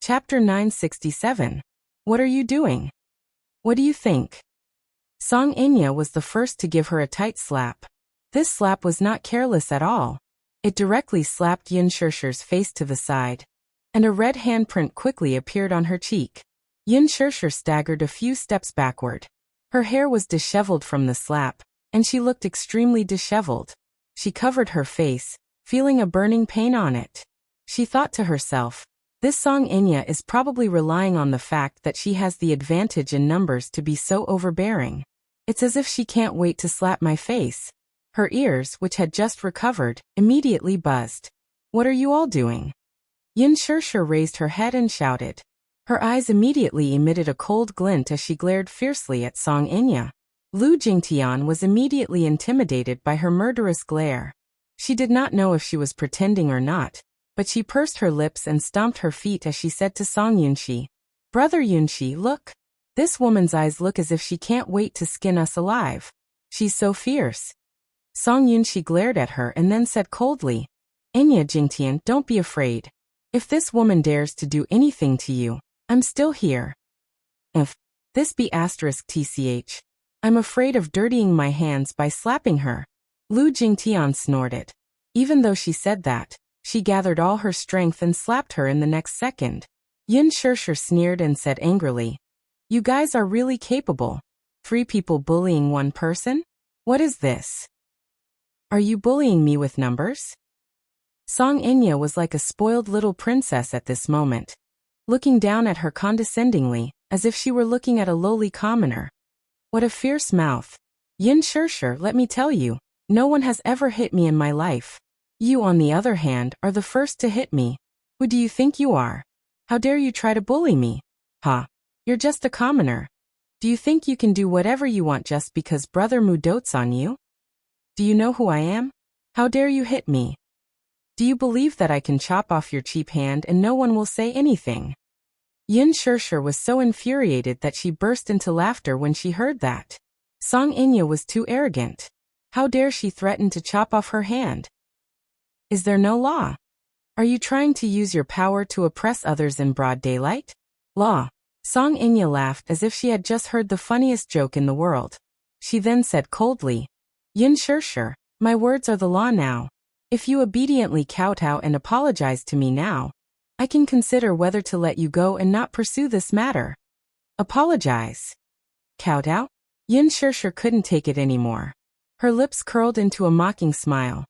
Chapter 967. What are you doing? What do you think? Song Inya was the first to give her a tight slap. This slap was not careless at all. It directly slapped Yin Shirshir's face to the side, and a red handprint quickly appeared on her cheek. Yin Shirshir staggered a few steps backward. Her hair was disheveled from the slap, and she looked extremely disheveled. She covered her face, feeling a burning pain on it. She thought to herself, this Song Inya is probably relying on the fact that she has the advantage in numbers to be so overbearing. It's as if she can't wait to slap my face. Her ears, which had just recovered, immediately buzzed. What are you all doing? Yin Shirshir raised her head and shouted. Her eyes immediately emitted a cold glint as she glared fiercely at Song Inya. Lu Jingtian was immediately intimidated by her murderous glare. She did not know if she was pretending or not, but she pursed her lips and stomped her feet as she said to Song Yunshi, Brother Yunshi, look. This woman's eyes look as if she can't wait to skin us alive. She's so fierce. Song Yunshi glared at her and then said coldly, Inya Jingtian, don't be afraid. If this woman dares to do anything to you, I'm still here. If this be *tch, I'm afraid of dirtying my hands by slapping her. Lu Jingtian snorted. Even though she said that, she gathered all her strength and slapped her in the next second. Yin Shirshir sneered and said angrily, You guys are really capable. 3 people bullying 1 person? What is this? Are you bullying me with numbers? Song Inya was like a spoiled little princess at this moment, looking down at her condescendingly, as if she were looking at a lowly commoner. What a fierce mouth. Yin Shirshir, let me tell you, no one has ever hit me in my life. You, on the other hand, are the first to hit me. Who do you think you are? How dare you try to bully me? Ha! You're just a commoner. Do you think you can do whatever you want just because Brother Mu dotes on you? Do you know who I am? How dare you hit me? Do you believe that I can chop off your cheap hand and no one will say anything? Yin Shirshir was so infuriated that she burst into laughter when she heard that. Song Inya was too arrogant. How dare she threaten to chop off her hand? Is there no law? Are you trying to use your power to oppress others in broad daylight? Law. Song Inya laughed as if she had just heard the funniest joke in the world. She then said coldly, Yin Shirshir, my words are the law now. If you obediently kowtow and apologize to me now, I can consider whether to let you go and not pursue this matter. Apologize. Kowtow? Yin Shirshir couldn't take it anymore. Her lips curled into a mocking smile.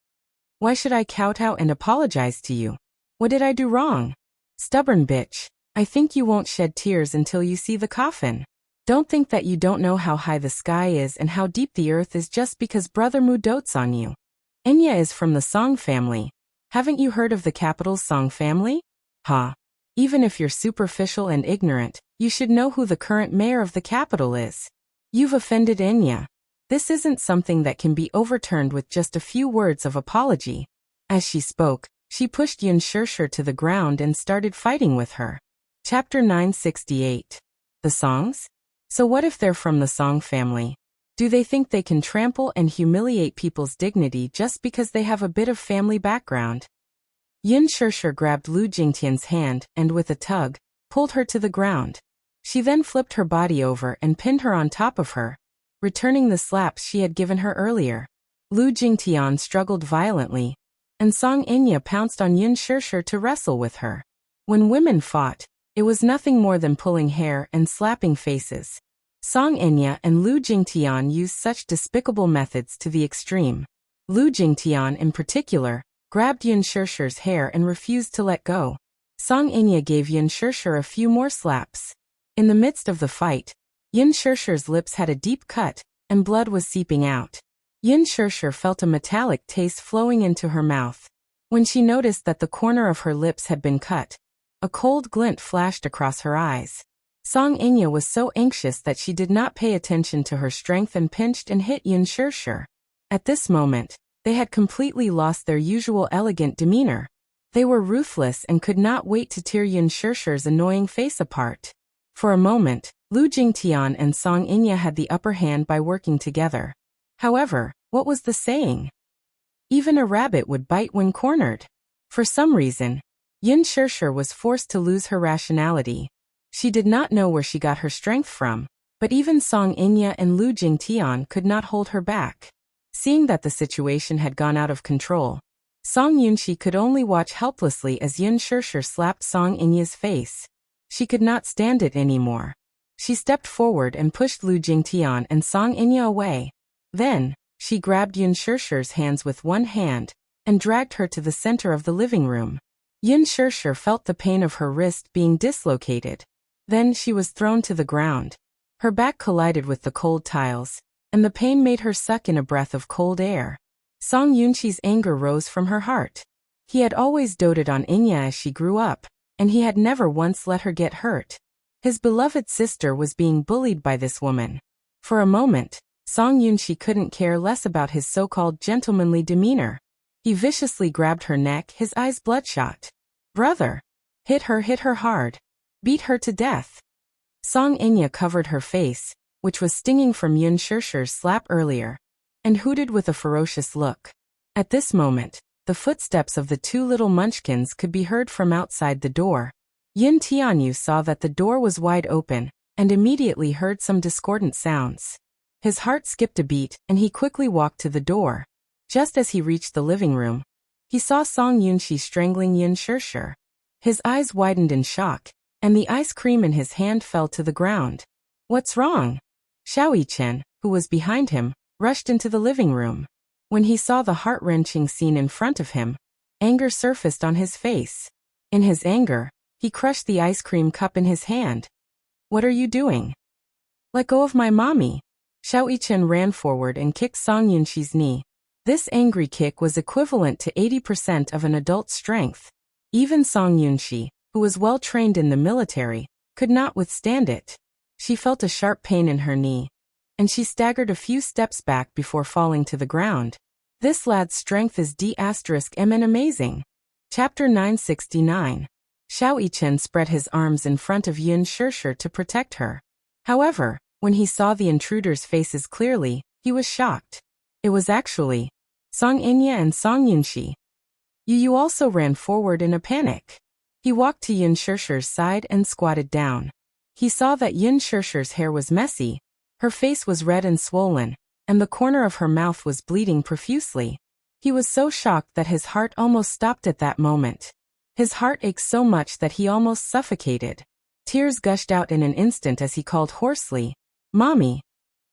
Why should I kowtow and apologize to you? What did I do wrong? Stubborn bitch. I think you won't shed tears until you see the coffin. Don't think that you don't know how high the sky is and how deep the earth is just because Brother Mu dotes on you. Inya is from the Song family. Haven't you heard of the capital's Song family? Ha! Even if you're superficial and ignorant, you should know who the current mayor of the capital is. You've offended Inya. This isn't something that can be overturned with just a few words of apology. As she spoke, she pushed Yin Shirshir to the ground and started fighting with her. Chapter 968. The Songs? So what if they're from the Song family? Do they think they can trample and humiliate people's dignity just because they have a bit of family background? Yin Shirshir grabbed Lu Jingtian's hand and, with a tug, pulled her to the ground. She then flipped her body over and pinned her on top of her, returning the slaps she had given her earlier. Lu Jingtian struggled violently, and Song Inya pounced on Yin Shirshir to wrestle with her. When women fought, it was nothing more than pulling hair and slapping faces. Song Inya and Lu Jingtian used such despicable methods to the extreme. Lu Jingtian, in particular, grabbed Yin Shirshir's hair and refused to let go. Song Inya gave Yin Shirshir a few more slaps. In the midst of the fight, Yin Shirshir's lips had a deep cut, and blood was seeping out. Yin Shirshir felt a metallic taste flowing into her mouth. When she noticed that the corner of her lips had been cut, a cold glint flashed across her eyes. Song Inya was so anxious that she did not pay attention to her strength and pinched and hit Yin Shirshir. At this moment, they had completely lost their usual elegant demeanor. They were ruthless and could not wait to tear Yin Shirshir's annoying face apart. For a moment, Lu Jingtian and Song Inya had the upper hand by working together. However, what was the saying? Even a rabbit would bite when cornered. For some reason, Yin Shirshir was forced to lose her rationality. She did not know where she got her strength from, but even Song Inya and Lu Jingtian could not hold her back. Seeing that the situation had gone out of control, Song Yunshi could only watch helplessly as Yin Shirshir slapped Song Inya's face. She could not stand it anymore. She stepped forward and pushed Lu Jingtian and Song Inya away. Then, she grabbed Yin Shirshir's hands with one hand and dragged her to the center of the living room. Yin Shirshir felt the pain of her wrist being dislocated. Then she was thrown to the ground. Her back collided with the cold tiles, and the pain made her suck in a breath of cold air. Song Yunshi's anger rose from her heart. He had always doted on Inya as she grew up, and he had never once let her get hurt. His beloved sister was being bullied by this woman. For a moment, Song Yunshi couldn't care less about his so-called gentlemanly demeanor. He viciously grabbed her neck, his eyes bloodshot. "Brother! Hit her hard. Beat her to death." Song Inya covered her face, which was stinging from Yin Shirshir's slap earlier, and hooted with a ferocious look. At this moment, the footsteps of the two little munchkins could be heard from outside the door. Yin Tianyu saw that the door was wide open, and immediately heard some discordant sounds. His heart skipped a beat, and he quickly walked to the door. Just as he reached the living room, he saw Song Yunshi strangling Yin Shirshir. His eyes widened in shock, and the ice cream in his hand fell to the ground. "What's wrong?" Xiao Yichen, who was behind him, rushed into the living room. When he saw the heart-wrenching scene in front of him, anger surfaced on his face. In his anger, he crushed the ice cream cup in his hand. "What are you doing? Let go of my mommy." Xiao Yichen ran forward and kicked Song Yunshi's knee. This angry kick was equivalent to 80% of an adult's strength. Even Song Yunshi, who was well trained in the military, could not withstand it. She felt a sharp pain in her knee, and she staggered a few steps back before falling to the ground. This lad's strength is D*MN amazing. Chapter 969. Xiao Yichen spread his arms in front of Yin Shirshir to protect her. However, when he saw the intruders' faces clearly, he was shocked. It was actually Song Inya and Song Yunshi. Yu also ran forward in a panic. He walked to Yin Shirshir's side and squatted down. He saw that Yin Shirshir's hair was messy, her face was red and swollen, and the corner of her mouth was bleeding profusely. He was so shocked that his heart almost stopped at that moment. His heart ached so much that he almost suffocated. Tears gushed out in an instant as he called hoarsely, "Mommy."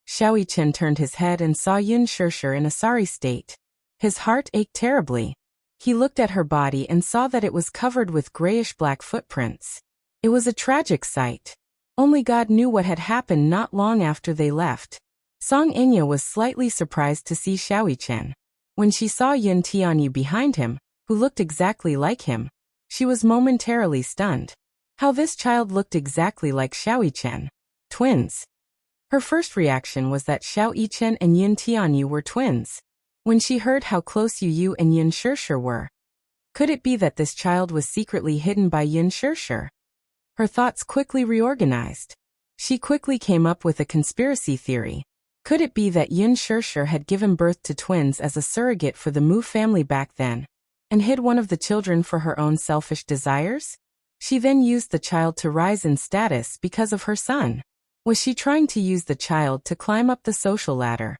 Xiao Yichen turned his head and saw Yin Shirshir in a sorry state. His heart ached terribly. He looked at her body and saw that it was covered with grayish-black footprints. It was a tragic sight. Only God knew what had happened not long after they left. Song Inya was slightly surprised to see Xiao Yichen. When she saw Yin Tianyu behind him, who looked exactly like him, she was momentarily stunned. How this child looked exactly like Xiao Yichen. Twins. Her first reaction was that Xiao Yichen and Yin Tianyu were twins. When she heard how close Yu and Yin Shirshir were, could it be that this child was secretly hidden by Yin Shirshir? Her thoughts quickly reorganized. She quickly came up with a conspiracy theory. Could it be that Yin Shirshir had given birth to twins as a surrogate for the Mu family back then, and hid one of the children for her own selfish desires? She then used the child to rise in status because of her son. Was she trying to use the child to climb up the social ladder?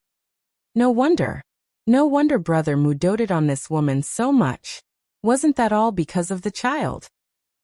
No wonder. No wonder Brother Mu doted on this woman so much. Wasn't that all because of the child?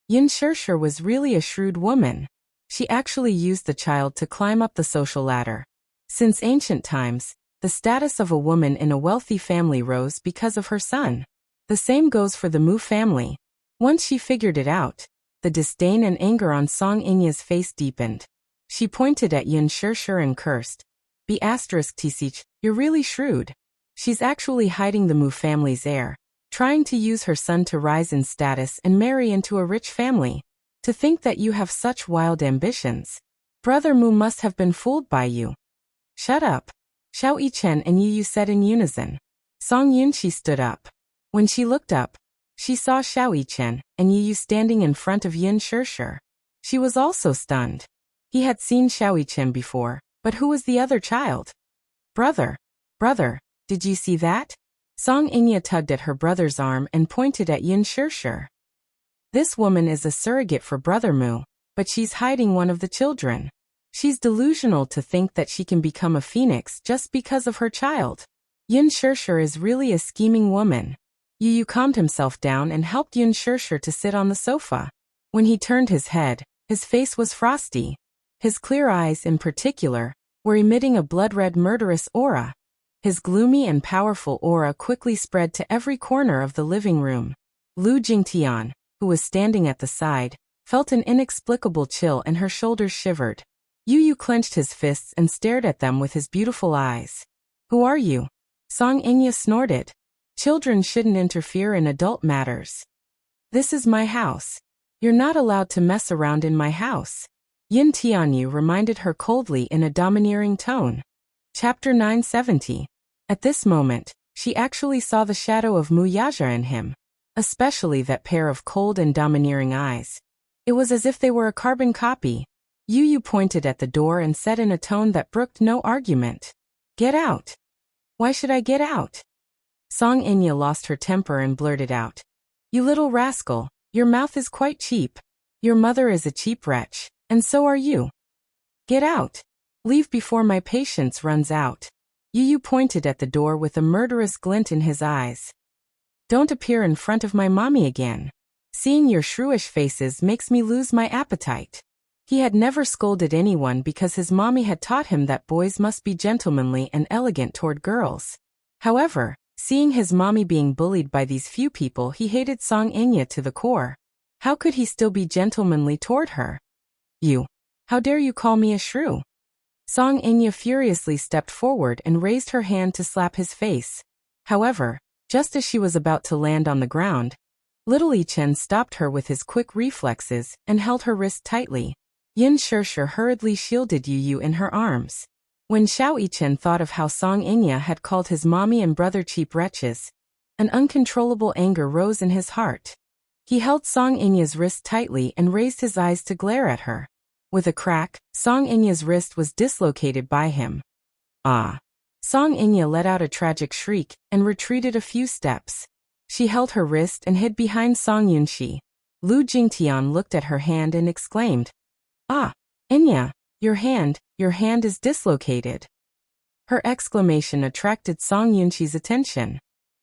Yin Shirshir was really a shrewd woman. She actually used the child to climb up the social ladder. Since ancient times, the status of a woman in a wealthy family rose because of her son. The same goes for the Mu family. Once she figured it out, the disdain and anger on Song Inya's face deepened. She pointed at Yin Shirshir and cursed. "T'sich, you're really shrewd. She's actually hiding the Mu family's heir, trying to use her son to rise in status and marry into a rich family. To think that you have such wild ambitions. Brother Mu must have been fooled by you." "Shut up," Xiao Yichen and Yu said in unison. Song Yunshi stood up. When she looked up, she saw Xiao Yichen and Yu standing in front of Yin Shirshir. She was also stunned. He had seen Xiao Yichen before, but who was the other child? Brother, did you see that?" Song Inya tugged at her brother's arm and pointed at Yin Shirshir. This woman is a surrogate for Brother Mu, but she's hiding one of the children. She's delusional to think that she can become a phoenix just because of her child. Yun Shirshir is really a scheming woman. Yu Yu calmed himself down and helped Yun Shirshir to sit on the sofa. When he turned his head, his face was frosty. His clear eyes, in particular, were emitting a blood-red murderous aura. His gloomy and powerful aura quickly spread to every corner of the living room. Lu Jingtian, who was standing at the side, felt an inexplicable chill and her shoulders shivered. Yu Yu clenched his fists and stared at them with his beautiful eyes. "Who are you?" Song Inya snorted. "Children shouldn't interfere in adult matters. This is my house. You're not allowed to mess around in my house." Yin Tianyu reminded her coldly in a domineering tone. Chapter 970. At this moment, she actually saw the shadow of Mu Yaja in him, especially that pair of cold and domineering eyes. It was as if they were a carbon copy. Yu Yu pointed at the door and said in a tone that brooked no argument, "Get out." "Why should I get out?" Song Inya lost her temper and blurted out, "You little rascal, your mouth is quite cheap. Your mother is a cheap wretch, and so are you. Get out. Leave before my patience runs out." Yu Yu pointed at the door with a murderous glint in his eyes. "Don't appear in front of my mommy again. Seeing your shrewish faces makes me lose my appetite." He had never scolded anyone because his mommy had taught him that boys must be gentlemanly and elegant toward girls. However, seeing his mommy being bullied by these few people, he hated Song Inya to the core. How could he still be gentlemanly toward her? "You! How dare you call me a shrew?" Song Inya furiously stepped forward and raised her hand to slap his face. However, just as she was about to land on the ground, Little Ichen stopped her with his quick reflexes and held her wrist tightly. Yin Shirshir hurriedly shielded Yu Yu in her arms. When Xiao Ichen thought of how Song Inya had called his mommy and brother cheap wretches, an uncontrollable anger rose in his heart. He held Song Inya's wrist tightly and raised his eyes to glare at her. With a crack, Song Inya's wrist was dislocated by him. "Ah!" Song Inya let out a tragic shriek and retreated a few steps. She held her wrist and hid behind Song Yunxi. Lu Jingtian looked at her hand and exclaimed, "Ah, Inya, your hand is dislocated." Her exclamation attracted Song Yunxi's attention.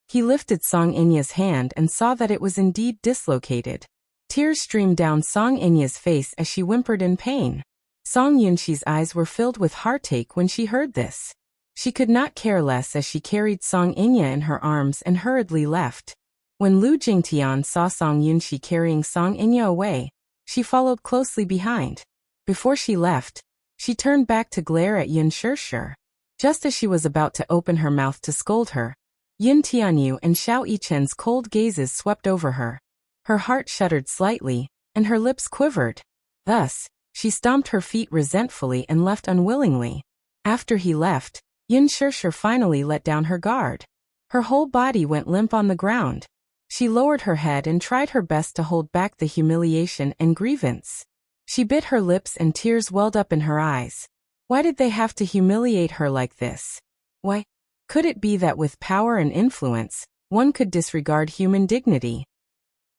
He lifted Song Inya's hand and saw that it was indeed dislocated. Tears streamed down Song Inya's face as she whimpered in pain. Song Yunxi's eyes were filled with heartache when she heard this. She could not care less as she carried Song Inya in her arms and hurriedly left. When Lu Jingtian saw Song Yunxi carrying Song Inya away, she followed closely behind. Before she left, she turned back to glare at Yun Shirshir. Just as she was about to open her mouth to scold her, Yin Tianyu and Xiao Yichen's cold gazes swept over her. Her heart shuddered slightly, and her lips quivered. Thus, she stomped her feet resentfully and left unwillingly. After he left, Yin Shirshir finally let down her guard. Her whole body went limp on the ground. She lowered her head and tried her best to hold back the humiliation and grievance. She bit her lips and tears welled up in her eyes. Why did they have to humiliate her like this? Why? Could it be that with power and influence, one could disregard human dignity?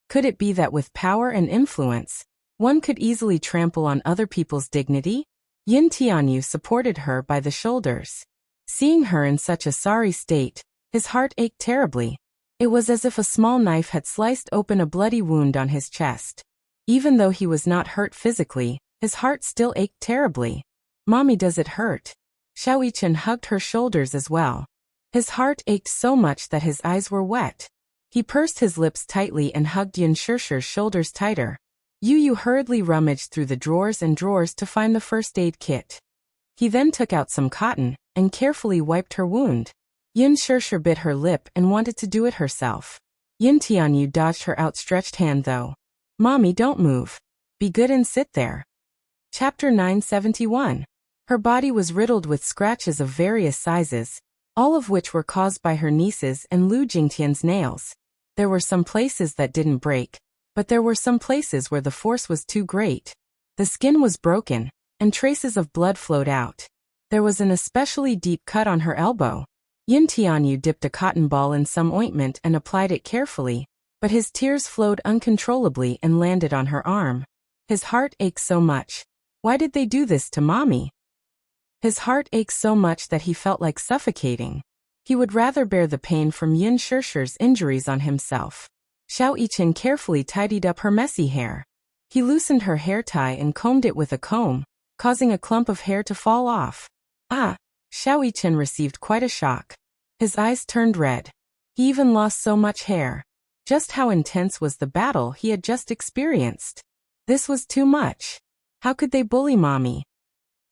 Could it be that with power and influence, one could easily trample on other people's dignity? Yin Tianyu supported her by the shoulders. Seeing her in such a sorry state, his heart ached terribly. It was as if a small knife had sliced open a bloody wound on his chest. Even though he was not hurt physically, his heart still ached terribly. "Mommy, does it hurt?" Xiao Yichen hugged her shoulders as well. His heart ached so much that his eyes were wet. He pursed his lips tightly and hugged Yin Shirshir's shoulders tighter. Yu Yu hurriedly rummaged through the drawers and drawers to find the first aid kit. He then took out some cotton and carefully wiped her wound. Yin Shirshir bit her lip and wanted to do it herself. Yin Tianyu dodged her outstretched hand though. "Mommy, don't move. Be good and sit there." Chapter 971. Her body was riddled with scratches of various sizes, all of which were caused by her niece's and Lu Jingtian's nails. There were some places that didn't break, but there were some places where the force was too great. The skin was broken, and traces of blood flowed out. There was an especially deep cut on her elbow. Yin Tianyu dipped a cotton ball in some ointment and applied it carefully, but his tears flowed uncontrollably and landed on her arm. His heart ached so much. Why did they do this to Mommy? His heart ached so much that he felt like suffocating. He would rather bear the pain from Yin Shirshir's injuries on himself. Xiao Yichen carefully tidied up her messy hair. He loosened her hair tie and combed it with a comb, causing a clump of hair to fall off. Ah! Xiao Yichen received quite a shock. His eyes turned red. He even lost so much hair. Just how intense was the battle he had just experienced? This was too much. How could they bully Mommy?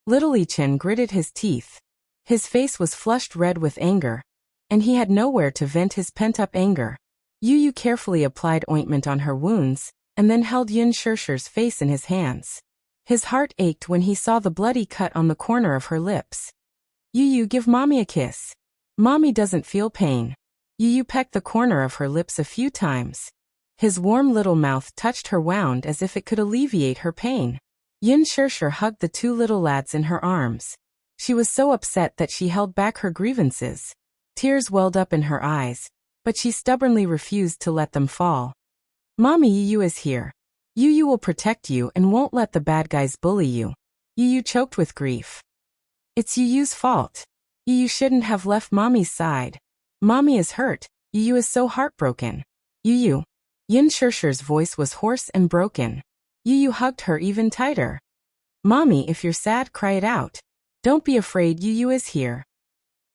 Little Yichen gritted his teeth. His face was flushed red with anger, and he had nowhere to vent his pent-up anger. Yu carefully applied ointment on her wounds, and then held Yin Shirshir's face in his hands. His heart ached when he saw the bloody cut on the corner of her lips. Yu, give Mommy a kiss. Mommy doesn't feel pain. Yu pecked the corner of her lips a few times. His warm little mouth touched her wound as if it could alleviate her pain. Yin Shirshir hugged the two little lads in her arms. She was so upset that she held back her grievances. Tears welled up in her eyes, but she stubbornly refused to let them fall. Mommy, Yu is here. Yu will protect you and won't let the bad guys bully you. Yu choked with grief. It's Yu's fault. Yu shouldn't have left Mommy's side. Mommy is hurt. Yu is so heartbroken. Yu. Yin Shirshir's voice was hoarse and broken. Yu hugged her even tighter. Mommy, if you're sad, cry it out. Don't be afraid, Yu is here.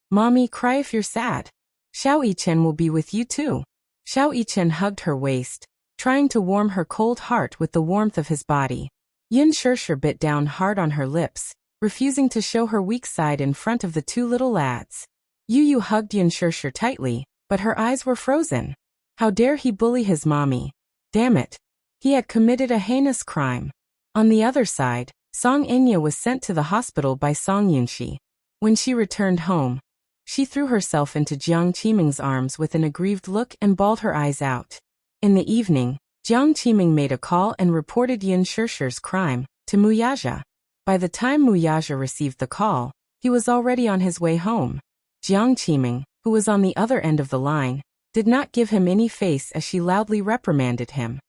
Mommy, cry if you're sad. Xiao Yichen will be with you too. Xiao Yichen hugged her waist, trying to warm her cold heart with the warmth of his body. Yin Shirshir bit down hard on her lips, refusing to show her weak side in front of the two little lads. Yu hugged Yin Shirshir tightly, but her eyes were frozen. How dare he bully his mommy? Damn it. He had committed a heinous crime. On the other side, Song Inya was sent to the hospital by Song Yunxi. When she returned home, she threw herself into Jiang Qiming's arms with an aggrieved look and bawled her eyes out. In the evening, Jiang Qiming made a call and reported Yin Shirshir's crime to Muyaja. By the time Muyaja received the call, he was already on his way home. Jiang Qiming, who was on the other end of the line, did not give him any face as she loudly reprimanded him.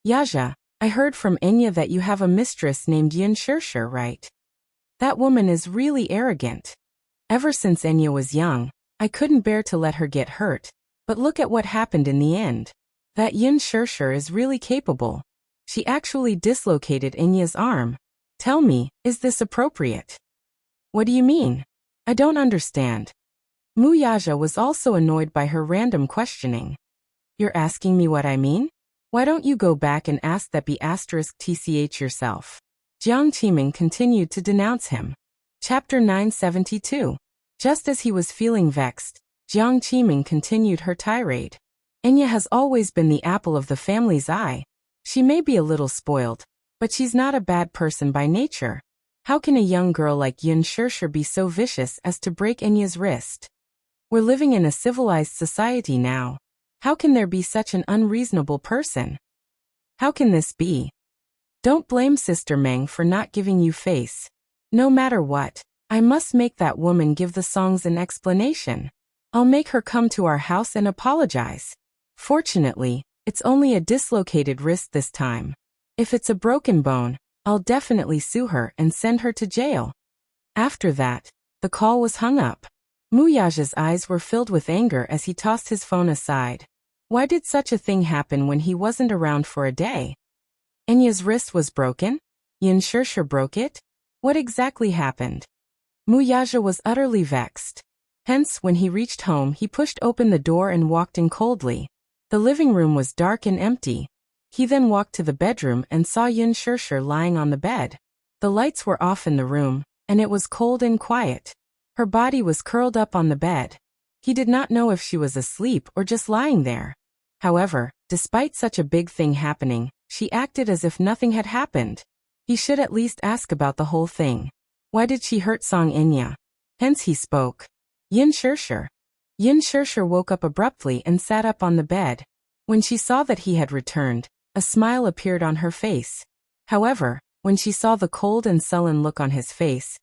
Yaja, I heard from Enya that you have a mistress named Yin Shirshir, right? That woman is really arrogant. Ever since Enya was young, I couldn't bear to let her get hurt, but look at what happened in the end. That Yin Shirshir is really capable. She actually dislocated Enya's arm. Tell me, is this appropriate? What do you mean? I don't understand. Muyaja was also annoyed by her random questioning. You're asking me what I mean? Why don't you go back and ask that *tch yourself? Jiang Qiming continued to denounce him. Chapter 972. Just as he was feeling vexed, Jiang Qiming continued her tirade. Enya has always been the apple of the family's eye. She may be a little spoiled, but she's not a bad person by nature. How can a young girl like Yin Shirshir be so vicious as to break Enya's wrist? We're living in a civilized society now. How can there be such an unreasonable person? How can this be? Don't blame Sister Meng for not giving you face. No matter what, I must make that woman give the songs an explanation. I'll make her come to our house and apologize. Fortunately, it's only a dislocated wrist this time. If it's a broken bone, I'll definitely sue her and send her to jail. After that, the call was hung up. Muyaja's eyes were filled with anger as he tossed his phone aside. Why did such a thing happen when he wasn't around for a day? Enya's wrist was broken? Yin Shirshir broke it? What exactly happened? Muyaja was utterly vexed. Hence, when he reached home, he pushed open the door and walked in coldly. The living room was dark and empty. He then walked to the bedroom and saw Yin Shirshir lying on the bed. The lights were off in the room, and it was cold and quiet. Her body was curled up on the bed. He did not know if she was asleep or just lying there. However, despite such a big thing happening, she acted as if nothing had happened. He should at least ask about the whole thing. Why did she hurt Song Inya? Hence he spoke. Yin Shirshir. Yin Shirshir woke up abruptly and sat up on the bed. When she saw that he had returned, a smile appeared on her face. However, when she saw the cold and sullen look on his face,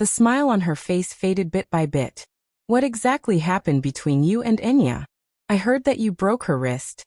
the smile on her face faded bit by bit. What exactly happened between you and Enya? I heard that you broke her wrist.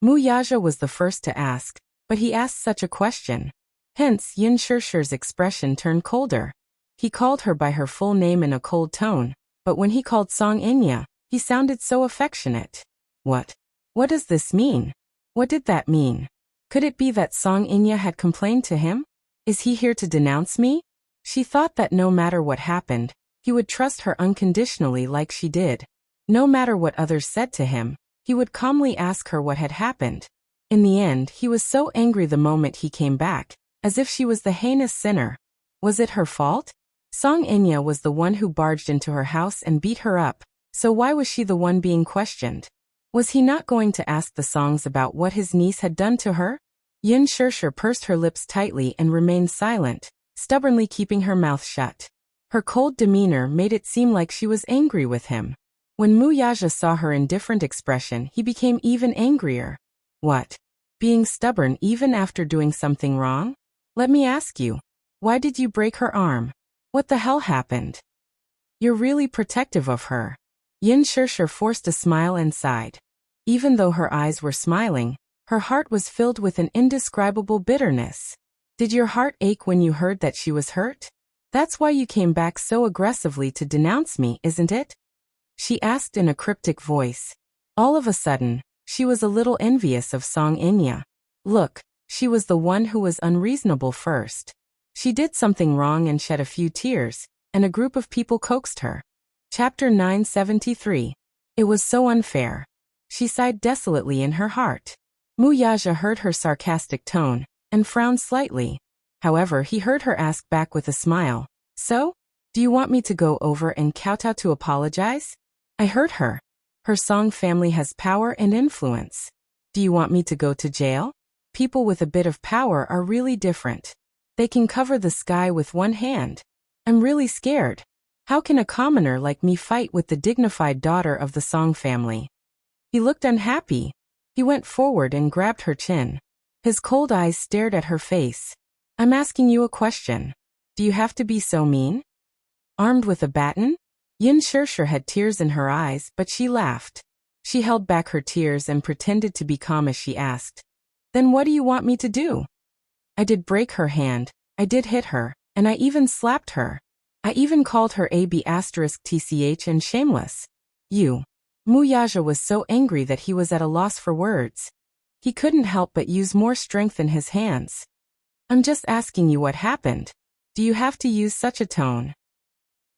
Yaja was the first to ask, but he asked such a question. Hence, Yin Shirshir's expression turned colder. He called her by her full name in a cold tone, but when he called Song Inya, he sounded so affectionate. What? What does this mean? What did that mean? Could it be that Song Inya had complained to him? Is he here to denounce me? She thought that no matter what happened, he would trust her unconditionally like she did. No matter what others said to him, he would calmly ask her what had happened. In the end, he was so angry the moment he came back, as if she was the heinous sinner. Was it her fault? Song Inya was the one who barged into her house and beat her up, so why was she the one being questioned? Was he not going to ask the Songs about what his niece had done to her? Yin Shirshir pursed her lips tightly and remained silent, stubbornly keeping her mouth shut. Her cold demeanor made it seem like she was angry with him. When Yaja saw her indifferent expression, he became even angrier. What? Being stubborn even after doing something wrong? Let me ask you, why did you break her arm? What the hell happened? You're really protective of her. Yin Shirshir forced a smile and sighed. Even though her eyes were smiling, her heart was filled with an indescribable bitterness. Did your heart ache when you heard that she was hurt? That's why you came back so aggressively to denounce me, isn't it? She asked in a cryptic voice. All of a sudden, she was a little envious of Song Inya. Look, she was the one who was unreasonable first. She did something wrong and shed a few tears, and a group of people coaxed her. Chapter 973. It was so unfair. She sighed desolately in her heart. Yaja heard her sarcastic tone, and frowned slightly. However, he heard her ask back with a smile. So? Do you want me to go over and kowtow to apologize? I heard her. Her Song family has power and influence. Do you want me to go to jail? People with a bit of power are really different. They can cover the sky with one hand. I'm really scared. How can a commoner like me fight with the dignified daughter of the Song family? He looked unhappy. He went forward and grabbed her chin. His cold eyes stared at her face. I'm asking you a question. Do you have to be so mean? Armed with a baton? Yin Shirshir had tears in her eyes, but she laughed. She held back her tears and pretended to be calm as she asked. Then what do you want me to do? I did break her hand, I did hit her, and I even slapped her. I even called her *tch and shameless. Yaja was so angry that he was at a loss for words. He couldn't help but use more strength in his hands. I'm just asking you what happened. Do you have to use such a tone?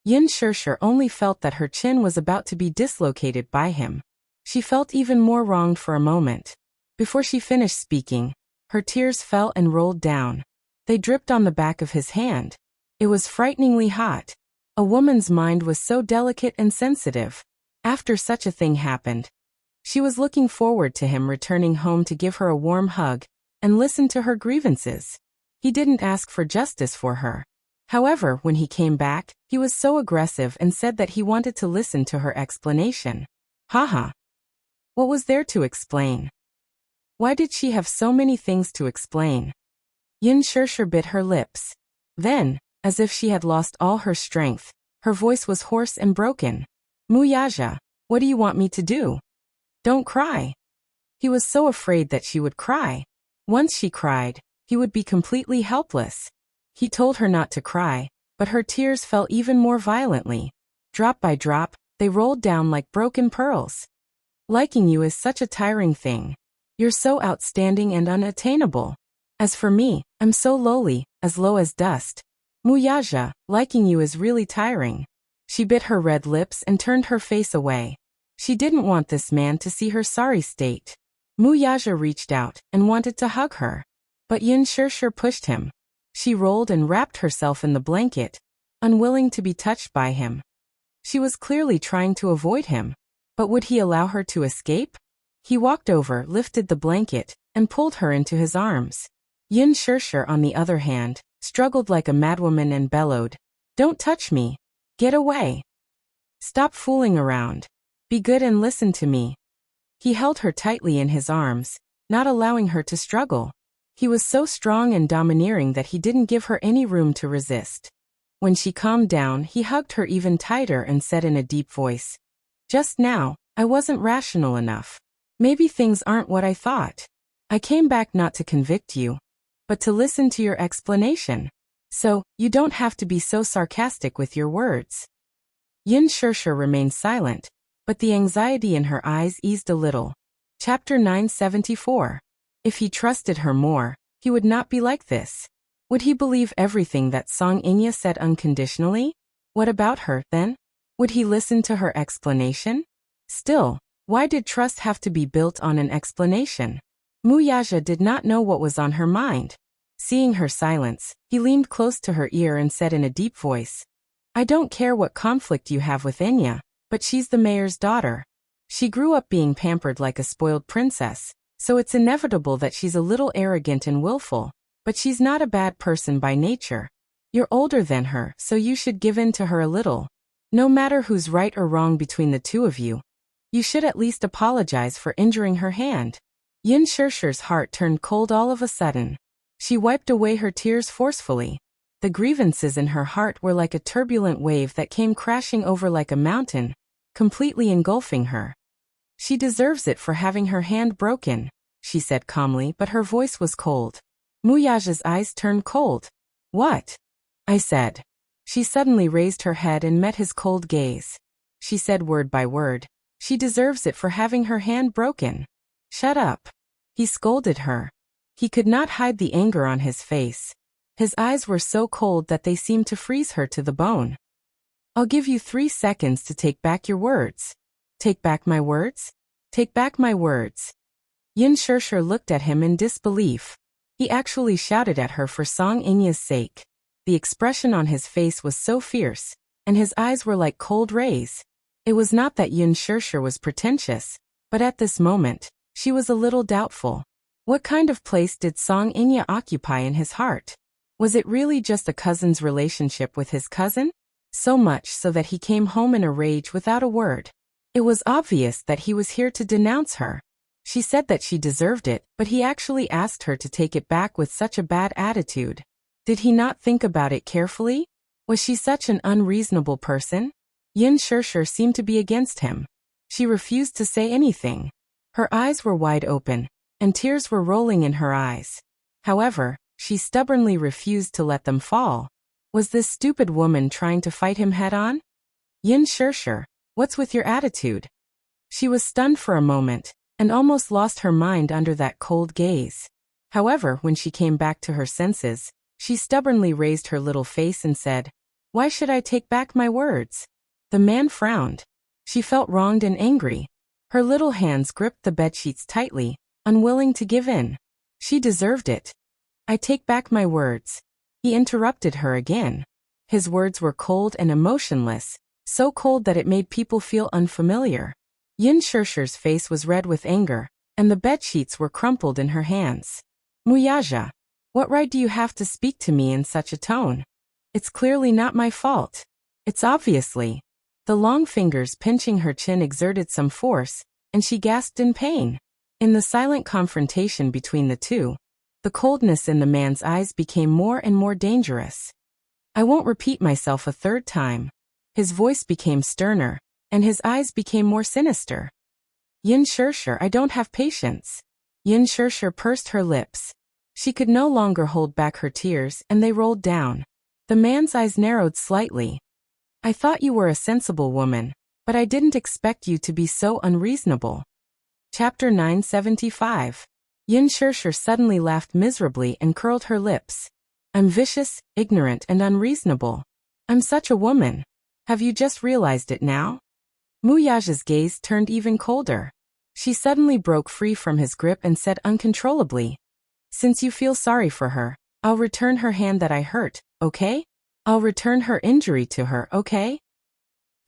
Yin Shirshir only felt that her chin was about to be dislocated by him. She felt even more wronged for a moment. Before she finished speaking, her tears fell and rolled down. They dripped on the back of his hand. It was frighteningly hot. A woman's mind was so delicate and sensitive. After such a thing happened, she was looking forward to him returning home to give her a warm hug and listen to her grievances. He didn't ask for justice for her. However, when he came back, he was so aggressive and said that he wanted to listen to her explanation. Haha. What was there to explain? Why did she have so many things to explain? Yin Shirshir bit her lips. Then, as if she had lost all her strength, her voice was hoarse and broken. Yaja, what do you want me to do? Don't cry. He was so afraid that she would cry. Once she cried, he would be completely helpless. He told her not to cry, but her tears fell even more violently. Drop by drop, they rolled down like broken pearls. Liking you is such a tiring thing. You're so outstanding and unattainable. As for me, I'm so lowly, as low as dust. Yaja, liking you is really tiring. She bit her red lips and turned her face away. She didn't want this man to see her sorry state. Yaja reached out and wanted to hug her. But Yin Shirshir pushed him. She rolled and wrapped herself in the blanket, unwilling to be touched by him. She was clearly trying to avoid him. But would he allow her to escape? He walked over, lifted the blanket, and pulled her into his arms. Yin Shirshir, on the other hand, struggled like a madwoman and bellowed, "Don't touch me. Get away. Stop fooling around. Be good and listen to me." He held her tightly in his arms, not allowing her to struggle. He was so strong and domineering that he didn't give her any room to resist. When she calmed down, he hugged her even tighter and said in a deep voice, "Just now, I wasn't rational enough. Maybe things aren't what I thought. I came back not to convict you, but to listen to your explanation. So, you don't have to be so sarcastic with your words. Yin Shirshir remained silent, but the anxiety in her eyes eased a little. Chapter 974. If he trusted her more, he would not be like this. Would he believe everything that Song Inya said unconditionally? What about her, then? Would he listen to her explanation? Still, why did trust have to be built on an explanation? Muyaja did not know what was on her mind. Seeing her silence, he leaned close to her ear and said in a deep voice, I don't care what conflict you have with Inya, but she's the mayor's daughter. She grew up being pampered like a spoiled princess, so it's inevitable that she's a little arrogant and willful, but she's not a bad person by nature. You're older than her, so you should give in to her a little. No matter who's right or wrong between the two of you, you should at least apologize for injuring her hand. Yin Shirshir's heart turned cold all of a sudden. She wiped away her tears forcefully. The grievances in her heart were like a turbulent wave that came crashing over like a mountain, completely engulfing her. She deserves it for having her hand broken, she said calmly, but her voice was cold. Muyaja's eyes turned cold. What? I said. She suddenly raised her head and met his cold gaze. She said word by word, she deserves it for having her hand broken. Shut up. He scolded her. He could not hide the anger on his face. His eyes were so cold that they seemed to freeze her to the bone. I'll give you 3 seconds to take back your words. Take back my words? Take back my words. Yin Shirshir looked at him in disbelief. He actually shouted at her for Song Inya's sake. The expression on his face was so fierce, and his eyes were like cold rays. It was not that Yin Shirshir was pretentious, but at this moment, she was a little doubtful. What kind of place did Song Inya occupy in his heart? Was it really just a cousin's relationship with his cousin? So much so that he came home in a rage without a word. It was obvious that he was here to denounce her. She said that she deserved it, but he actually asked her to take it back with such a bad attitude. Did he not think about it carefully? Was she such an unreasonable person? Yin Shirshir seemed to be against him. She refused to say anything. Her eyes were wide open, and tears were rolling in her eyes. However, she stubbornly refused to let them fall. Was this stupid woman trying to fight him head-on? Yin Shirshir, what's with your attitude? She was stunned for a moment, and almost lost her mind under that cold gaze. However, when she came back to her senses, she stubbornly raised her little face and said, Why should I take back my words? The man frowned. She felt wronged and angry. Her little hands gripped the bedsheets tightly, unwilling to give in. She deserved it. I take back my words. He interrupted her again. His words were cold and emotionless, so cold that it made people feel unfamiliar. Yin Shirshir's face was red with anger, and the bedsheets were crumpled in her hands. Muyaja, what right do you have to speak to me in such a tone? It's clearly not my fault. It's obviously. The long fingers pinching her chin exerted some force, and she gasped in pain. In the silent confrontation between the two, the coldness in the man's eyes became more and more dangerous. I won't repeat myself a third time. His voice became sterner, and his eyes became more sinister. Yin Shirshir, I don't have patience. Yin Shirshir pursed her lips. She could no longer hold back her tears, and they rolled down. The man's eyes narrowed slightly. I thought you were a sensible woman, but I didn't expect you to be so unreasonable. Chapter 975. Yin Shirshir suddenly laughed miserably and curled her lips. I'm vicious, ignorant, and unreasonable. I'm such a woman. Have you just realized it now? Muyaja's gaze turned even colder. She suddenly broke free from his grip and said uncontrollably, Since you feel sorry for her, I'll return her hand that I hurt, okay? I'll return her injury to her, okay?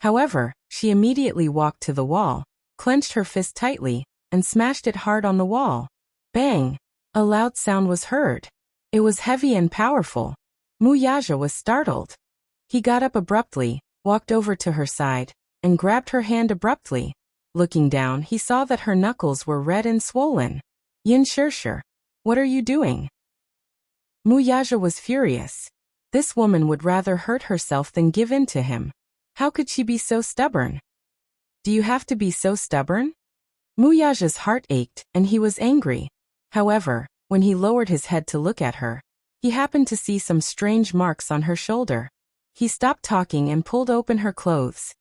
However, she immediately walked to the wall, clenched her fist tightly, and smashed it hard on the wall. Bang! A loud sound was heard. It was heavy and powerful. Muyaja was startled. He got up abruptly, walked over to her side, and grabbed her hand abruptly. Looking down, he saw that her knuckles were red and swollen. Yin Shirshir, what are you doing? Muyaja was furious. This woman would rather hurt herself than give in to him. How could she be so stubborn? Do you have to be so stubborn? Muyaja's heart ached, and he was angry. However, when he lowered his head to look at her, he happened to see some strange marks on her shoulder. He stopped talking and pulled open her clothes.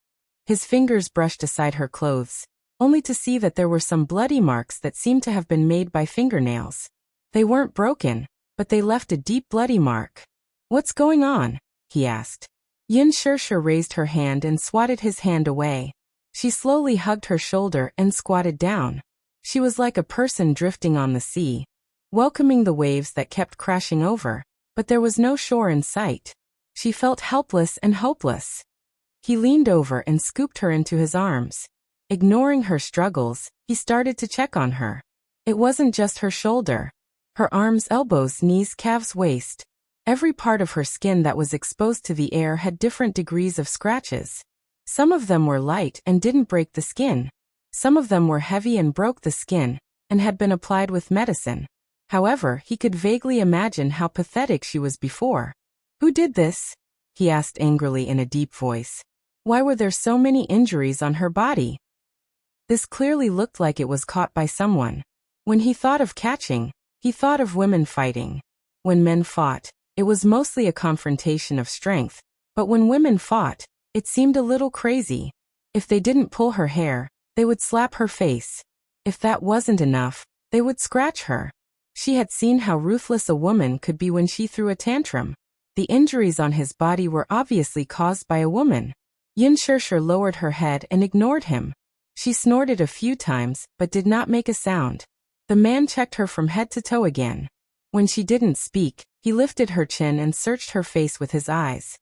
His fingers brushed aside her clothes, only to see that there were some bloody marks that seemed to have been made by fingernails. They weren't broken, but they left a deep bloody mark. "What's going on?" he asked. Yin Shirsher raised her hand and swatted his hand away. She slowly hugged her shoulder and squatted down. She was like a person drifting on the sea, welcoming the waves that kept crashing over, but there was no shore in sight. She felt helpless and hopeless. He leaned over and scooped her into his arms. Ignoring her struggles, he started to check on her. It wasn't just her shoulder. Her arms, elbows, knees, calves, waist. Every part of her skin that was exposed to the air had different degrees of scratches. Some of them were light and didn't break the skin. Some of them were heavy and broke the skin, and had been applied with medicine. However, he could vaguely imagine how pathetic she was before. "Who did this?" he asked angrily in a deep voice. Why were there so many injuries on her body? This clearly looked like it was caught by someone. When he thought of catching, he thought of women fighting. When men fought, it was mostly a confrontation of strength, but when women fought, it seemed a little crazy. If they didn't pull her hair, they would slap her face. If that wasn't enough, they would scratch her. She had seen how ruthless a woman could be when she threw a tantrum. The injuries on his body were obviously caused by a woman. Yin Shirsher lowered her head and ignored him. She snorted a few times, but did not make a sound. The man checked her from head to toe again. When she didn't speak, he lifted her chin and searched her face with his eyes.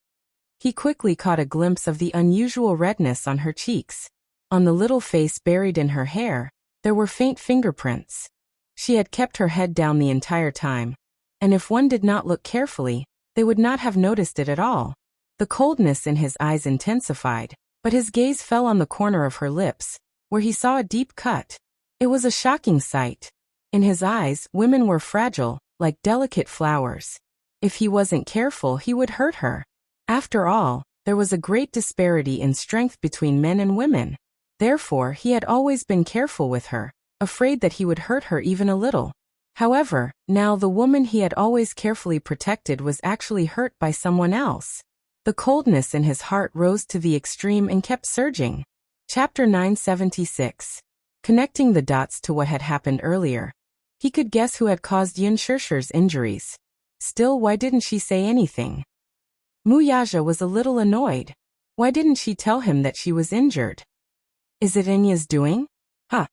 He quickly caught a glimpse of the unusual redness on her cheeks. On the little face buried in her hair, there were faint fingerprints. She had kept her head down the entire time, and if one did not look carefully, they would not have noticed it at all. The coldness in his eyes intensified, but his gaze fell on the corner of her lips, where he saw a deep cut. It was a shocking sight. In his eyes, women were fragile, like delicate flowers. If he wasn't careful, he would hurt her. After all, there was a great disparity in strength between men and women. Therefore, he had always been careful with her, afraid that he would hurt her even a little. However, now the woman he had always carefully protected was actually hurt by someone else. The coldness in his heart rose to the extreme and kept surging. Chapter 976. Connecting the dots to what had happened earlier. He could guess who had caused Yin Shirsher's injuries. Still, why didn't she say anything? Muyaja was a little annoyed. Why didn't she tell him that she was injured? Is it Enya's doing? Huh.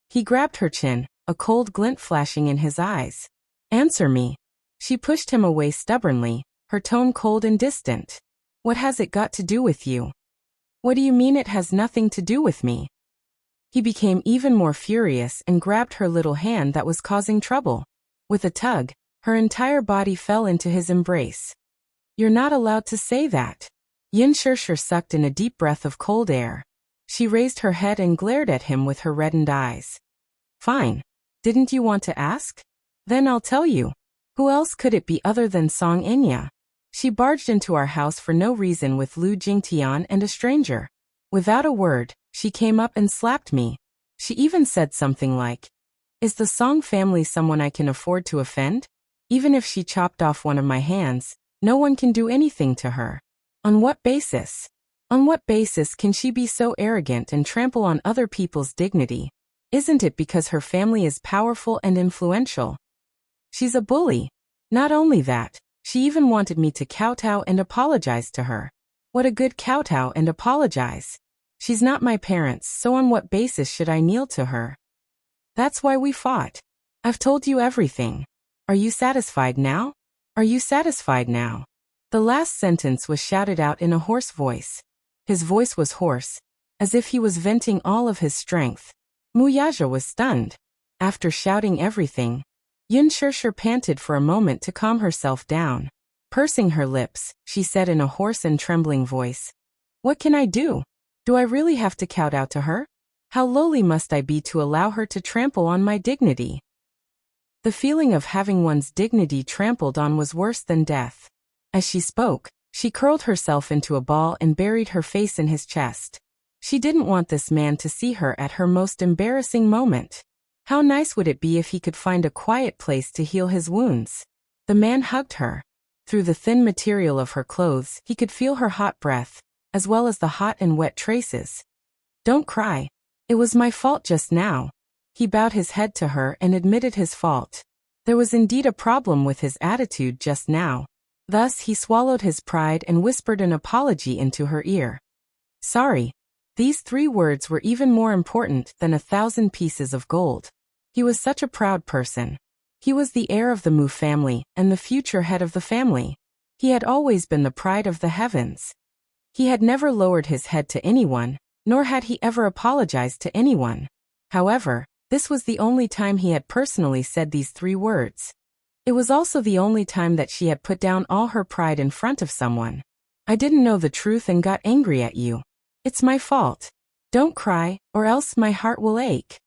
He grabbed her chin, a cold glint flashing in his eyes. Answer me. She pushed him away stubbornly, her tone cold and distant. What has it got to do with you? What do you mean it has nothing to do with me? He became even more furious and grabbed her little hand that was causing trouble. With a tug, her entire body fell into his embrace. You're not allowed to say that. Yin Shirsher sucked in a deep breath of cold air. She raised her head and glared at him with her reddened eyes. Fine. Didn't you want to ask? Then I'll tell you. Who else could it be other than Song Enya? She barged into our house for no reason with Lu Jingtian and a stranger. Without a word, she came up and slapped me. She even said something like, "Is the Song family someone I can afford to offend?" Even if she chopped off one of my hands, no one can do anything to her. On what basis? On what basis can she be so arrogant and trample on other people's dignity? Isn't it because her family is powerful and influential? She's a bully. Not only that, she even wanted me to kowtow and apologize to her. What a good kowtow and apologize. She's not my parents, so on what basis should I kneel to her? That's why we fought. I've told you everything. Are you satisfied now? Are you satisfied now? The last sentence was shouted out in a hoarse voice. His voice was hoarse, as if he was venting all of his strength. Muyaja was stunned. After shouting everything, Yin Shirsher panted for a moment to calm herself down. Pursing her lips, she said in a hoarse and trembling voice, "What can I do? Do I really have to kowtow to her? How lowly must I be to allow her to trample on my dignity?" The feeling of having one's dignity trampled on was worse than death. As she spoke, she curled herself into a ball and buried her face in his chest. She didn't want this man to see her at her most embarrassing moment. How nice would it be if he could find a quiet place to heal his wounds? The man hugged her. Through the thin material of her clothes, he could feel her hot breath, as well as the hot and wet traces. Don't cry. It was my fault just now. He bowed his head to her and admitted his fault. There was indeed a problem with his attitude just now. Thus he swallowed his pride and whispered an apology into her ear. Sorry. These 3 words were even more important than 1,000 pieces of gold. He was such a proud person. He was the heir of the Mu family and the future head of the family. He had always been the pride of the heavens. He had never lowered his head to anyone, nor had he ever apologized to anyone. However, this was the only time he had personally said these 3 words. It was also the only time that she had put down all her pride in front of someone. I didn't know the truth and got angry at you. It's my fault. Don't cry, or else my heart will ache.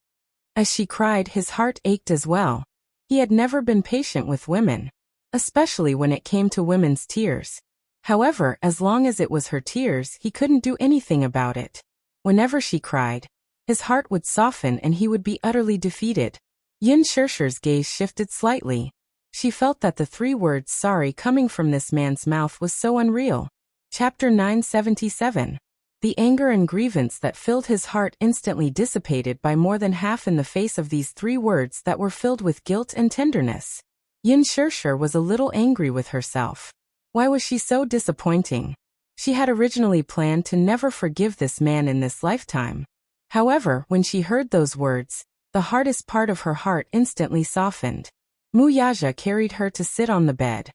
As she cried, his heart ached as well. He had never been patient with women, especially when it came to women's tears. However, as long as it was her tears, he couldn't do anything about it. Whenever she cried, his heart would soften and he would be utterly defeated. Yin Shirshir's gaze shifted slightly. She felt that the 3 words sorry coming from this man's mouth was so unreal. Chapter 977. The anger and grievance that filled his heart instantly dissipated by more than half in the face of these 3 words that were filled with guilt and tenderness. Yin Shirshir was a little angry with herself. Why was she so disappointing? She had originally planned to never forgive this man in this lifetime. However, when she heard those words, the hardest part of her heart instantly softened. Muyaja carried her to sit on the bed.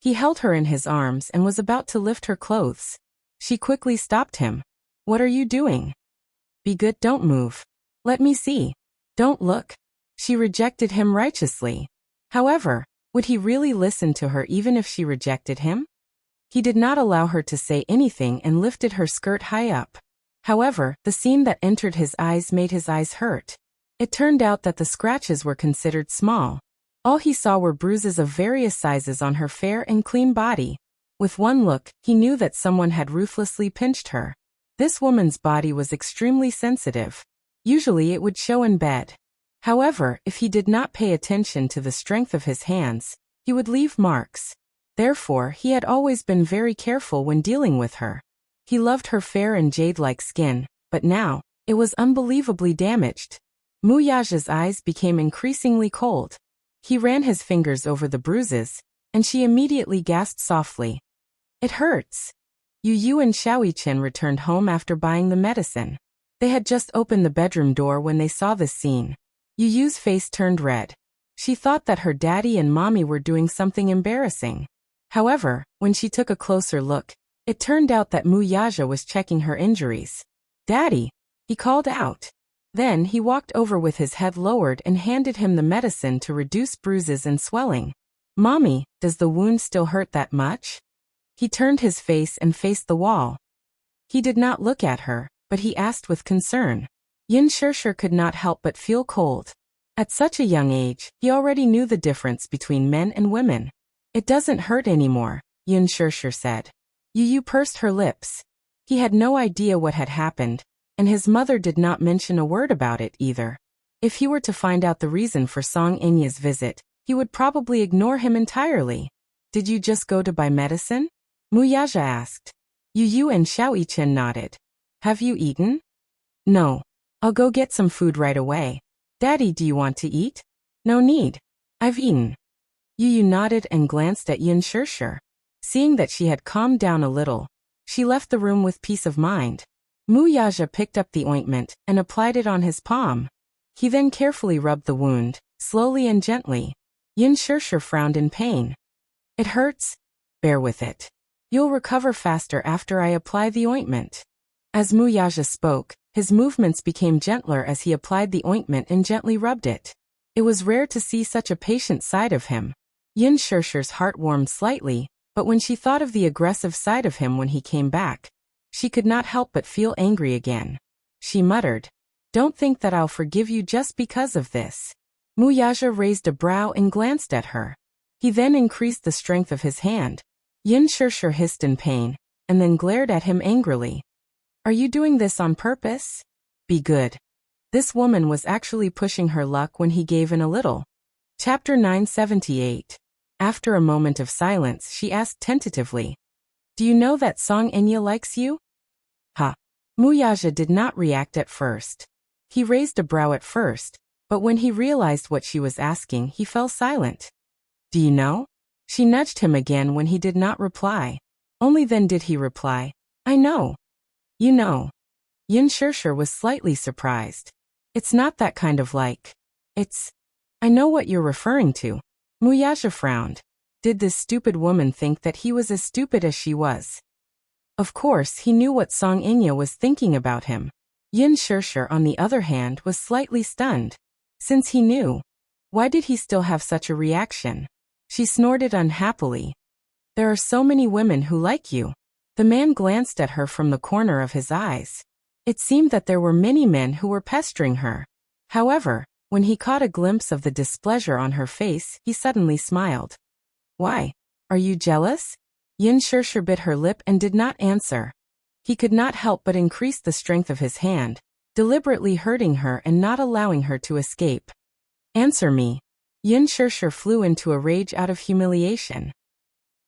He held her in his arms and was about to lift her clothes. She quickly stopped him. What are you doing? Be good, don't move. Let me see. Don't look. She rejected him righteously. However, would he really listen to her even if she rejected him? He did not allow her to say anything and lifted her skirt high up. However, the seam that entered his eyes made his eyes hurt. It turned out that the scratches were considered small. All he saw were bruises of various sizes on her fair and clean body. With one look, he knew that someone had ruthlessly pinched her. This woman's body was extremely sensitive. Usually it would show in bed. However, if he did not pay attention to the strength of his hands, he would leave marks. Therefore, he had always been very careful when dealing with her. He loved her fair and jade-like skin, but now, it was unbelievably damaged. Muyaja's eyes became increasingly cold. He ran his fingers over the bruises, and she immediately gasped softly. It hurts. Yu and Xiaoyichen returned home after buying the medicine. They had just opened the bedroom door when they saw this scene. Yu's face turned red. She thought that her daddy and mommy were doing something embarrassing. However, when she took a closer look, it turned out that Muyaja was checking her injuries. Daddy! He called out. Then he walked over with his head lowered and handed him the medicine to reduce bruises and swelling. Mommy, does the wound still hurt that much? He turned his face and faced the wall. He did not look at her, but he asked with concern. Yin Shirshir could not help but feel cold. At such a young age, he already knew the difference between men and women. It doesn't hurt anymore, Yin Shirshir said. Yu pursed her lips. He had no idea what had happened, and his mother did not mention a word about it either. If he were to find out the reason for Song Enya's visit, he would probably ignore him entirely. Did you just go to buy medicine? Muyaja asked. Yu and Xiaoyichen nodded. Have you eaten? No. I'll go get some food right away. Daddy, do you want to eat? No need. I've eaten. Yu nodded and glanced at Yin Shirshir. Seeing that she had calmed down a little, she left the room with peace of mind. Muyaja picked up the ointment and applied it on his palm. He then carefully rubbed the wound, slowly and gently. Yin Shirshir frowned in pain. It hurts? Bear with it. You'll recover faster after I apply the ointment. As Muyaja spoke, his movements became gentler as he applied the ointment and gently rubbed it. It was rare to see such a patient side of him. Yin Shirshir's heart warmed slightly, but when she thought of the aggressive side of him when he came back, she could not help but feel angry again. She muttered, "Don't think that I'll forgive you just because of this." Muyaja raised a brow and glanced at her. He then increased the strength of his hand. Yin Shirshir hissed in pain, and then glared at him angrily. Are you doing this on purpose? Be good. This woman was actually pushing her luck when he gave in a little. Chapter 978. After a moment of silence, she asked tentatively, "Do you know that Song Enya likes you?" Ha! Muyaja did not react at first. He raised a brow at first, but when he realized what she was asking, he fell silent. "Do you know?" She nudged him again when he did not reply. Only then did he reply, "I know." "You know." Yin Shirshir was slightly surprised. "It's not that kind of like. It's... I know what you're referring to." Muyaja frowned. Did this stupid woman think that he was as stupid as she was? Of course, he knew what Song Enya was thinking about him. Yin Shirshir, on the other hand, was slightly stunned. Since he knew, why did he still have such a reaction? She snorted unhappily. "There are so many women who like you." The man glanced at her from the corner of his eyes. It seemed that there were many men who were pestering her. However, when he caught a glimpse of the displeasure on her face, he suddenly smiled. "Why? Are you jealous?" Yin Shirshir bit her lip and did not answer. He could not help but increase the strength of his hand, deliberately hurting her and not allowing her to escape. "Answer me." Yin Shirshir flew into a rage out of humiliation.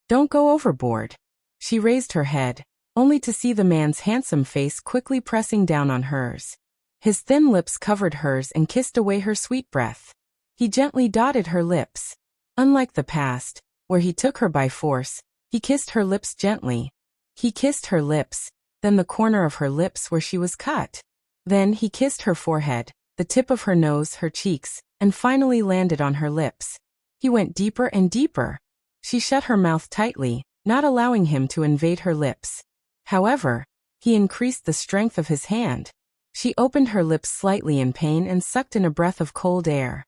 "Don't go overboard." She raised her head, only to see the man's handsome face quickly pressing down on hers. His thin lips covered hers and kissed away her sweet breath. He gently dotted her lips. Unlike the past, where he took her by force, he kissed her lips gently. He kissed her lips, then the corner of her lips where she was cut. Then he kissed her forehead, the tip of her nose, her cheeks, and finally landed on her lips. He went deeper and deeper. She shut her mouth tightly, not allowing him to invade her lips. However, he increased the strength of his hand. She opened her lips slightly in pain and sucked in a breath of cold air.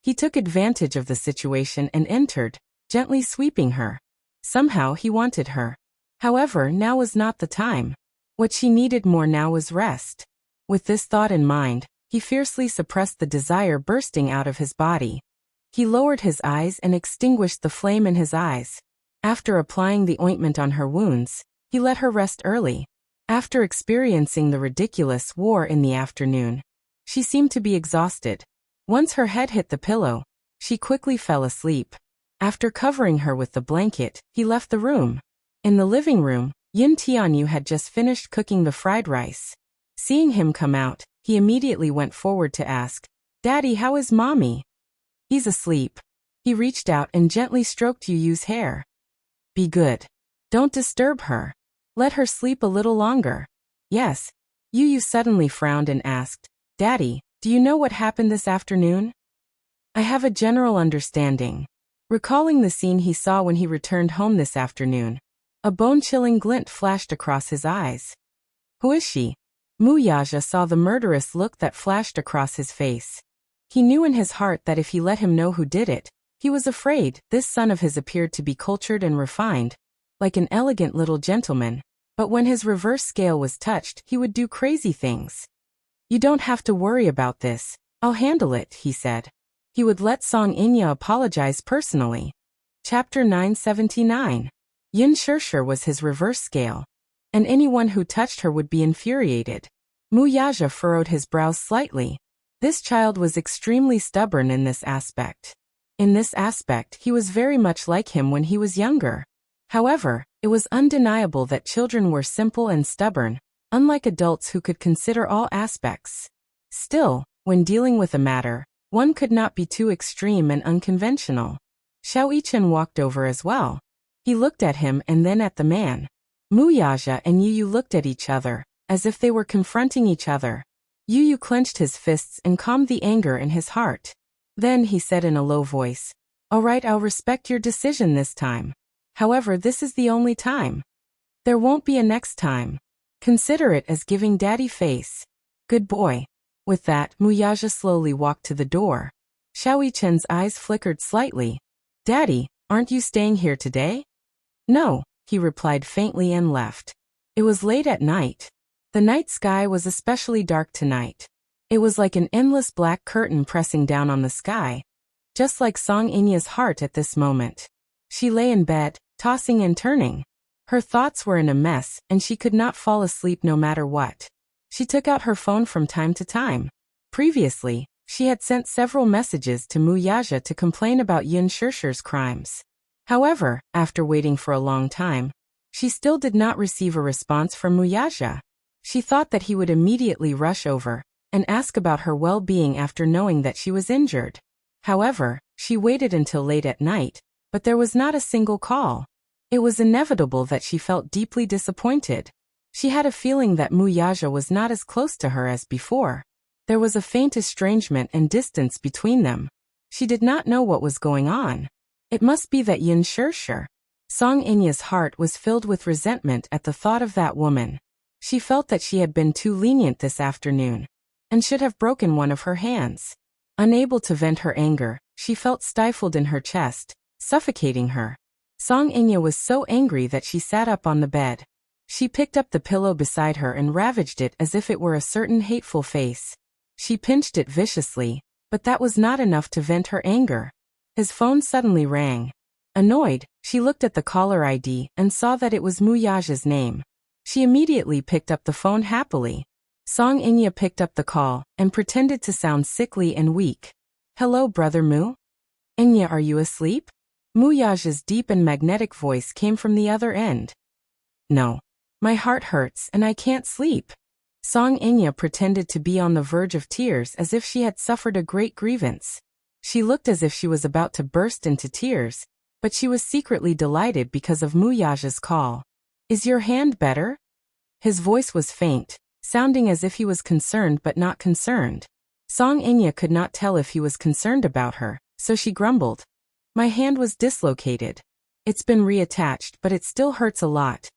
He took advantage of the situation and entered, gently sweeping her. Somehow he wanted her. However, now was not the time. What she needed more now was rest. With this thought in mind, he fiercely suppressed the desire bursting out of his body. He lowered his eyes and extinguished the flame in his eyes. After applying the ointment on her wounds, he let her rest early. After experiencing the ridiculous war in the afternoon, she seemed to be exhausted. Once her head hit the pillow, she quickly fell asleep. After covering her with the blanket, he left the room. In the living room, Yin Tianyu had just finished cooking the fried rice. Seeing him come out, he immediately went forward to ask, "Daddy, how is Mommy?" "He's asleep." He reached out and gently stroked Yu's hair. "Be good. Don't disturb her. Let her sleep a little longer." "Yes." Yu suddenly frowned and asked, "Daddy, do you know what happened this afternoon?" "I have a general understanding." Recalling the scene he saw when he returned home this afternoon, a bone-chilling glint flashed across his eyes. "Who is she?" Muyaja saw the murderous look that flashed across his face. He knew in his heart that if he let him know who did it, he was afraid. This son of his appeared to be cultured and refined, like an elegant little gentleman, but when his reverse scale was touched, he would do crazy things. "You don't have to worry about this. I'll handle it," he said. He would let Song Enya apologize personally. Chapter 979. Yin Shirshir was his reverse scale, and anyone who touched her would be infuriated. Muyaja furrowed his brows slightly. This child was extremely stubborn in this aspect. In this aspect, he was very much like him when he was younger. However, it was undeniable that children were simple and stubborn, unlike adults who could consider all aspects. Still, when dealing with a matter, one could not be too extreme and unconventional. Xiao Yichen walked over as well. He looked at him and then at the man. Muyaja and Yu looked at each other, as if they were confronting each other. Yu clenched his fists and calmed the anger in his heart. Then he said in a low voice, "All right, I'll respect your decision this time. However, this is the only time. There won't be a next time. Consider it as giving daddy face. Good boy." With that, Muyaja slowly walked to the door. Xiao Yichen's eyes flickered slightly. "Daddy, aren't you staying here today?" "No," he replied faintly and left. It was late at night. The night sky was especially dark tonight. It was like an endless black curtain pressing down on the sky, just like Song Enya's heart at this moment. She lay in bed, tossing and turning. Her thoughts were in a mess, and she could not fall asleep no matter what. She took out her phone from time to time. Previously, she had sent several messages to Muyaja to complain about Yun Shishir's crimes. However, after waiting for a long time, she still did not receive a response from Muyaja. She thought that he would immediately rush over and ask about her well-being after knowing that she was injured. However, she waited until late at night, but there was not a single call. It was inevitable that she felt deeply disappointed. She had a feeling that Muyaja was not as close to her as before. There was a faint estrangement and distance between them. She did not know what was going on. It must be that Yun Shishir. Song Inya's heart was filled with resentment at the thought of that woman. She felt that she had been too lenient this afternoon, and should have broken one of her hands. Unable to vent her anger, she felt stifled in her chest, suffocating her. Song Inya was so angry that she sat up on the bed. She picked up the pillow beside her and ravaged it as if it were a certain hateful face. She pinched it viciously, but that was not enough to vent her anger. His phone suddenly rang. Annoyed, she looked at the caller ID and saw that it was Muyaja's name. She immediately picked up the phone happily. Song Inya picked up the call and pretended to sound sickly and weak. "Hello, brother Mu? Inya, are you asleep?" Muyaja's deep and magnetic voice came from the other end. "No. My heart hurts and I can't sleep." Song Inya pretended to be on the verge of tears as if she had suffered a great grievance. She looked as if she was about to burst into tears, but she was secretly delighted because of Muyaja's call. "Is your hand better?" His voice was faint, sounding as if he was concerned but not concerned. Song Inya could not tell if he was concerned about her, so she grumbled. "My hand was dislocated. It's been reattached, but it still hurts a lot."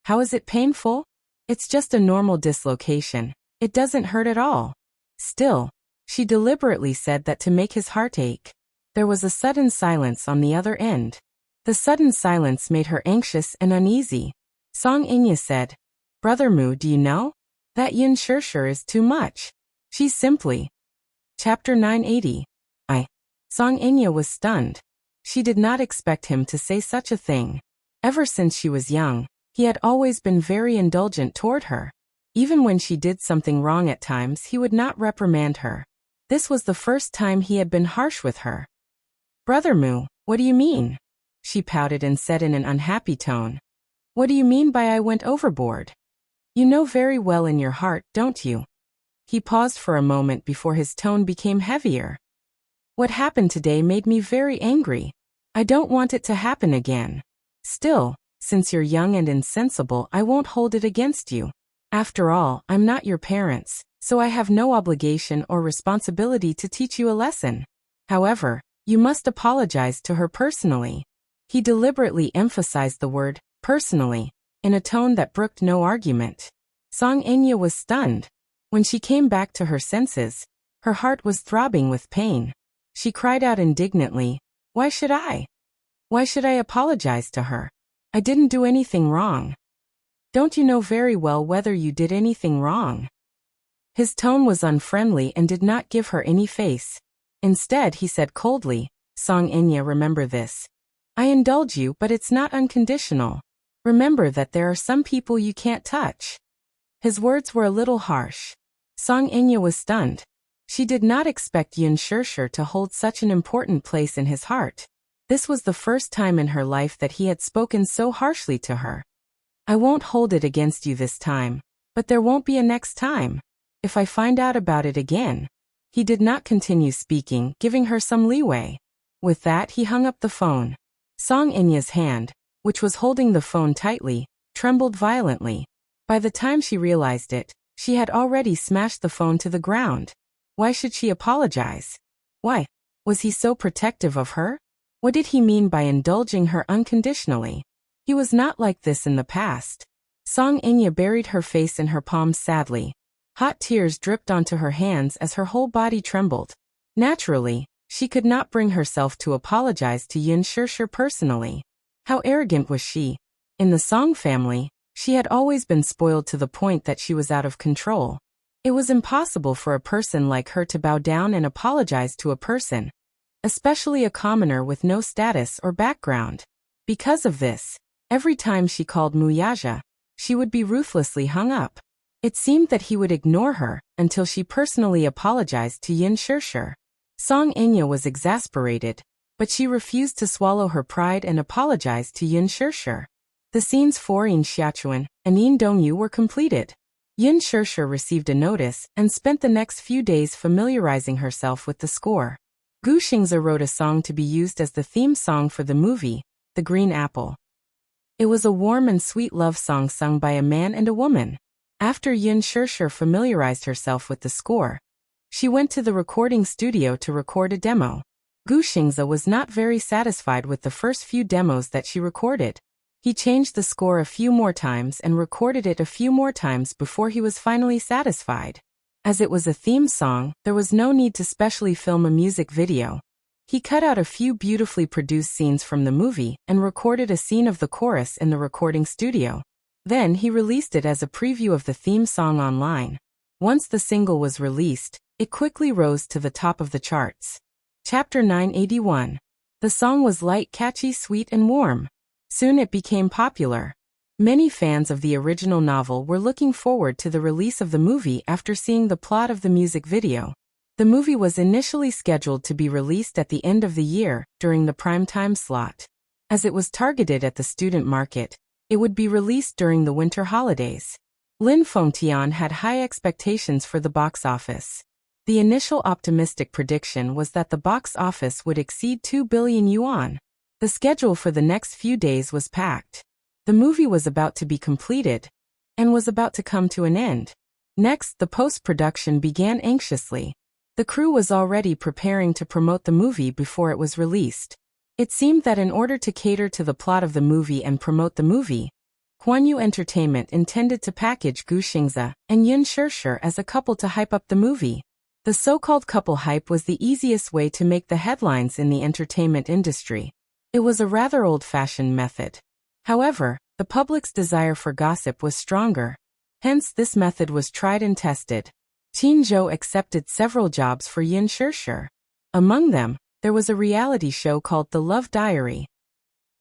"How is it painful?" "It's just a normal dislocation. It doesn't hurt at all." Still, she deliberately said that to make his heart ache. There was a sudden silence on the other end. The sudden silence made her anxious and uneasy. Song Inya said, "Brother Mu, do you know? That Yun Shishir is too much. She's simply..." Chapter 980. Song Inya was stunned. She did not expect him to say such a thing. Ever since she was young, he had always been very indulgent toward her. Even when she did something wrong at times, he would not reprimand her. This was the first time he had been harsh with her. "Brother Mu, what do you mean?" She pouted and said in an unhappy tone. "What do you mean by I went overboard? You know very well in your heart, don't you?" He paused for a moment before his tone became heavier. "What happened today made me very angry. I don't want it to happen again. Still, since you're young and insensible, I won't hold it against you. After all, I'm not your parents, so I have no obligation or responsibility to teach you a lesson. However, you must apologize to her personally." He deliberately emphasized the word, personally, in a tone that brooked no argument. Song Inya was stunned. When she came back to her senses, her heart was throbbing with pain. She cried out indignantly, "Why should I? Why should I apologize to her? I didn't do anything wrong." "Don't you know very well whether you did anything wrong?" His tone was unfriendly and did not give her any face. Instead, he said coldly, "Song Inya, remember this. I indulge you, but it's not unconditional. Remember that there are some people you can't touch." His words were a little harsh. Song Inya was stunned. She did not expect Yun Shishir to hold such an important place in his heart. This was the first time in her life that he had spoken so harshly to her. "I won't hold it against you this time, but there won't be a next time. If I find out about it again..." He did not continue speaking, giving her some leeway. With that, he hung up the phone. Song Inya's hand, which was holding the phone tightly, trembled violently. By the time she realized it, she had already smashed the phone to the ground. Why should she apologize? Why? Was he so protective of her? What did he mean by indulging her unconditionally? He was not like this in the past. Song Inya buried her face in her palms sadly. Hot tears dripped onto her hands as her whole body trembled. Naturally, she could not bring herself to apologize to Yun Shishir personally. How arrogant was she? In the Song family, she had always been spoiled to the point that she was out of control. It was impossible for a person like her to bow down and apologize to a person, especially a commoner with no status or background. Because of this, Every time she called Muyaja, she would be ruthlessly hung up. It seemed that he would ignore her until she personally apologized to Yin Shirshir. Song Inya was exasperated, but she refused to swallow her pride and apologized to Yin Shirshir. The scenes for Yin Xiachuan and Yin Dongyu were completed. Yin Shirshir received a notice and spent the next few days familiarizing herself with the score. Gu Xingze wrote a song to be used as the theme song for the movie, The Green Apple. It was a warm and sweet love song sung by a man and a woman. After Yin Shirshir familiarized herself with the score, she went to the recording studio to record a demo. Gu Xingze was not very satisfied with the first few demos that she recorded. He changed the score a few more times and recorded it a few more times before he was finally satisfied. As it was a theme song, there was no need to specially film a music video. He cut out a few beautifully produced scenes from the movie and recorded a scene of the chorus in the recording studio. Then he released it as a preview of the theme song online. Once the single was released, it quickly rose to the top of the charts. Chapter 981. The song was light, catchy, sweet, and warm. Soon it became popular. Many fans of the original novel were looking forward to the release of the movie after seeing the plot of the music video. The movie was initially scheduled to be released at the end of the year, during the prime time slot. As it was targeted at the student market, it would be released during the winter holidays. Lin Fengtian had high expectations for the box office. The initial optimistic prediction was that the box office would exceed 2 billion yuan. The schedule for the next few days was packed. The movie was about to be completed, and was about to come to an end. Next, the post-production began anxiously. The crew was already preparing to promote the movie before it was released. It seemed that in order to cater to the plot of the movie and promote the movie, Huanyu Entertainment intended to package Gu Xingze and Yin Shirshir as a couple to hype up the movie. The so-called couple hype was the easiest way to make the headlines in the entertainment industry. It was a rather old-fashioned method. However, the public's desire for gossip was stronger. Hence, this method was tried and tested. Qin Zhou accepted several jobs for Yin Shirshir. Among them, there was a reality show called The Love Diary.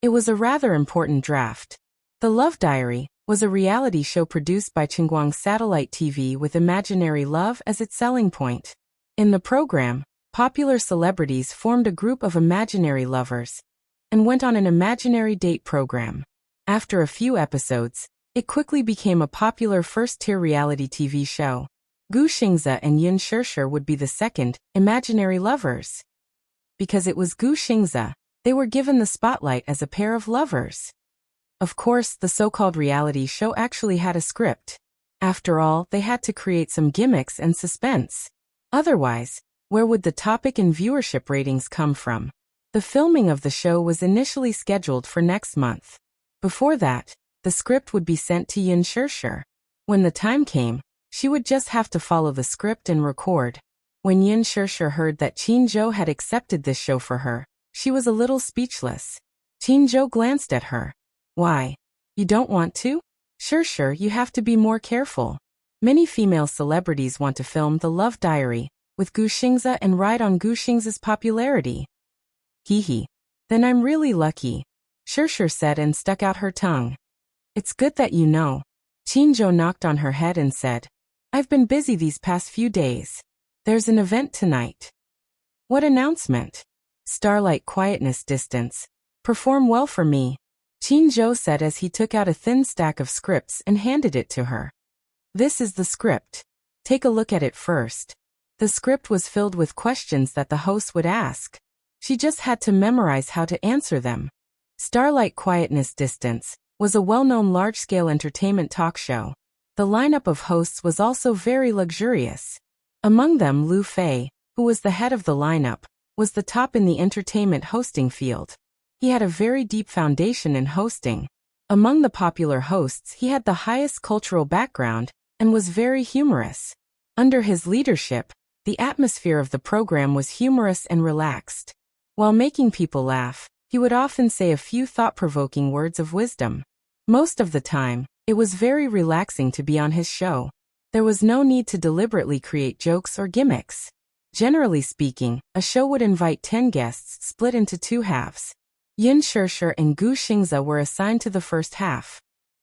It was a rather important draft. The Love Diary was a reality show produced by Qingguang Satellite TV with imaginary love as its selling point. In the program, popular celebrities formed a group of imaginary lovers and went on an imaginary date program. After a few episodes, it quickly became a popular first-tier reality TV show. Gu Xingze and Yin Shirshir would be the second, imaginary lovers. Because it was Gu Xingze, they were given the spotlight as a pair of lovers. Of course, the so-called reality show actually had a script. After all, they had to create some gimmicks and suspense. Otherwise, where would the topic and viewership ratings come from? The filming of the show was initially scheduled for next month. Before that, the script would be sent to Yin Shirshir. When the time came, she would just have to follow the script and record. When Yin Shirshir heard that Qin Zhou had accepted this show for her, she was a little speechless. Qin Zhou glanced at her. Why? You don't want to? Shirshir, you have to be more careful. Many female celebrities want to film The Love Diary with Gu Xingze and ride on Gu Xingze's popularity. Hee. Then I'm really lucky, Shirshir said and stuck out her tongue. It's good that you know. Qin Zhou knocked on her head and said, I've been busy these past few days. There's an event tonight. What announcement? Starlight Quietness Distance. Perform well for me, Qin Zhou said as he took out a thin stack of scripts and handed it to her. This is the script. Take a look at it first. The script was filled with questions that the host would ask. She just had to memorize how to answer them. Starlight Quietness Distance was a well-known large-scale entertainment talk show. The lineup of hosts was also very luxurious. Among them, Lu Fei, who was the head of the lineup, was the top in the entertainment hosting field. He had a very deep foundation in hosting. Among the popular hosts, he had the highest cultural background and was very humorous. Under his leadership, the atmosphere of the program was humorous and relaxed. While making people laugh, he would often say a few thought-provoking words of wisdom. Most of the time, it was very relaxing to be on his show. There was no need to deliberately create jokes or gimmicks. Generally speaking, a show would invite 10 guests split into two halves. Yin Shirshir and Gu Xingze were assigned to the first half.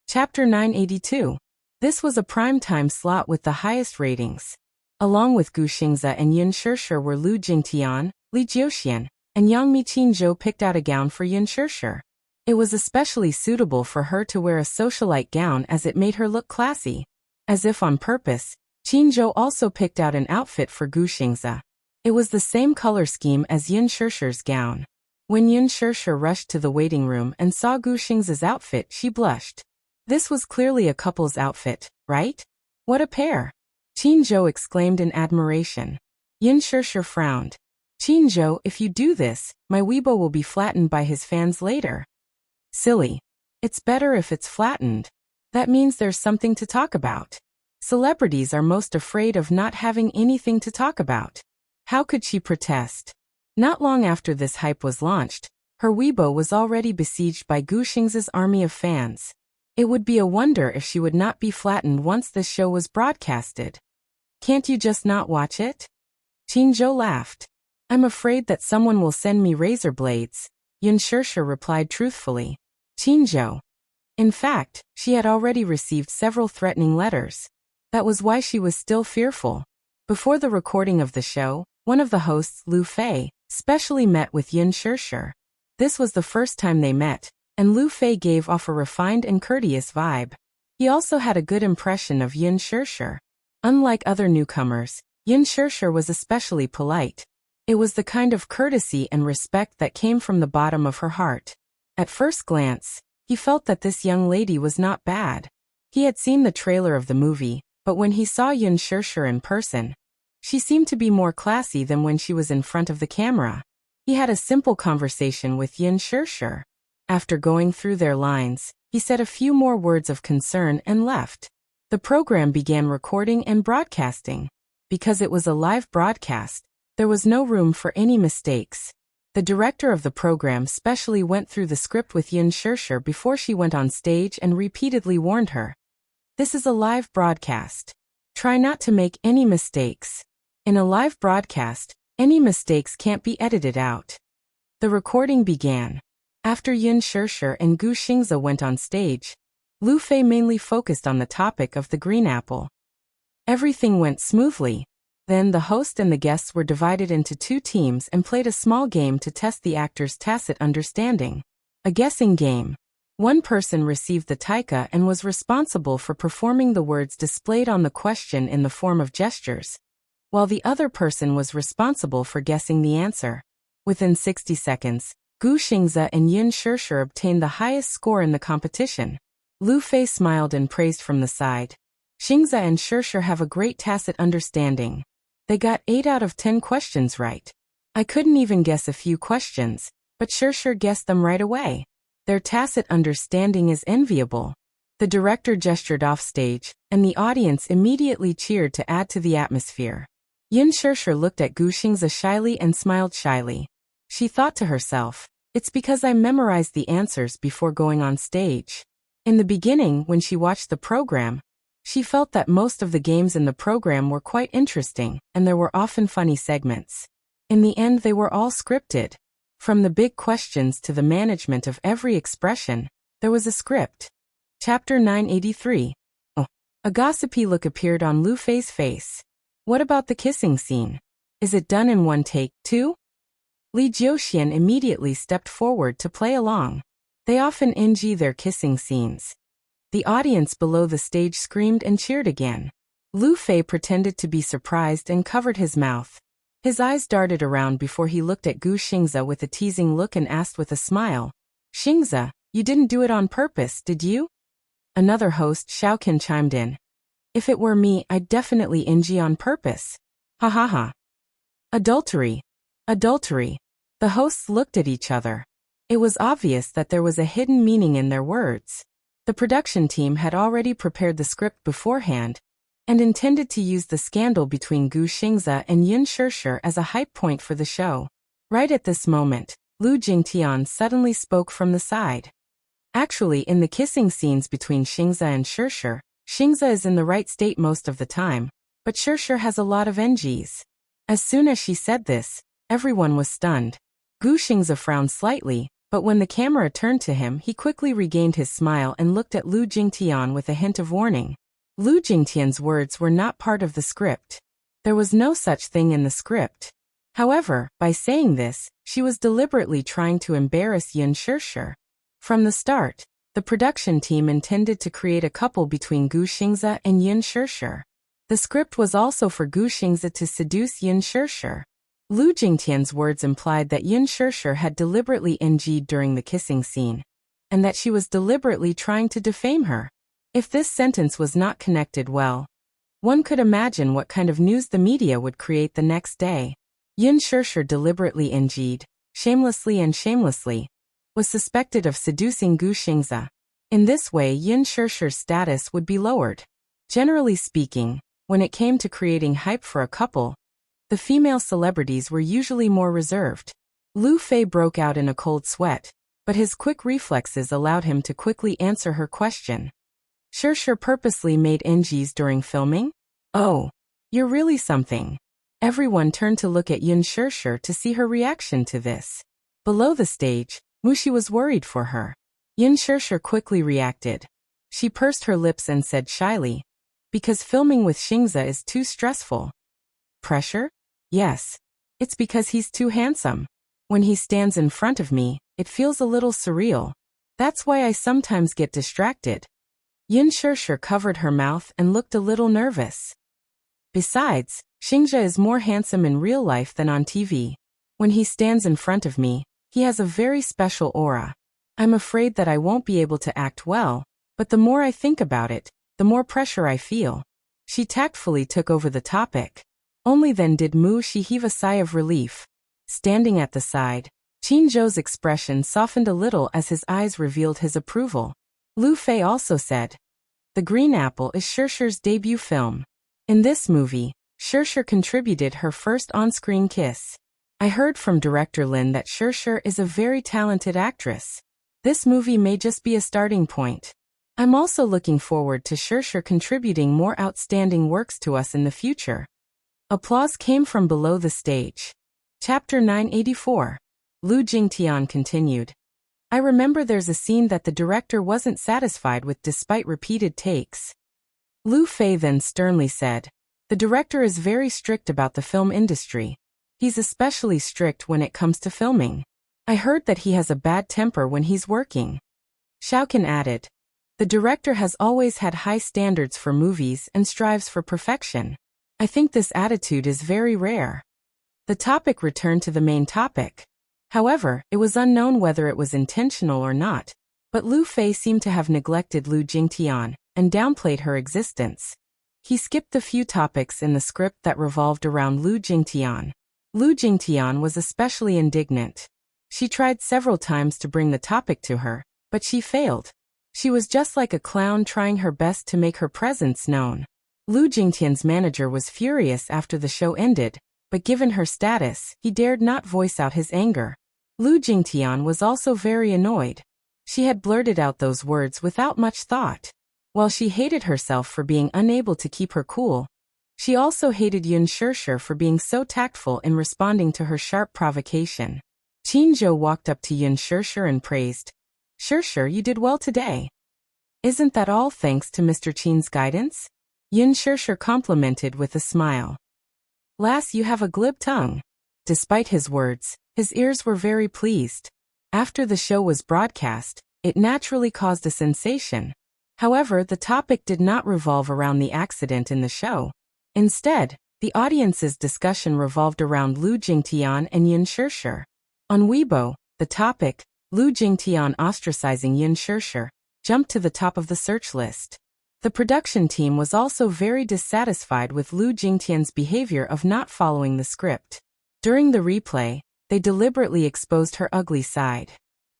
Chapter 982. This was a prime-time slot with the highest ratings. Along with Gu Xingze and Yin Shirshir were Lu Jingtian, Li Jiuxian, and Yang Miqin Zhou picked out a gown for Yin Shirshir. It was especially suitable for her to wear a socialite gown as it made her look classy. As if on purpose, Qin Zhou also picked out an outfit for Gu Xingze. It was the same color scheme as Yin Shirshir's gown. When Yin Shirshir rushed to the waiting room and saw Gu Xingze's outfit, she blushed. This was clearly a couple's outfit, right? What a pair! Qin Zhou exclaimed in admiration. Yin Shirshir frowned. Qin Zhou, if you do this, my Weibo will be flattened by his fans later. Silly. It's better if it's flattened. That means there's something to talk about. Celebrities are most afraid of not having anything to talk about. How could she protest? Not long after this hype was launched, her Weibo was already besieged by Gu Xingze's army of fans. It would be a wonder if she would not be flattened once this show was broadcasted. Can't you just not watch it? Qin Zhou laughed. I'm afraid that someone will send me razor blades, Yin Shirshir replied truthfully. Qin Zhou. In fact, she had already received several threatening letters. That was why she was still fearful. Before the recording of the show, one of the hosts, Lu Fei, specially met with Yin Shirshir. This was the first time they met, and Lu Fei gave off a refined and courteous vibe. He also had a good impression of Yin Shirshir. Unlike other newcomers, Yin Shirshir was especially polite. It was the kind of courtesy and respect that came from the bottom of her heart. At first glance, he felt that this young lady was not bad. He had seen the trailer of the movie, but when he saw Yin Shirshir in person, she seemed to be more classy than when she was in front of the camera. He had a simple conversation with Yin Shirshir. After going through their lines, he said a few more words of concern and left. The program began recording and broadcasting. Because it was a live broadcast, there was no room for any mistakes. The director of the program specially went through the script with Yin Shirshir before she went on stage and repeatedly warned her. This is a live broadcast. Try not to make any mistakes. In a live broadcast, any mistakes can't be edited out. The recording began. After Yin Shirshir and Gu Xingze went on stage, Lu Fei mainly focused on the topic of the green apple. Everything went smoothly. Then the host and the guests were divided into two teams and played a small game to test the actors' tacit understanding. A guessing game. One person received the taika and was responsible for performing the words displayed on the question in the form of gestures, while the other person was responsible for guessing the answer. Within 60 seconds, Gu Xingze and Yin Shirshir obtained the highest score in the competition. Lu Fei smiled and praised from the side. Xingze and Shirshir have a great tacit understanding. They got 8 out of 10 questions right. I couldn't even guess a few questions, but Shirshir guessed them right away. Their tacit understanding is enviable. The director gestured off stage, and the audience immediately cheered to add to the atmosphere. Yin Shirshir looked at Gu Xingze shyly and smiled shyly. She thought to herself, it's because I memorized the answers before going on stage. In the beginning, when she watched the program, she felt that most of the games in the program were quite interesting, and there were often funny segments. In the end, they were all scripted. From the big questions to the management of every expression, there was a script. Chapter 983. Oh. A gossipy look appeared on Lu Fei's face. What about the kissing scene? Is it done in one take, too? Li Jiuxian immediately stepped forward to play along. They often NG their kissing scenes. The audience below the stage screamed and cheered again. Lu Fei pretended to be surprised and covered his mouth. His eyes darted around before he looked at Gu Xingze with a teasing look and asked with a smile, Xingze, you didn't do it on purpose, did you? Another host, Xiaoqin, chimed in. If it were me, I'd definitely NG on purpose. Ha ha ha. Adultery. Adultery. The hosts looked at each other. It was obvious that there was a hidden meaning in their words. The production team had already prepared the script beforehand and intended to use the scandal between Gu Xingze and Yin Shirshir as a hype point for the show. Right at this moment, Lu Jingtian suddenly spoke from the side. Actually, in the kissing scenes between Xingze and Shirshir, Xingze is in the right state most of the time, but Shirshir has a lot of NGs. As soon as she said this, everyone was stunned. Gu Xingze frowned slightly, But when the camera turned to him, he quickly regained his smile and looked at Lu Jingtian with a hint of warning. Lu Jingtian's words were not part of the script. There was no such thing in the script. However, by saying this, she was deliberately trying to embarrass Yun Shirshir. From the start, the production team intended to create a couple between Gu Xingze and Yun Shirshir. The script was also for Gu Xingze to seduce Yun Shirshir. Lu Jingtian's words implied that Yun Shirshir had deliberately NG'd during the kissing scene, and that she was deliberately trying to defame her. If this sentence was not connected well, one could imagine what kind of news the media would create the next day. Yun Shirshir deliberately NG'd, shamelessly, was suspected of seducing Gu Xingze. In this way, Yun Shirshir's status would be lowered. Generally speaking, when it came to creating hype for a couple, the female celebrities were usually more reserved. Lu Fei broke out in a cold sweat, but his quick reflexes allowed him to quickly answer her question. Shirshir purposely made NGs during filming? Oh, you're really something. Everyone turned to look at Yun Shirshir to see her reaction to this. Below the stage, Mushi was worried for her. Yun Shirshir quickly reacted. She pursed her lips and said shyly, "Because filming with Xingze is too stressful." Pressure? Yes. It's because he's too handsome. When he stands in front of me, it feels a little surreal. That's why I sometimes get distracted. Yun Shirshir covered her mouth and looked a little nervous. Besides, Xingze is more handsome in real life than on TV. When he stands in front of me, he has a very special aura. I'm afraid that I won't be able to act well, but the more I think about it, the more pressure I feel. She tactfully took over the topic. Only then did Mu Shi heave a sigh of relief. Standing at the side, Qin Zhou's expression softened a little as his eyes revealed his approval. Lu Fei also said, "The Green Apple is Shirshir's debut film. In this movie, Shirshir contributed her first on-screen kiss. I heard from director Lin that Shirshir is a very talented actress. This movie may just be a starting point. I'm also looking forward to Shirshir contributing more outstanding works to us in the future." Applause came from below the stage. Chapter 984. Lu Jingtian continued. I remember there's a scene that the director wasn't satisfied with despite repeated takes. Lu Fei then sternly said, "The director is very strict about the film industry. He's especially strict when it comes to filming. I heard that he has a bad temper when he's working." Xiaoqin added, "The director has always had high standards for movies and strives for perfection. I think this attitude is very rare." The topic returned to the main topic. However, it was unknown whether it was intentional or not, but Lu Fei seemed to have neglected Lu Jingtian and downplayed her existence. He skipped the few topics in the script that revolved around Lu Jingtian. Lu Jingtian was especially indignant. She tried several times to bring the topic to her, but she failed. She was just like a clown trying her best to make her presence known. Lu Jingtian's manager was furious after the show ended, but given her status, he dared not voice out his anger. Lu Jingtian was also very annoyed. She had blurted out those words without much thought. While she hated herself for being unable to keep her cool, she also hated Yun Shirshir for being so tactful in responding to her sharp provocation. Qin Zhou walked up to Yun Shirshir and praised, "Shirshir, you did well today." "Isn't that all thanks to Mr. Qin's guidance?" Yun Shirshir complimented with a smile. "Lass, you have a glib tongue." Despite his words, his ears were very pleased. After the show was broadcast, it naturally caused a sensation. However, the topic did not revolve around the accident in the show. Instead, the audience's discussion revolved around Lu Jingtian and Yun Shirshir. On Weibo, the topic, Lu Jingtian ostracizing Yun Shirshir, jumped to the top of the search list. The production team was also very dissatisfied with Lu Jingtian's behavior of not following the script. During the replay, they deliberately exposed her ugly side.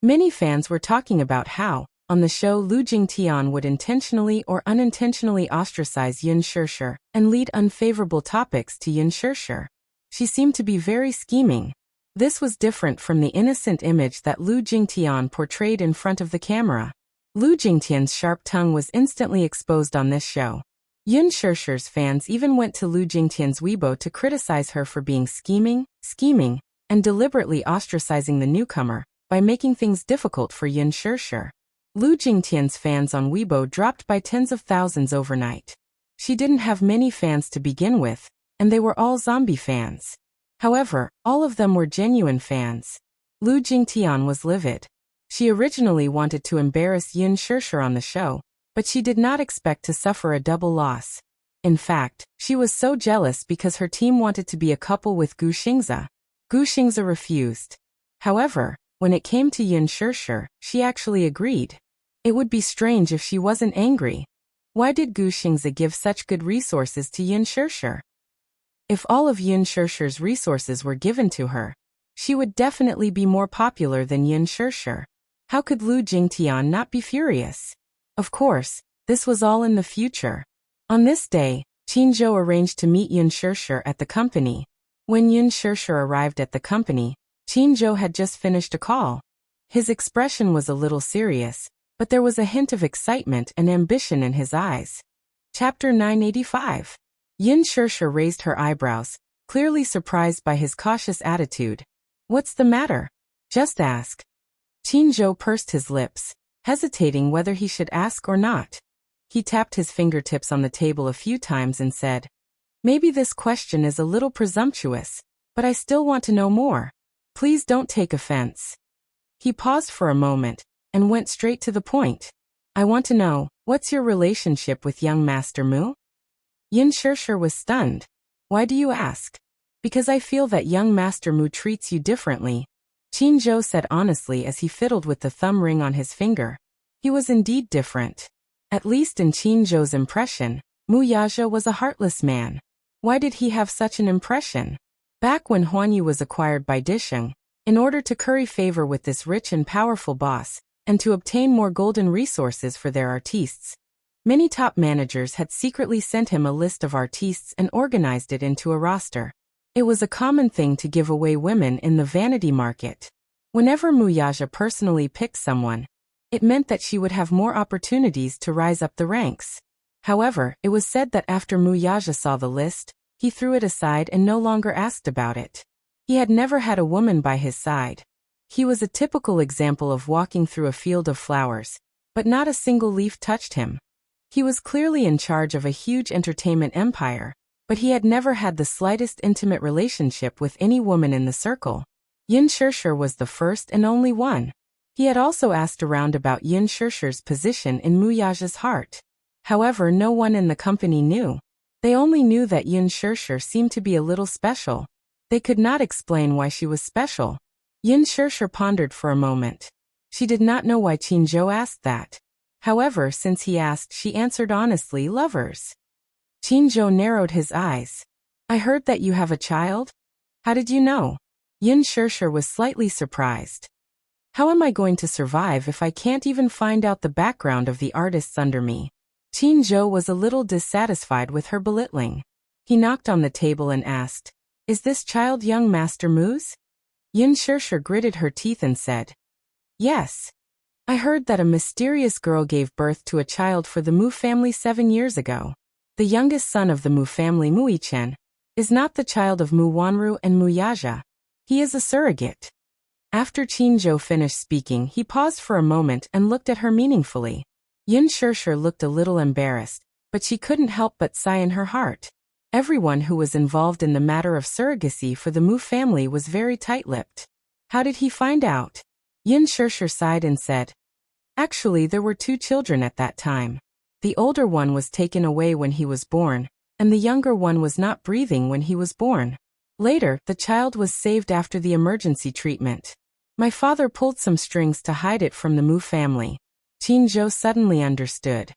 Many fans were talking about how, on the show, Lu Jingtian would intentionally or unintentionally ostracize Yun Shirshir and lead unfavorable topics to Yun Shirshir. She seemed to be very scheming. This was different from the innocent image that Lu Jingtian portrayed in front of the camera. Lu Jingtian's sharp tongue was instantly exposed on this show. Yun Shirshir's fans even went to Lu Jingtian's Weibo to criticize her for being scheming, and deliberately ostracizing the newcomer, by making things difficult for Yin Shirshir. Lu Jingtian's fans on Weibo dropped by tens of thousands overnight. She didn't have many fans to begin with, and they were all zombie fans. However, all of them were genuine fans. Lu Jingtian was livid. She originally wanted to embarrass Yin Shirshir on the show, but she did not expect to suffer a double loss. In fact, she was so jealous because her team wanted to be a couple with Gu Xingze. Gu Xingze refused. However, when it came to Yin Shirshir, she actually agreed. It would be strange if she wasn't angry. Why did Gu Xingze give such good resources to Yin Shirshir? If all of Yin Shirshir's resources were given to her, she would definitely be more popular than Yin Shirshir. How could Lu Jingtian not be furious? Of course, this was all in the future. On this day, Qin Zhou arranged to meet Yin Shirshir at the company. When Yin Shirshir arrived at the company, Qin Zhou had just finished a call. His expression was a little serious, but there was a hint of excitement and ambition in his eyes. Chapter 985. Yin Shirshir raised her eyebrows, clearly surprised by his cautious attitude. What's the matter? Just ask. Qin Zhou pursed his lips, hesitating whether he should ask or not. He tapped his fingertips on the table a few times and said, Maybe this question is a little presumptuous, but I still want to know more. Please don't take offense. He paused for a moment, and went straight to the point. I want to know, what's your relationship with young Master Mu? Yin Shirshir was stunned. Why do you ask? Because I feel that young Master Mu treats you differently, Qin Zhou said honestly as he fiddled with the thumb ring on his finger. He was indeed different. At least in Qin Zhou's impression, Mu Yaja was a heartless man. Why did he have such an impression? Back when Huanyu was acquired by Disheng, in order to curry favor with this rich and powerful boss, and to obtain more golden resources for their artistes, many top managers had secretly sent him a list of artistes and organized it into a roster. It was a common thing to give away women in the vanity market. Whenever Mu Yaja personally picked someone, it meant that she would have more opportunities to rise up the ranks. However, it was said that after Mu Yaja saw the list, he threw it aside and no longer asked about it. He had never had a woman by his side. He was a typical example of walking through a field of flowers, but not a single leaf touched him. He was clearly in charge of a huge entertainment empire, but he had never had the slightest intimate relationship with any woman in the circle. Yin Shirshir was the first and only one. He had also asked around about Yin Shirshir's position in Mu Yaja's heart. However, no one in the company knew. They only knew that Yin Shirshir seemed to be a little special. They could not explain why she was special. Yin Shirshir pondered for a moment. She did not know why Qin Zhou asked that. However, since he asked, she answered honestly, lovers. Qin Zhou narrowed his eyes. I heard that you have a child? How did you know? Yin Shirshir was slightly surprised. How am I going to survive if I can't even find out the background of the artists under me? Qin Zhou was a little dissatisfied with her belittling. He knocked on the table and asked, Is this child young Master Mu's? Yin Shirshir gritted her teeth and said, Yes. I heard that a mysterious girl gave birth to a child for the Mu family 7 years ago. The youngest son of the Mu family, Mu Yichen, is not the child of Mu Wanru and Mu Yaja. He is a surrogate. After Qin Zhou finished speaking, he paused for a moment and looked at her meaningfully. Yin Shirshir looked a little embarrassed, but she couldn't help but sigh in her heart. Everyone who was involved in the matter of surrogacy for the Mu family was very tight-lipped. How did he find out? Yin Shirshir sighed and said, Actually, there were 2 children at that time. The older one was taken away when he was born, and the younger one was not breathing when he was born. Later, the child was saved after the emergency treatment. My father pulled some strings to hide it from the Mu family. Qin Zhou suddenly understood.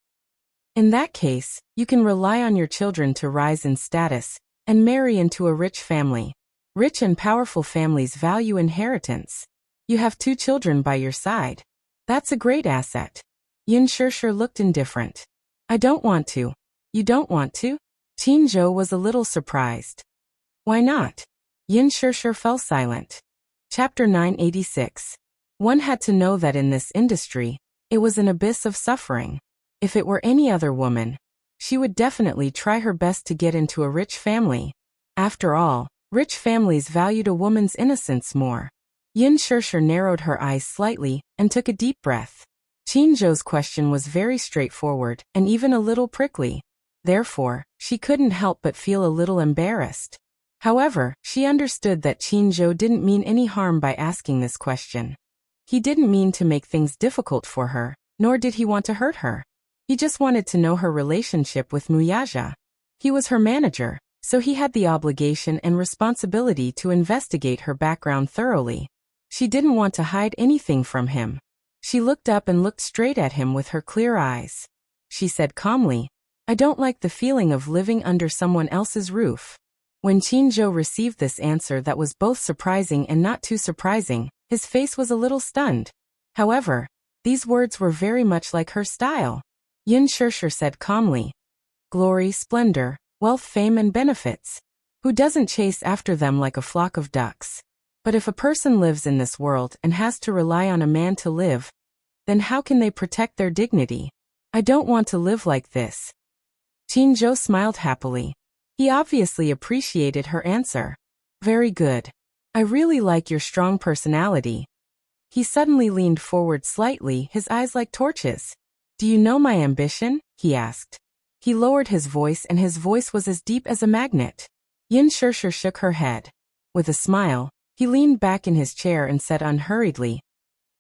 In that case, you can rely on your children to rise in status and marry into a rich family. Rich and powerful families value inheritance. You have 2 children by your side. That's a great asset. Yin Shirshir looked indifferent. I don't want to. You don't want to? Qin Zhou was a little surprised. Why not? Yin Shirshir fell silent. Chapter 986. One had to know that in this industry, it was an abyss of suffering. If it were any other woman, she would definitely try her best to get into a rich family. After all, rich families valued a woman's innocence more. Yin Shirshir narrowed her eyes slightly and took a deep breath. Qin Zhou's question was very straightforward and even a little prickly. Therefore, she couldn't help but feel a little embarrassed. However, she understood that Qin Zhou didn't mean any harm by asking this question. He didn't mean to make things difficult for her, nor did he want to hurt her. He just wanted to know her relationship with Muyaja. He was her manager, so he had the obligation and responsibility to investigate her background thoroughly. She didn't want to hide anything from him. She looked up and looked straight at him with her clear eyes. She said calmly, "I don't like the feeling of living under someone else's roof." When Qin Zhou received this answer that was both surprising and not too surprising, his face was a little stunned. However, these words were very much like her style. Yin Shirshir said calmly, "Glory, splendor, wealth, fame and benefits. Who doesn't chase after them like a flock of ducks? But if a person lives in this world and has to rely on a man to live, then how can they protect their dignity? I don't want to live like this." Qin Zhou smiled happily. He obviously appreciated her answer. "Very good. I really like your strong personality." He suddenly leaned forward slightly, his eyes like torches. "Do you know my ambition?" he asked. He lowered his voice and his voice was as deep as a magnet. Yin Shirshir shook her head. With a smile, he leaned back in his chair and said unhurriedly,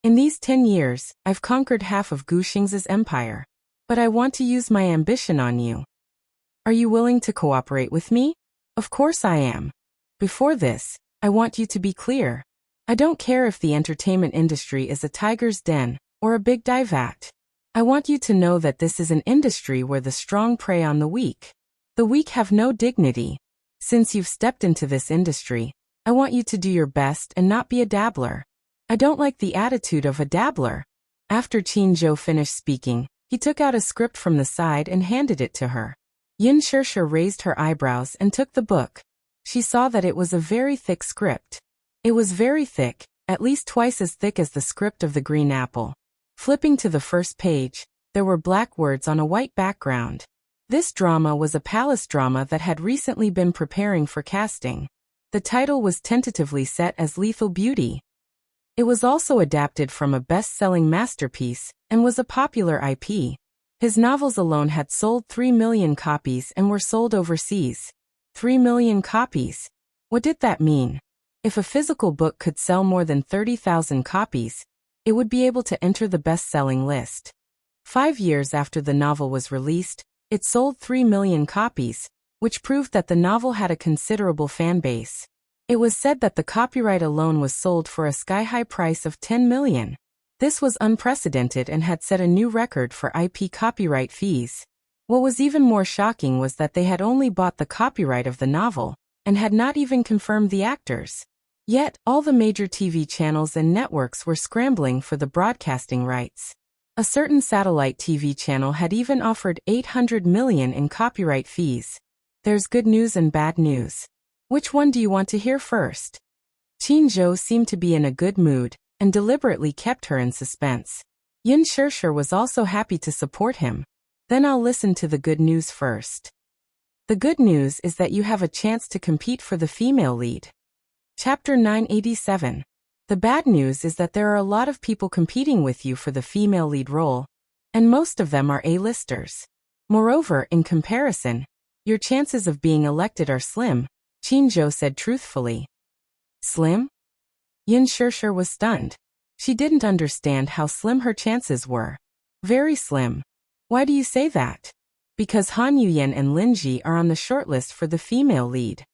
"In these 10 years, I've conquered half of Guxing's empire. But I want to use my ambition on you. Are you willing to cooperate with me?" "Of course I am. Before this, I want you to be clear. I don't care if the entertainment industry is a tiger's den or a big divat. I want you to know that this is an industry where the strong prey on the weak. The weak have no dignity. Since you've stepped into this industry, I want you to do your best and not be a dabbler. I don't like the attitude of a dabbler." After Qin Zhou finished speaking, he took out a script from the side and handed it to her. Yin Shirshir raised her eyebrows and took the book. She saw that it was a very thick script. It was very thick, at least twice as thick as the script of the Green Apple. Flipping to the first page, there were black words on a white background. This drama was a palace drama that had recently been preparing for casting. The title was tentatively set as Lethal Beauty. It was also adapted from a best-selling masterpiece and was a popular IP. His novels alone had sold 3 million copies and were sold overseas. 3 million copies. What did that mean? If a physical book could sell more than 30,000 copies, it would be able to enter the best-selling list. 5 years after the novel was released, it sold 3 million copies, which proved that the novel had a considerable fan base. It was said that the copyright alone was sold for a sky-high price of 10 million. This was unprecedented and had set a new record for IP copyright fees. What was even more shocking was that they had only bought the copyright of the novel, and had not even confirmed the actors. Yet, all the major TV channels and networks were scrambling for the broadcasting rights. A certain satellite TV channel had even offered 800 million in copyright fees. There's good news and bad news. Which one do you want to hear first? Qin Zhou seemed to be in a good mood, and deliberately kept her in suspense. Yin Shirshir was also happy to support him. "Then I'll listen to the good news first. The good news is that you have a chance to compete for the female lead." Chapter 987. The bad news is that there are a lot of people competing with you for the female lead role, and most of them are A-listers. Moreover, in comparison, your chances of being elected are slim, Qin Zhou said truthfully. Slim? Yin Shirshir was stunned. She didn't understand how slim her chances were. Very slim. Why do you say that? Because Han Yuyan and Lin Ji are on the shortlist for the female lead.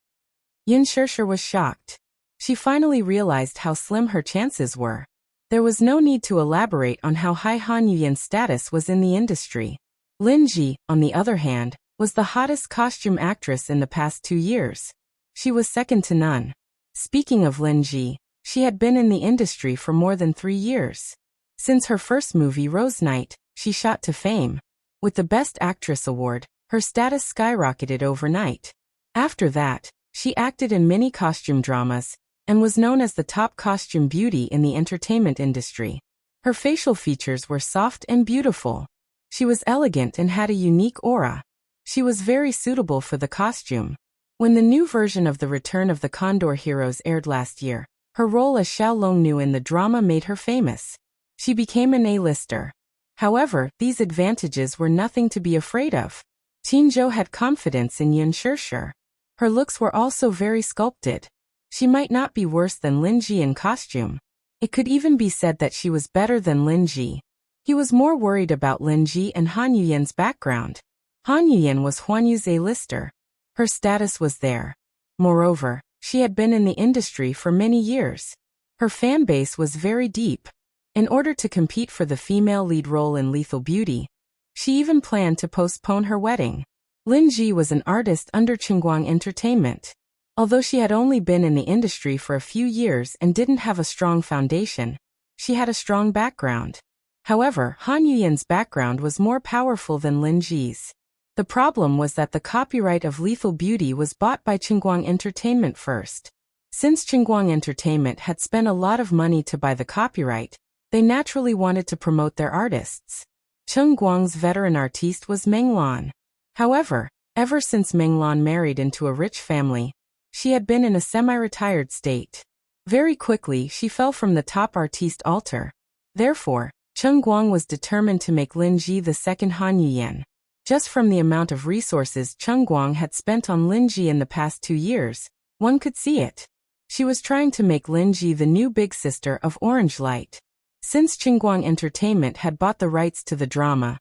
Yin Shirshir was shocked. She finally realized how slim her chances were. There was no need to elaborate on how high Han Yuyan's status was in the industry. Lin Ji, on the other hand, was the hottest costume actress in the past 2 years. She was second to none. Speaking of Lin Ji, she had been in the industry for more than 3 years. Since her first movie Rose Night, she shot to fame. With the Best Actress award, her status skyrocketed overnight. After that, she acted in many costume dramas, and was known as the top costume beauty in the entertainment industry. Her facial features were soft and beautiful. She was elegant and had a unique aura. She was very suitable for the costume. When the new version of The Return of the Condor Heroes aired last year, Her role as Xiao Longnu in the drama made her famous. She became an A-lister. However, these advantages were nothing to be afraid of. Qin Zhou had confidence in Yun Shirshir. Her looks were also very sculpted. She might not be worse than Lin Ji in costume. It could even be said that she was better than Lin Ji. He was more worried about Lin Ji and Han Yuyan's background. Han Yuyan was Huan Yu's A-lister. Her status was there. Moreover, she had been in the industry for many years. Her fan base was very deep. In order to compete for the female lead role in Lethal Beauty, she even planned to postpone her wedding. Lin Ji was an artist under Qingguang Entertainment. Although she had only been in the industry for a few years and didn't have a strong foundation, she had a strong background. However, Han Yuyan's background was more powerful than Lin Ji's. The problem was that the copyright of Lethal Beauty was bought by Qingguang Entertainment first. Since Qingguang Entertainment had spent a lot of money to buy the copyright, they naturally wanted to promote their artists. Qingguang's veteran artiste was Meng Lan. However, ever since Meng Lan married into a rich family, she had been in a semi-retired state. Very quickly, she fell from the top artiste altar. Therefore, Qingguang was determined to make Lin Ji the second Han Yuyan. Just from the amount of resources Qingguang had spent on Lin Ji in the past 2 years, one could see it. She was trying to make Lin Ji the new big sister of Orange Light. Since Qingguang Entertainment had bought the rights to the drama,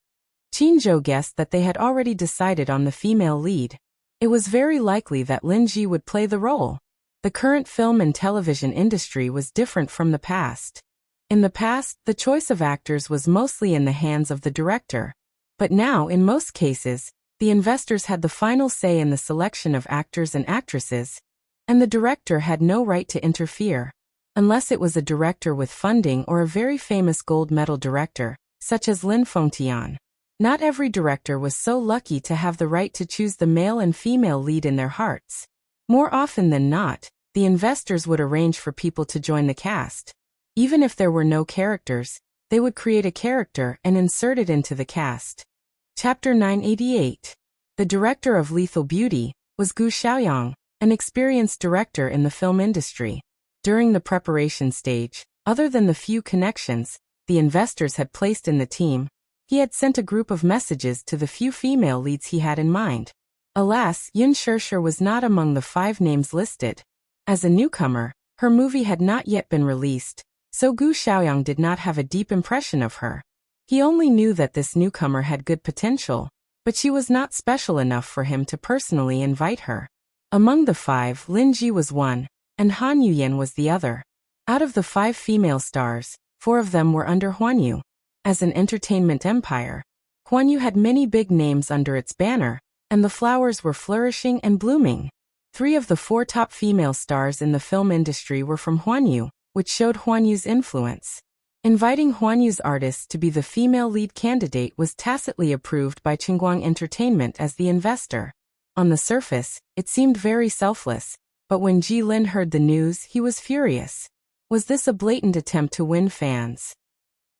Qin Zhou guessed that they had already decided on the female lead. It was very likely that Lin Ji would play the role. The current film and television industry was different from the past. In the past, the choice of actors was mostly in the hands of the director. But now, in most cases, the investors had the final say in the selection of actors and actresses, and the director had no right to interfere. Unless it was a director with funding or a very famous gold medal director, such as Lin Fengtian. Not every director was so lucky to have the right to choose the male and female lead in their hearts. More often than not, the investors would arrange for people to join the cast. Even if there were no characters, they would create a character and insert it into the cast. Chapter 988. The director of Lethal Beauty was Gu Xiaoyang, an experienced director in the film industry. During the preparation stage, other than the few connections the investors had placed in the team, he had sent a group of messages to the few female leads he had in mind. Alas, Yun Shirshir was not among the 5 names listed. As a newcomer, her movie had not yet been released, so Gu Xiaoyang did not have a deep impression of her. He only knew that this newcomer had good potential, but she was not special enough for him to personally invite her. Among the 5, Lin Ji was one, and Han Yuyan was the other. Out of the 5 female stars, 4 of them were under Huan Yu. As an entertainment empire, Huan Yu had many big names under its banner, and the flowers were flourishing and blooming. 3 of the 4 top female stars in the film industry were from Huan Yu, which showed Huan Yu's influence. Inviting Huan Yu's artists to be the female lead candidate was tacitly approved by Qingguang Entertainment as the investor. On the surface, it seemed very selfless, but when Ji Lin heard the news, he was furious. Was this a blatant attempt to win fans?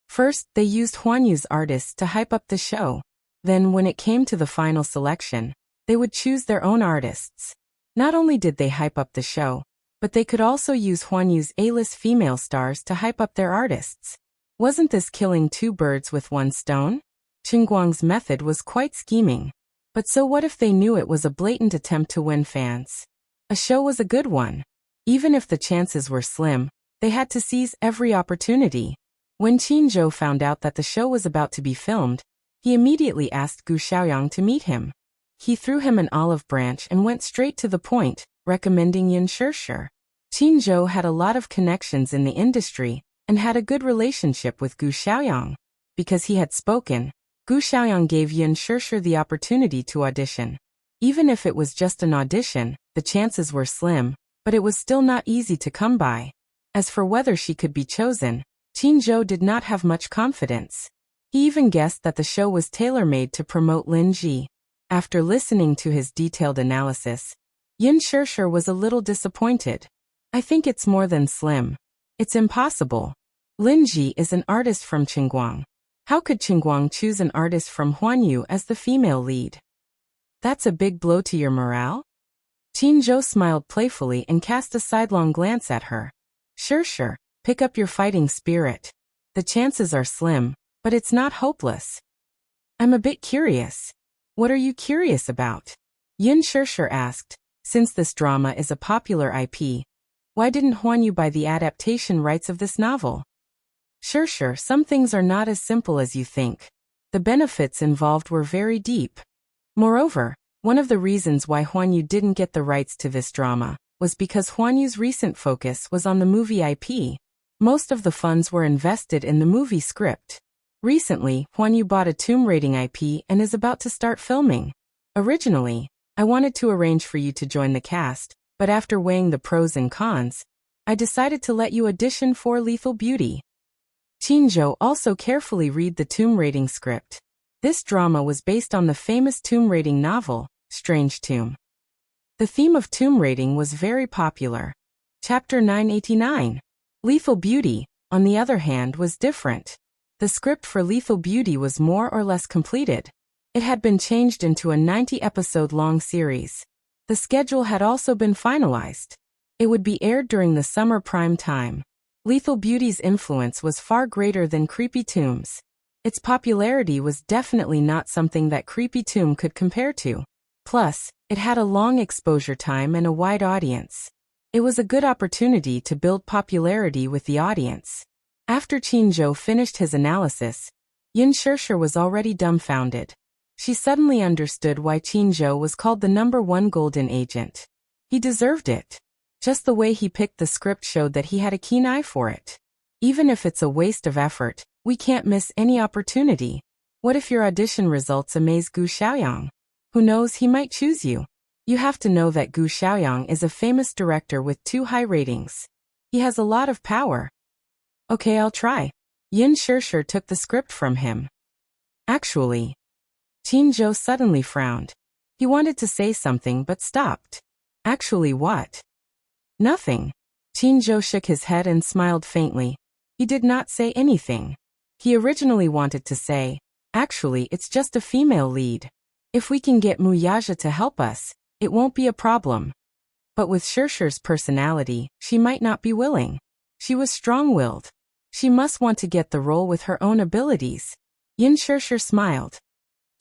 First, they used Huan Yu's artists to hype up the show. Then, when it came to the final selection, they would choose their own artists. Not only did they hype up the show, but they could also use Huan Yu's A-list female stars to hype up their artists. Wasn't this killing 2 birds with 1 stone? Qingguang's method was quite scheming. But so what if they knew it was a blatant attempt to win fans? A show was a good one. Even if the chances were slim, they had to seize every opportunity. When Qin Zhou found out that the show was about to be filmed, he immediately asked Gu Xiaoyang to meet him. He threw him an olive branch and went straight to the point, recommending Yun Shirshir. Qin Zhou had a lot of connections in the industry and had a good relationship with Gu Xiaoyang. Because he had spoken, Gu Xiaoyang gave Yun Shirshir the opportunity to audition. Even if it was just an audition, the chances were slim, but it was still not easy to come by. As for whether she could be chosen, Qin Zhou did not have much confidence. He even guessed that the show was tailor-made to promote Lin Ji. After listening to his detailed analysis, Yun Shirshir was a little disappointed. I think it's more than slim. It's impossible. Lin Ji is an artist from Qingguang. How could Qingguang choose an artist from Huan Yu as the female lead? That's a big blow to your morale? Qin Zhou smiled playfully and cast a sidelong glance at her. Sure. Pick up your fighting spirit. The chances are slim, but it's not hopeless. I'm a bit curious. What are you curious about? Yin Sure asked. Since this drama is a popular IP, why didn't Huan Yu buy the adaptation rights of this novel? Sure, some things are not as simple as you think. The benefits involved were very deep. Moreover, one of the reasons why Huan Yu didn't get the rights to this drama was because Huan Yu's recent focus was on the movie IP. Most of the funds were invested in the movie script. Recently, Huan Yu bought a tomb raiding IP and is about to start filming. Originally, I wanted to arrange for you to join the cast, but after weighing the pros and cons, I decided to let you audition for Lethal Beauty. Qinzhou also carefully read the tomb raiding script. This drama was based on the famous tomb raiding novel, Strange Tomb. The theme of tomb raiding was very popular. Chapter 989. Lethal Beauty, on the other hand, was different. The script for Lethal Beauty was more or less completed. It had been changed into a 90-episode-long series. The schedule had also been finalized. It would be aired during the summer prime time. Lethal Beauty's influence was far greater than Creepy Tomb's. Its popularity was definitely not something that Creepy Tomb could compare to. Plus, it had a long exposure time and a wide audience. It was a good opportunity to build popularity with the audience. After Qinzhou finished his analysis, Yin Sure was already dumbfounded. She suddenly understood why Qinzhou was called the #1 golden agent. He deserved it. Just the way he picked the script showed that he had a keen eye for it. Even if it's a waste of effort, we can't miss any opportunity. What if your audition results amaze Gu Xiaoyang? Who knows, he might choose you. You have to know that Gu Xiaoyang is a famous director with 2 high ratings. He has a lot of power. Okay, I'll try. Yin Sure took the script from him. Actually, Qinzhou suddenly frowned. He wanted to say something but stopped. Actually what? Nothing. Qinzhou shook his head and smiled faintly. He did not say anything. He originally wanted to say, actually it's just a female lead. If we can get Mu Yaja to help us, it won't be a problem. But with Sure's personality, she might not be willing. She was strong-willed. She must want to get the role with her own abilities. Yin Sure smiled.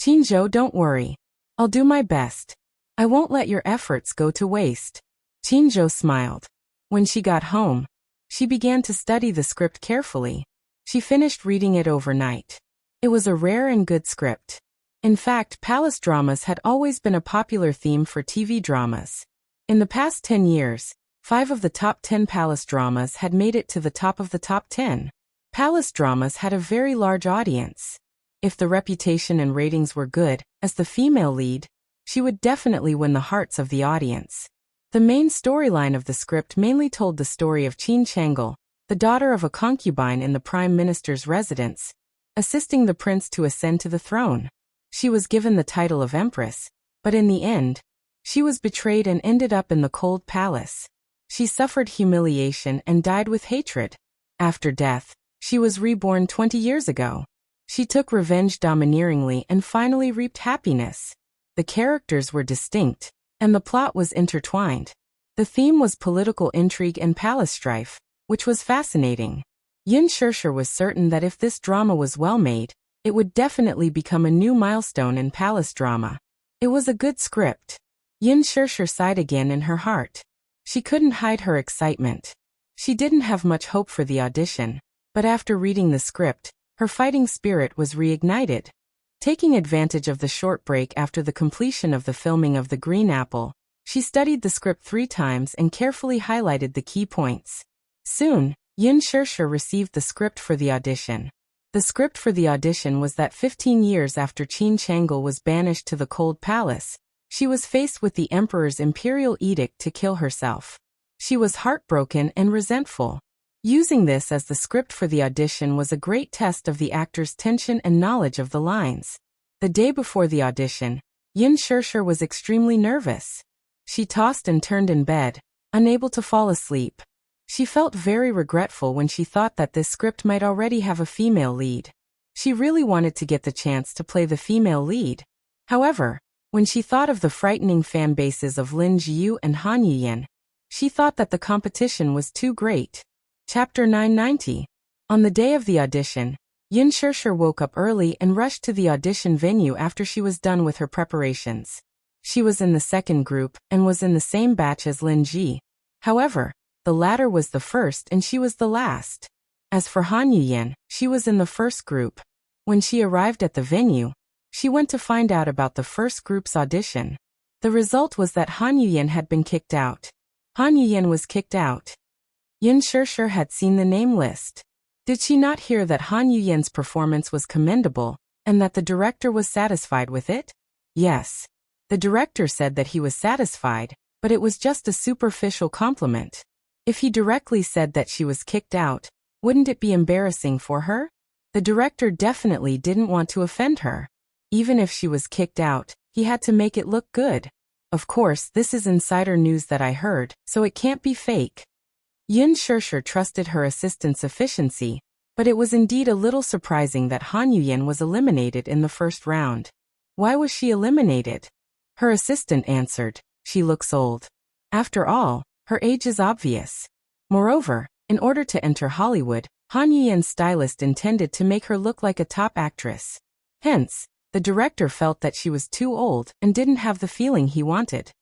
Qinzhou, don't worry. I'll do my best. I won't let your efforts go to waste. Qinzhou smiled. When she got home, she began to study the script carefully. She finished reading it overnight. It was a rare and good script. In fact, palace dramas had always been a popular theme for TV dramas. In the past 10 years, 5 of the top 10 palace dramas had made it to the top of the top 10. Palace dramas had a very large audience. If the reputation and ratings were good, as the female lead, she would definitely win the hearts of the audience. The main storyline of the script mainly told the story of Qin Chang'e, the daughter of a concubine in the prime minister's residence, assisting the prince to ascend to the throne. She was given the title of empress, but in the end, she was betrayed and ended up in the cold palace. She suffered humiliation and died with hatred. After death, she was reborn 20 years ago. She took revenge domineeringly and finally reaped happiness. The characters were distinct, and the plot was intertwined. The theme was political intrigue and palace strife, which was fascinating. Yin Sure was certain that if this drama was well made, it would definitely become a new milestone in palace drama. It was a good script. Yin Sure sighed again in her heart. She couldn't hide her excitement. She didn't have much hope for the audition, but after reading the script, her fighting spirit was reignited. Taking advantage of the short break after the completion of the filming of The Green Apple, she studied the script 3 times and carefully highlighted the key points. Soon, Yin Sure received the script for the audition. The script for the audition was that 15 years after Qin Chang'e was banished to the Cold Palace, she was faced with the emperor's imperial edict to kill herself. She was heartbroken and resentful. Using this as the script for the audition was a great test of the actor's tension and knowledge of the lines. The day before the audition, Yin Sure was extremely nervous. She tossed and turned in bed, unable to fall asleep. She felt very regretful when she thought that this script might already have a female lead. She really wanted to get the chance to play the female lead. However, when she thought of the frightening fan bases of Lin Jiu and Han Yuyan, she thought that the competition was too great. Chapter 990. On the day of the audition, Yin Shirshir woke up early and rushed to the audition venue after she was done with her preparations. She was in the second group and was in the same batch as Lin Ji. However, the latter was the first and she was the last. As for Han Yuyan, she was in the first group. When she arrived at the venue, she went to find out about the first group's audition. The result was that Han Yuyan had been kicked out. Han Yuyan was kicked out. Yin Shirshir had seen the name list. Did she not hear that Han Yuyan's performance was commendable, and that the director was satisfied with it? Yes. The director said that he was satisfied, but it was just a superficial compliment. If he directly said that she was kicked out, wouldn't it be embarrassing for her? The director definitely didn't want to offend her. Even if she was kicked out, he had to make it look good. Of course, this is insider news that I heard, so it can't be fake. Yin Shirshir trusted her assistant's efficiency, but it was indeed a little surprising that Han Yuyan was eliminated in the first round. Why was she eliminated? Her assistant answered, she looks old. After all, her age is obvious. Moreover, in order to enter Hollywood, Han Yuyan's stylist intended to make her look like a top actress. Hence, the director felt that she was too old and didn't have the feeling he wanted.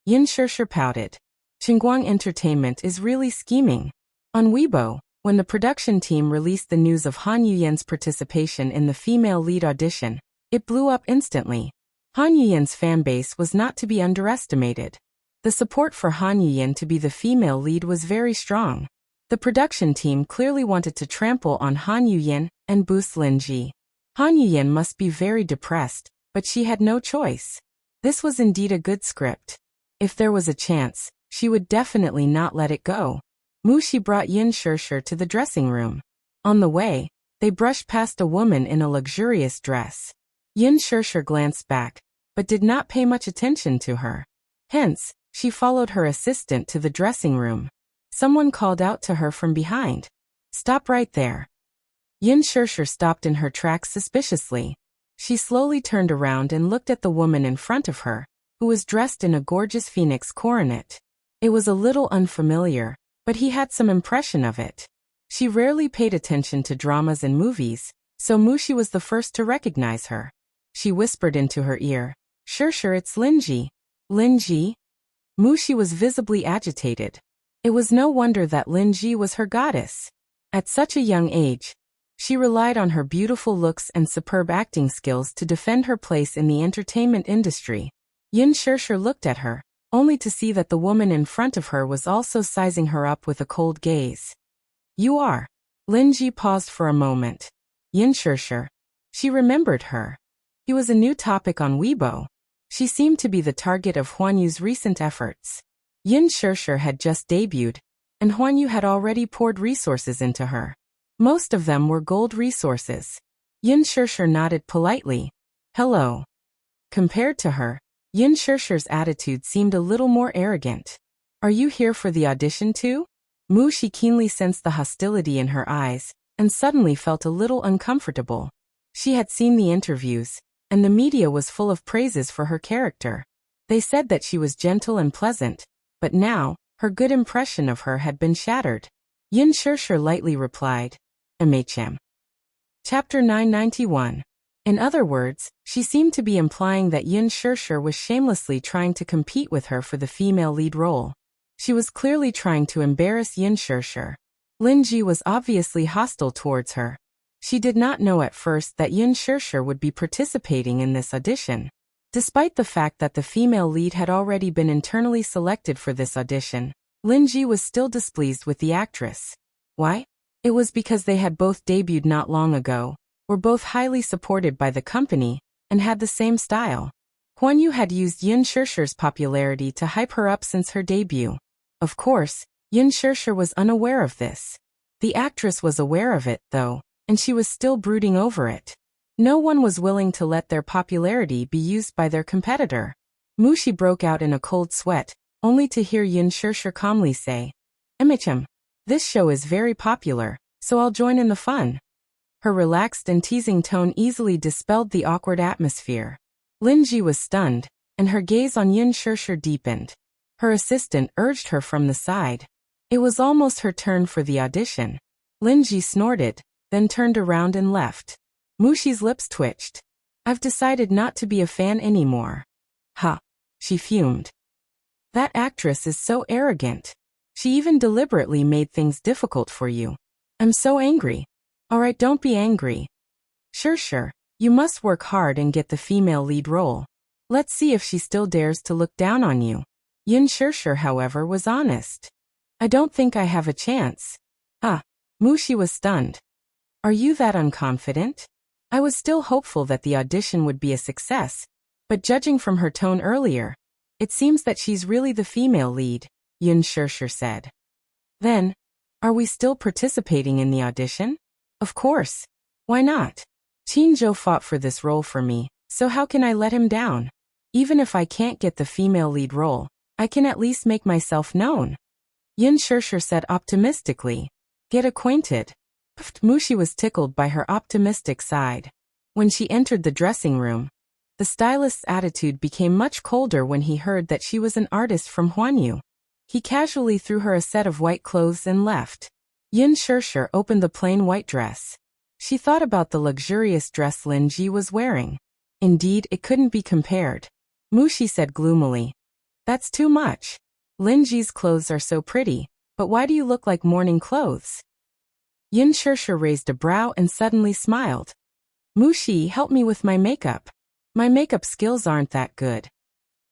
Yin Shirshir pouted. Qingguang Entertainment is really scheming. On Weibo, when the production team released the news of Han Yuyan's participation in the female lead audition, it blew up instantly. Han Yuyan's fanbase was not to be underestimated. The support for Han Yuyan to be the female lead was very strong. The production team clearly wanted to trample on Han Yuyan and boost Lin Ji. Han Yuyan must be very depressed, but she had no choice. This was indeed a good script. If there was a chance, she would definitely not let it go. Mushi brought Yin Shirshir to the dressing room. On the way, they brushed past a woman in a luxurious dress. Yin Shirshir glanced back, but did not pay much attention to her. Hence, she followed her assistant to the dressing room. Someone called out to her from behind. Stop right there. Yin Shirshir stopped in her tracks suspiciously. She slowly turned around and looked at the woman in front of her, who was dressed in a gorgeous phoenix coronet. It was a little unfamiliar, but he had some impression of it. She rarely paid attention to dramas and movies, so Mushi was the first to recognize her. She whispered into her ear, Shirshir, it's Lin Ji. Lin Ji? Mushi was visibly agitated. It was no wonder that Lin Ji was her goddess. At such a young age, she relied on her beautiful looks and superb acting skills to defend her place in the entertainment industry. Yin Shirshir looked at her, only to see that the woman in front of her was also sizing her up with a cold gaze. You are. Lin Ji paused for a moment. Yin Shirshir. She remembered her. He was a new topic on Weibo. She seemed to be the target of Huan Yu's recent efforts. Yin Shirshir had just debuted, and Huan Yu had already poured resources into her. Most of them were gold resources. Yin Shirshir nodded politely. Hello. Compared to her, Yin Shirshir's attitude seemed a little more arrogant. Are you here for the audition too? Mushi keenly sensed the hostility in her eyes, and suddenly felt a little uncomfortable. She had seen the interviews, and the media was full of praises for her character. They said that she was gentle and pleasant, but now, her good impression of her had been shattered. Yin Shirshir lightly replied, MHM. Chapter 991. In other words, she seemed to be implying that Yin Shirshir was shamelessly trying to compete with her for the female lead role. She was clearly trying to embarrass Yin Shirshir. Lin Ji was obviously hostile towards her. She did not know at first that Yin Shirshir would be participating in this audition. Despite the fact that the female lead had already been internally selected for this audition, Lin Ji was still displeased with the actress. Why? It was because they had both debuted not long ago, were both highly supported by the company, and had the same style. Huan Yu had used Yin Shirshir's popularity to hype her up since her debut. Of course, Yin Shirshir was unaware of this. The actress was aware of it, though, and she was still brooding over it. No one was willing to let their popularity be used by their competitor. Mushi broke out in a cold sweat, only to hear Yin Shirshir calmly say, MHM. This show is very popular, so I'll join in the fun. Her relaxed and teasing tone easily dispelled the awkward atmosphere. Lin Ji was stunned, and her gaze on Yin Shirshir deepened. Her assistant urged her from the side. It was almost her turn for the audition. Linji snorted, then turned around and left. Mushi's lips twitched. I've decided not to be a fan anymore. Ha! She fumed. That actress is so arrogant. She even deliberately made things difficult for you. I'm so angry. Alright, don't be angry. Sure. You must work hard and get the female lead role. Let's see if she still dares to look down on you. Yin Sure, however, was honest. I don't think I have a chance. Mushi was stunned. Are you that unconfident? I was still hopeful that the audition would be a success, but judging from her tone earlier, it seems that she's really the female lead, Yin Sure said. Then, are we still participating in the audition? Of course. Why not? Qin fought for this role for me, so how can I let him down? Even if I can't get the female lead role, I can at least make myself known. Yin Sure said optimistically. Get acquainted. Mushi was tickled by her optimistic side. When she entered the dressing room, the stylist's attitude became much colder when he heard that she was an artist from Huanyu. He casually threw her a set of white clothes and left. Yin Sure opened the plain white dress. She thought about the luxurious dress Lin Ji was wearing. Indeed, it couldn't be compared. Mushi said gloomily. That's too much. Lin Ji's clothes are so pretty, but why do you look like morning clothes? Yin Sure raised a brow and suddenly smiled. Mushi, help me with my makeup. My makeup skills aren't that good.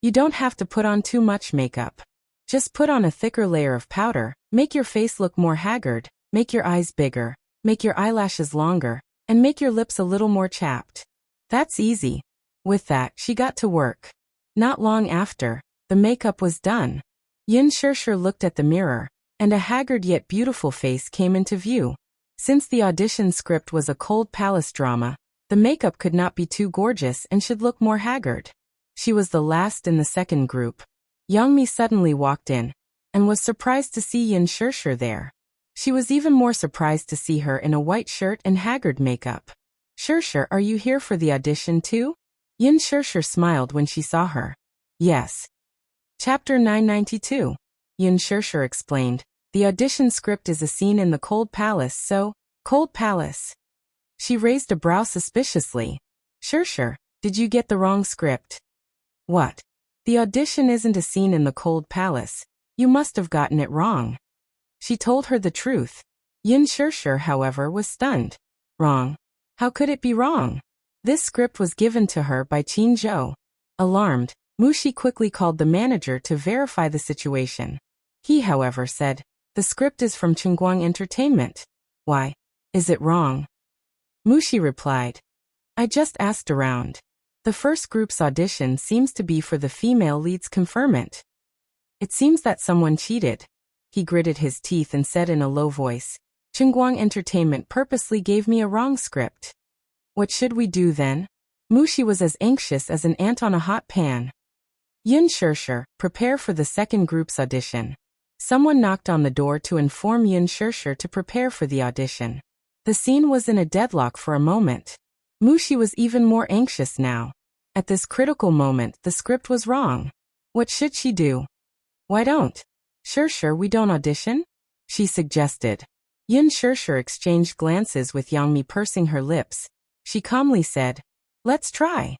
You don't have to put on too much makeup. Just put on a thicker layer of powder, make your face look more haggard, make your eyes bigger, make your eyelashes longer, and make your lips a little more chapped. That's easy. With that, she got to work. Not long after, the makeup was done. Yin Sure looked at the mirror, and a haggard yet beautiful face came into view. Since the audition script was a cold palace drama, the makeup could not be too gorgeous and should look more haggard. She was the last in the second group. Youngmi suddenly walked in, and was surprised to see Yin Sure there. She was even more surprised to see her in a white shirt and haggard makeup. Sure, are you here for the audition too? Yin Sure smiled when she saw her. Yes. Chapter 992. Yin Sure explained. The audition script is a scene in the cold palace, so, cold palace. She raised a brow suspiciously. Sure, did you get the wrong script? What? The audition isn't a scene in the cold palace. You must have gotten it wrong. She told her the truth. Yin Sure, however, was stunned. Wrong? How could it be wrong? This script was given to her by Qin Zhou. Alarmed, Mushi quickly called the manager to verify the situation. He, however, said, the script is from Chungguang Entertainment. Why? Is it wrong? Mushi replied, I just asked around. The first group's audition seems to be for the female lead's conferment. It seems that someone cheated. He gritted his teeth and said in a low voice, Chungguang Entertainment purposely gave me a wrong script. What should we do then? Mushi was as anxious as an ant on a hot pan. Yin Sure, prepare for the second group's audition. Someone knocked on the door to inform Yin Sure to prepare for the audition. The scene was in a deadlock for a moment. Mushi was even more anxious now. At this critical moment, the script was wrong. What should she do? Why don't? Sure, we don't audition? She suggested. Yin Sure exchanged glances with Youngmi, pursing her lips. She calmly said, let's try.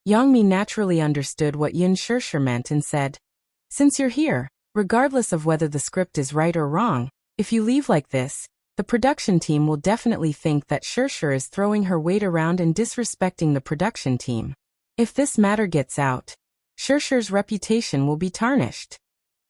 Youngmi naturally understood what Yin Sure meant and said, since you're here, regardless of whether the script is right or wrong, if you leave like this, the production team will definitely think that Sure is throwing her weight around and disrespecting the production team. If this matter gets out, Sure's reputation will be tarnished.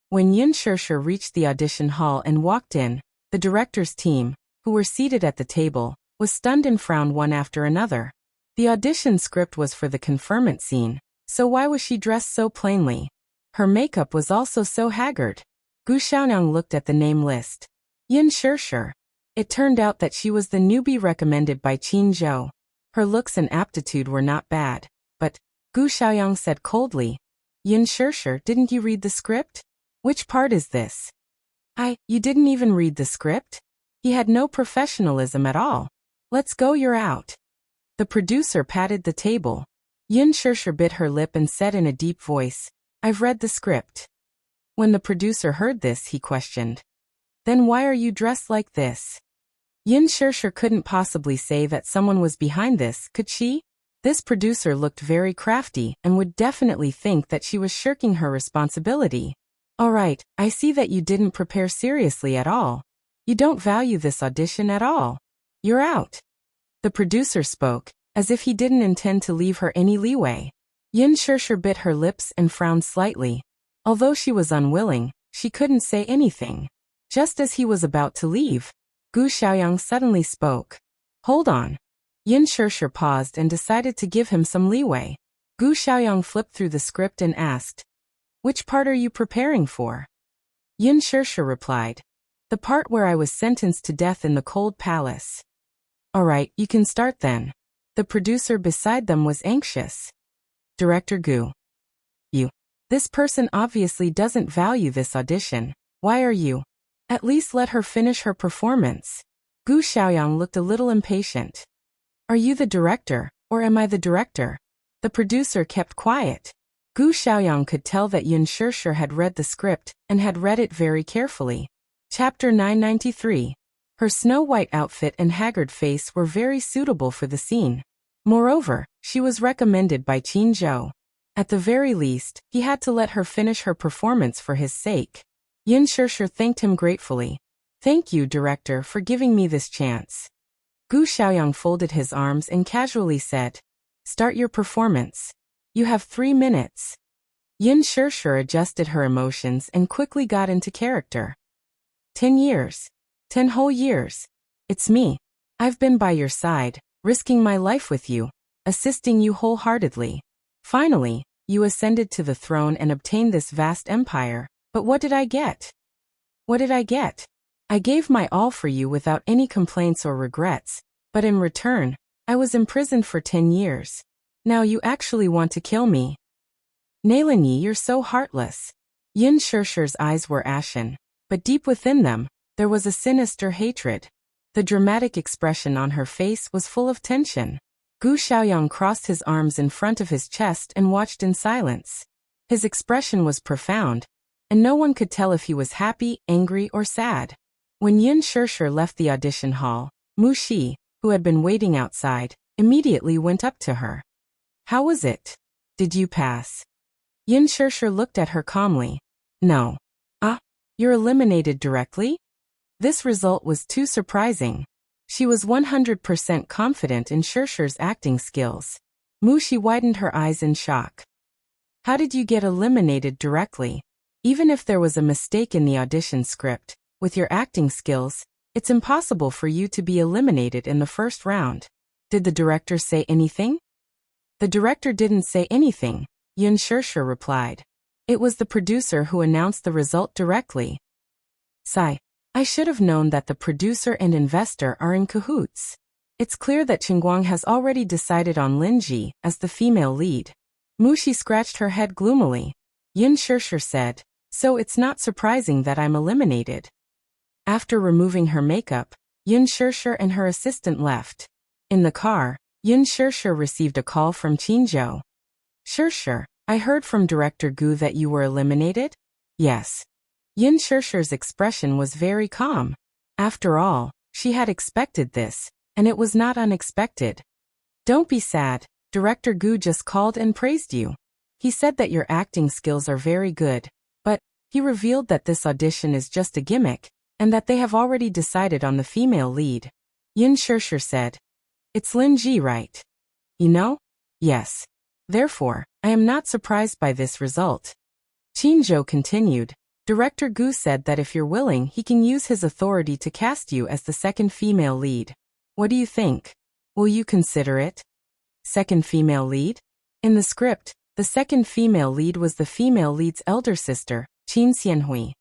When Yin Sure reached the audition hall and walked in, the director's team, who were seated at the table, was stunned and frowned one after another. The audition script was for the conferment scene, so why was she dressed so plainly? Her makeup was also so haggard. Gu Xiaonyang looked at the name list. Yin Sure. It turned out that she was the newbie recommended by Qin Zhou. Her looks and aptitude were not bad, but, Gu Xiaoyang said coldly, Yin Sure, didn't you read the script? Which part is this? You didn't even read the script? He had no professionalism at all. Let's go, you're out. The producer patted the table. Yin Sure bit her lip and said in a deep voice, I've read the script. When the producer heard this, he questioned, "Then why are you dressed like this?" Yin Shirshir couldn't possibly say that someone was behind this, could she? This producer looked very crafty and would definitely think that she was shirking her responsibility. "All right, I see that you didn't prepare seriously at all. You don't value this audition at all. You're out." The producer spoke, as if he didn't intend to leave her any leeway. Yin Shirshir bit her lips and frowned slightly. Although she was unwilling, she couldn't say anything. Just as he was about to leave, Gu Xiaoyang suddenly spoke. "Hold on." Yin Shirshir paused and decided to give him some leeway. Gu Xiaoyang flipped through the script and asked, "Which part are you preparing for?" Yin Shirshir replied, "The part where I was sentenced to death in the cold palace." "All right, you can start then." The producer beside them was anxious. "Director Gu. This person obviously doesn't value this audition. Why are you? At least let her finish her performance." Gu Xiaoyang looked a little impatient. "Are you the director, or am I the director?" The producer kept quiet. Gu Xiaoyang could tell that Yin Shirshir had read the script and had read it very carefully. Chapter 993. Her snow-white outfit and haggard face were very suitable for the scene. Moreover, she was recommended by Qin Zhou. At the very least, he had to let her finish her performance for his sake. Yin Shirshir thanked him gratefully. "Thank you, director, for giving me this chance." Gu Xiaoyang folded his arms and casually said, "Start your performance. You have 3 minutes." Yin Shirshir adjusted her emotions and quickly got into character. 10 years. 10 whole years. It's me. I've been by your side, risking my life with you, assisting you wholeheartedly. Finally, you ascended to the throne and obtained this vast empire, but what did I get? What did I get? I gave my all for you without any complaints or regrets, but in return, I was imprisoned for 10 years. Now you actually want to kill me. Nailanyi, you're so heartless. Yin Shirshir's eyes were ashen, but deep within them, there was a sinister hatred. The dramatic expression on her face was full of tension. Gu Xiaoyang crossed his arms in front of his chest and watched in silence. His expression was profound, and no one could tell if he was happy, angry, or sad. When Yin Shirshir left the audition hall, Mu Shi, who had been waiting outside, immediately went up to her. "How was it? Did you pass?" Yin Shirshir looked at her calmly. "No." "Ah, you're eliminated directly?" This result was too surprising. She was 100% confident in Shirshir's acting skills. Mu Shi widened her eyes in shock. "How did you get eliminated directly? Even if there was a mistake in the audition script, with your acting skills, it's impossible for you to be eliminated in the first round. Did the director say anything?" "The director didn't say anything," Yin Shirshir replied. "It was the producer who announced the result directly." Sigh. I should have known that the producer and investor are in cahoots. It's clear that Qingguang has already decided on Lin Ji as the female lead. Mu Shi scratched her head gloomily. Yin Shirshir said, "So it's not surprising that I'm eliminated." After removing her makeup, Yin Shirshir and her assistant left. In the car, Yin Shirshir received a call from Qin Zhou. "Shirshir, I heard from Director Gu that you were eliminated?" "Yes." Yin Shirshir's expression was very calm. After all, she had expected this, and it was not unexpected. "Don't be sad, Director Gu just called and praised you. He said that your acting skills are very good, but he revealed that this audition is just a gimmick, and that they have already decided on the female lead." Yin Shirshir said, "It's Lin Ji, right?" "You know?" "Yes. Therefore, I am not surprised by this result." Qin Zhou continued, "Director Gu said that if you're willing, he can use his authority to cast you as the second female lead. What do you think? Will you consider it?" Second female lead? In the script, the second female lead was the female lead's elder sister, Qin Xianhui.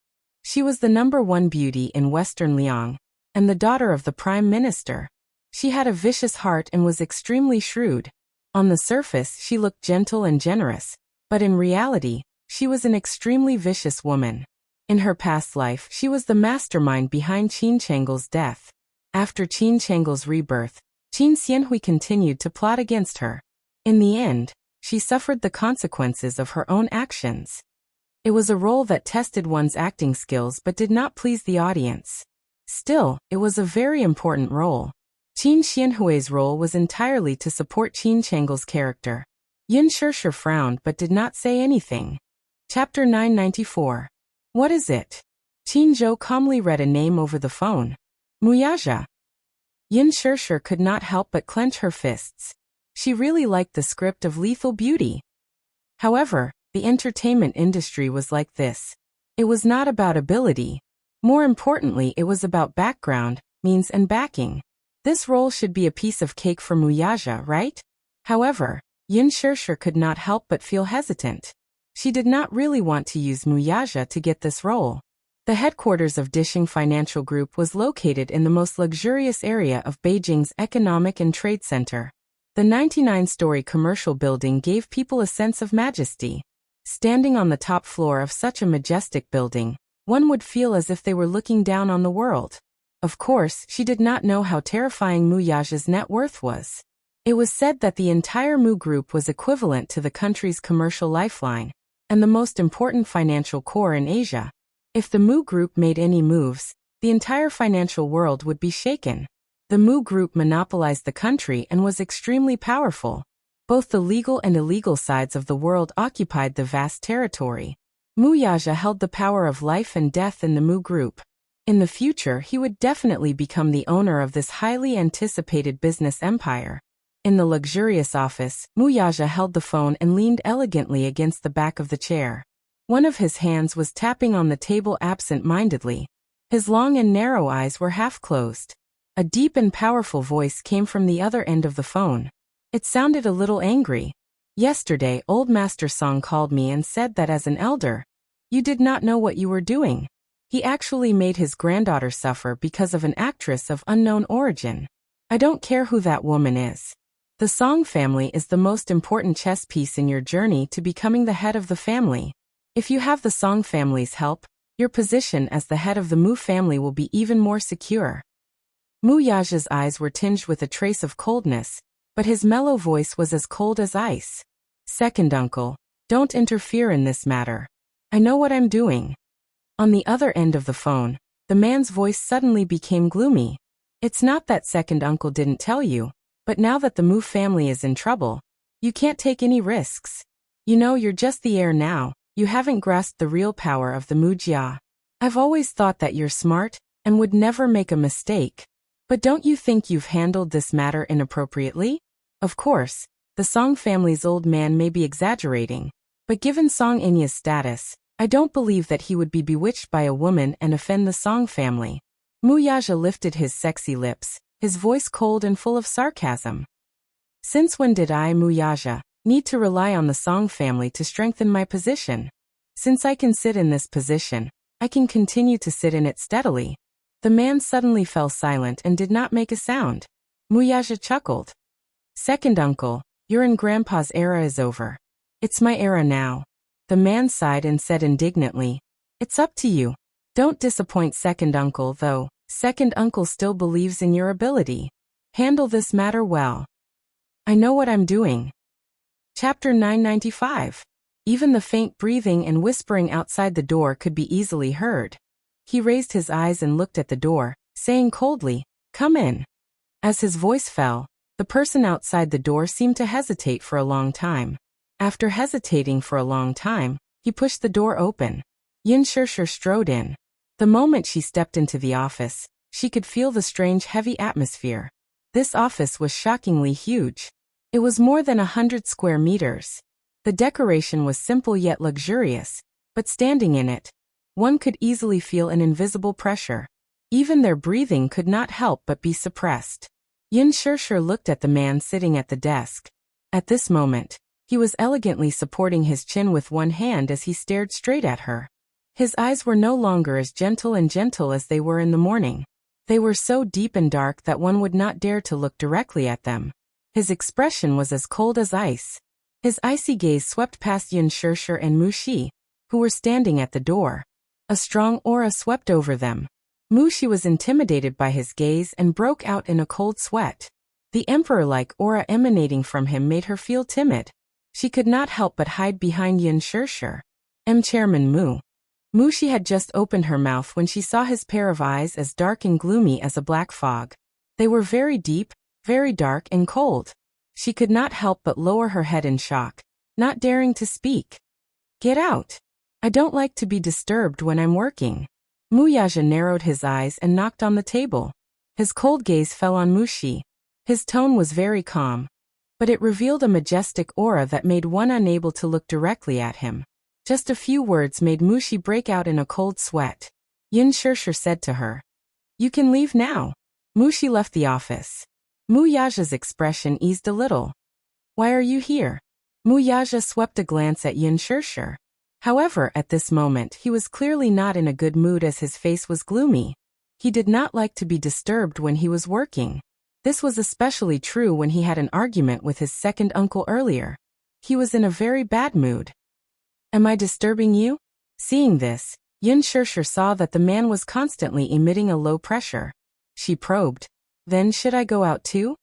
She was the #1 beauty in Western Liang, and the daughter of the Prime Minister. She had a vicious heart and was extremely shrewd. On the surface, she looked gentle and generous, but in reality, she was an extremely vicious woman. In her past life, she was the mastermind behind Qin Changle's death. After Qin Changle's rebirth, Qin Xianhui continued to plot against her. In the end, she suffered the consequences of her own actions. It was a role that tested one's acting skills but did not please the audience. Still, it was a very important role. Qin Xianhui's role was entirely to support Qin Changle's character. Yin Shirshir frowned but did not say anything. Chapter 994. What is it? Qin Zhou calmly read a name over the phone. Muyaja. Yin Shirshir could not help but clench her fists. She really liked the script of Lethal Beauty. However, the entertainment industry was like this. It was not about ability. More importantly, it was about background, means and backing. This role should be a piece of cake for Muyaja, right? However, Yin Shirshir could not help but feel hesitant. She did not really want to use Muyaja to get this role. The headquarters of Dishing Financial Group was located in the most luxurious area of Beijing's economic and trade center. The 99-story commercial building gave people a sense of majesty. Standing on the top floor of such a majestic building, one would feel as if they were looking down on the world. Of course, she did not know how terrifying Muyaja's net worth was. It was said that the entire Mu Group was equivalent to the country's commercial lifeline, and the most important financial core in Asia. If the Mu Group made any moves, the entire financial world would be shaken. The Mu Group monopolized the country and was extremely powerful. Both the legal and illegal sides of the world occupied the vast territory. Muyaja held the power of life and death in the Mu Group. In the future, he would definitely become the owner of this highly anticipated business empire. In the luxurious office, Muyaja held the phone and leaned elegantly against the back of the chair. One of his hands was tapping on the table absent-mindedly. His long and narrow eyes were half closed. A deep and powerful voice came from the other end of the phone. It sounded a little angry. Yesterday, old Master Song called me and said that as an elder, you did not know what you were doing. He actually made his granddaughter suffer because of an actress of unknown origin. I don't care who that woman is. The Song family is the most important chess piece in your journey to becoming the head of the family. If you have the Song family's help, your position as the head of the Mu family will be even more secure. Muyaja's eyes were tinged with a trace of coldness, but his mellow voice was as cold as ice. Second uncle, don't interfere in this matter. I know what I'm doing. On the other end of the phone, the man's voice suddenly became gloomy. It's not that second uncle didn't tell you, but now that the Mu family is in trouble, you can't take any risks. You know you're just the heir now, you haven't grasped the real power of the Mu Jia. I've always thought that you're smart, and would never make a mistake. But don't you think you've handled this matter inappropriately? Of course, the Song family's old man may be exaggerating, but given Song Inya's status, I don't believe that he would be bewitched by a woman and offend the Song family. Muyaja lifted his sexy lips, his voice cold and full of sarcasm. Since when did I, Muyaja, need to rely on the Song family to strengthen my position? Since I can sit in this position, I can continue to sit in it steadily. The man suddenly fell silent and did not make a sound. Muyaja chuckled. Second uncle, your and Grandpa's era is over. It's my era now. The man sighed and said indignantly, it's up to you. Don't disappoint second uncle though. Second uncle still believes in your ability. Handle this matter well. I know what I'm doing. Chapter 995. Even the faint breathing and whispering outside the door could be easily heard. He raised his eyes and looked at the door, saying coldly, come in. As his voice fell, the person outside the door seemed to hesitate for a long time. After hesitating for a long time, he pushed the door open. Yin Shirshir strode in. The moment she stepped into the office, she could feel the strange heavy atmosphere. This office was shockingly huge. It was more than 100 square meters. The decoration was simple yet luxurious, but standing in it, one could easily feel an invisible pressure. Even their breathing could not help but be suppressed. Yin Shirshir looked at the man sitting at the desk. At this moment, he was elegantly supporting his chin with one hand as he stared straight at her. His eyes were no longer as gentle as they were in the morning. They were so deep and dark that one would not dare to look directly at them. His expression was as cold as ice. His icy gaze swept past Yin Shirshir and Mu Shi, who were standing at the door. A strong aura swept over them. Mu Shi was intimidated by his gaze and broke out in a cold sweat. The emperor-like aura emanating from him made her feel timid. She could not help but hide behind Yin Shirshir. Chairman Mu. She had just opened her mouth when she saw his pair of eyes as dark and gloomy as a black fog. They were very deep, very dark and cold. She could not help but lower her head in shock, not daring to speak. Get out. I don't like to be disturbed when I'm working. Muyaja narrowed his eyes and knocked on the table. His cold gaze fell on Mushi. His tone was very calm, but it revealed a majestic aura that made one unable to look directly at him. Just a few words made Mushi break out in a cold sweat. Yin Shirshir said to her, "You can leave now." Mushi left the office. Muyaja's expression eased a little. "Why are you here?" Muyaja swept a glance at Yin Shirshir. However, at this moment he was clearly not in a good mood as his face was gloomy. He did not like to be disturbed when he was working. This was especially true when he had an argument with his second uncle earlier. He was in a very bad mood. "Am I disturbing you?" Seeing this, Yin Shirshir saw that the man was constantly emitting a low pressure. She probed, "Then should I go out too?"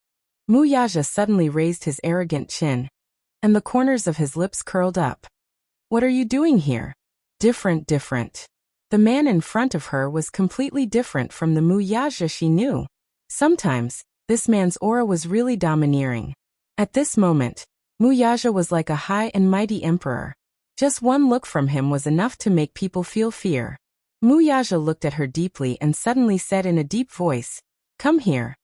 Muyaja suddenly raised his arrogant chin, and the corners of his lips curled up. "What are you doing here?" Different. The man in front of her was completely different from the Muyaja she knew. Sometimes, this man's aura was really domineering. At this moment, Muyaja was like a high and mighty emperor. Just one look from him was enough to make people feel fear. Muyaja looked at her deeply and suddenly said in a deep voice, "Come here."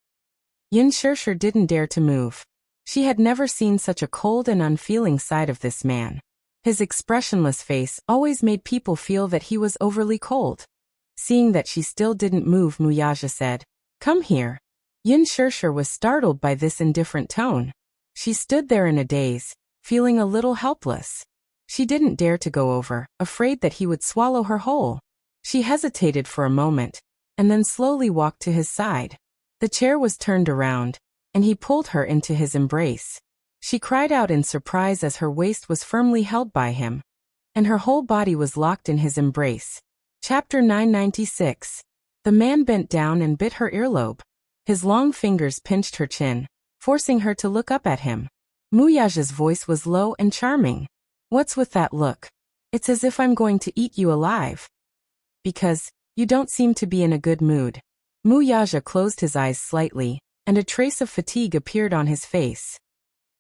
Yin Shirshir didn't dare to move. She had never seen such a cold and unfeeling side of this man. His expressionless face always made people feel that he was overly cold. Seeing that she still didn't move, Muyaja said, "Come here." Yin Shirshir was startled by this indifferent tone. She stood there in a daze, feeling a little helpless. She didn't dare to go over, afraid that he would swallow her whole. She hesitated for a moment, and then slowly walked to his side. The chair was turned around, and he pulled her into his embrace. She cried out in surprise as her waist was firmly held by him, and her whole body was locked in his embrace. Chapter 996. The man bent down and bit her earlobe. His long fingers pinched her chin, forcing her to look up at him. Muyaja's voice was low and charming. "What's with that look? It's as if I'm going to eat you alive." "Because you don't seem to be in a good mood." Muyaja closed his eyes slightly, and a trace of fatigue appeared on his face.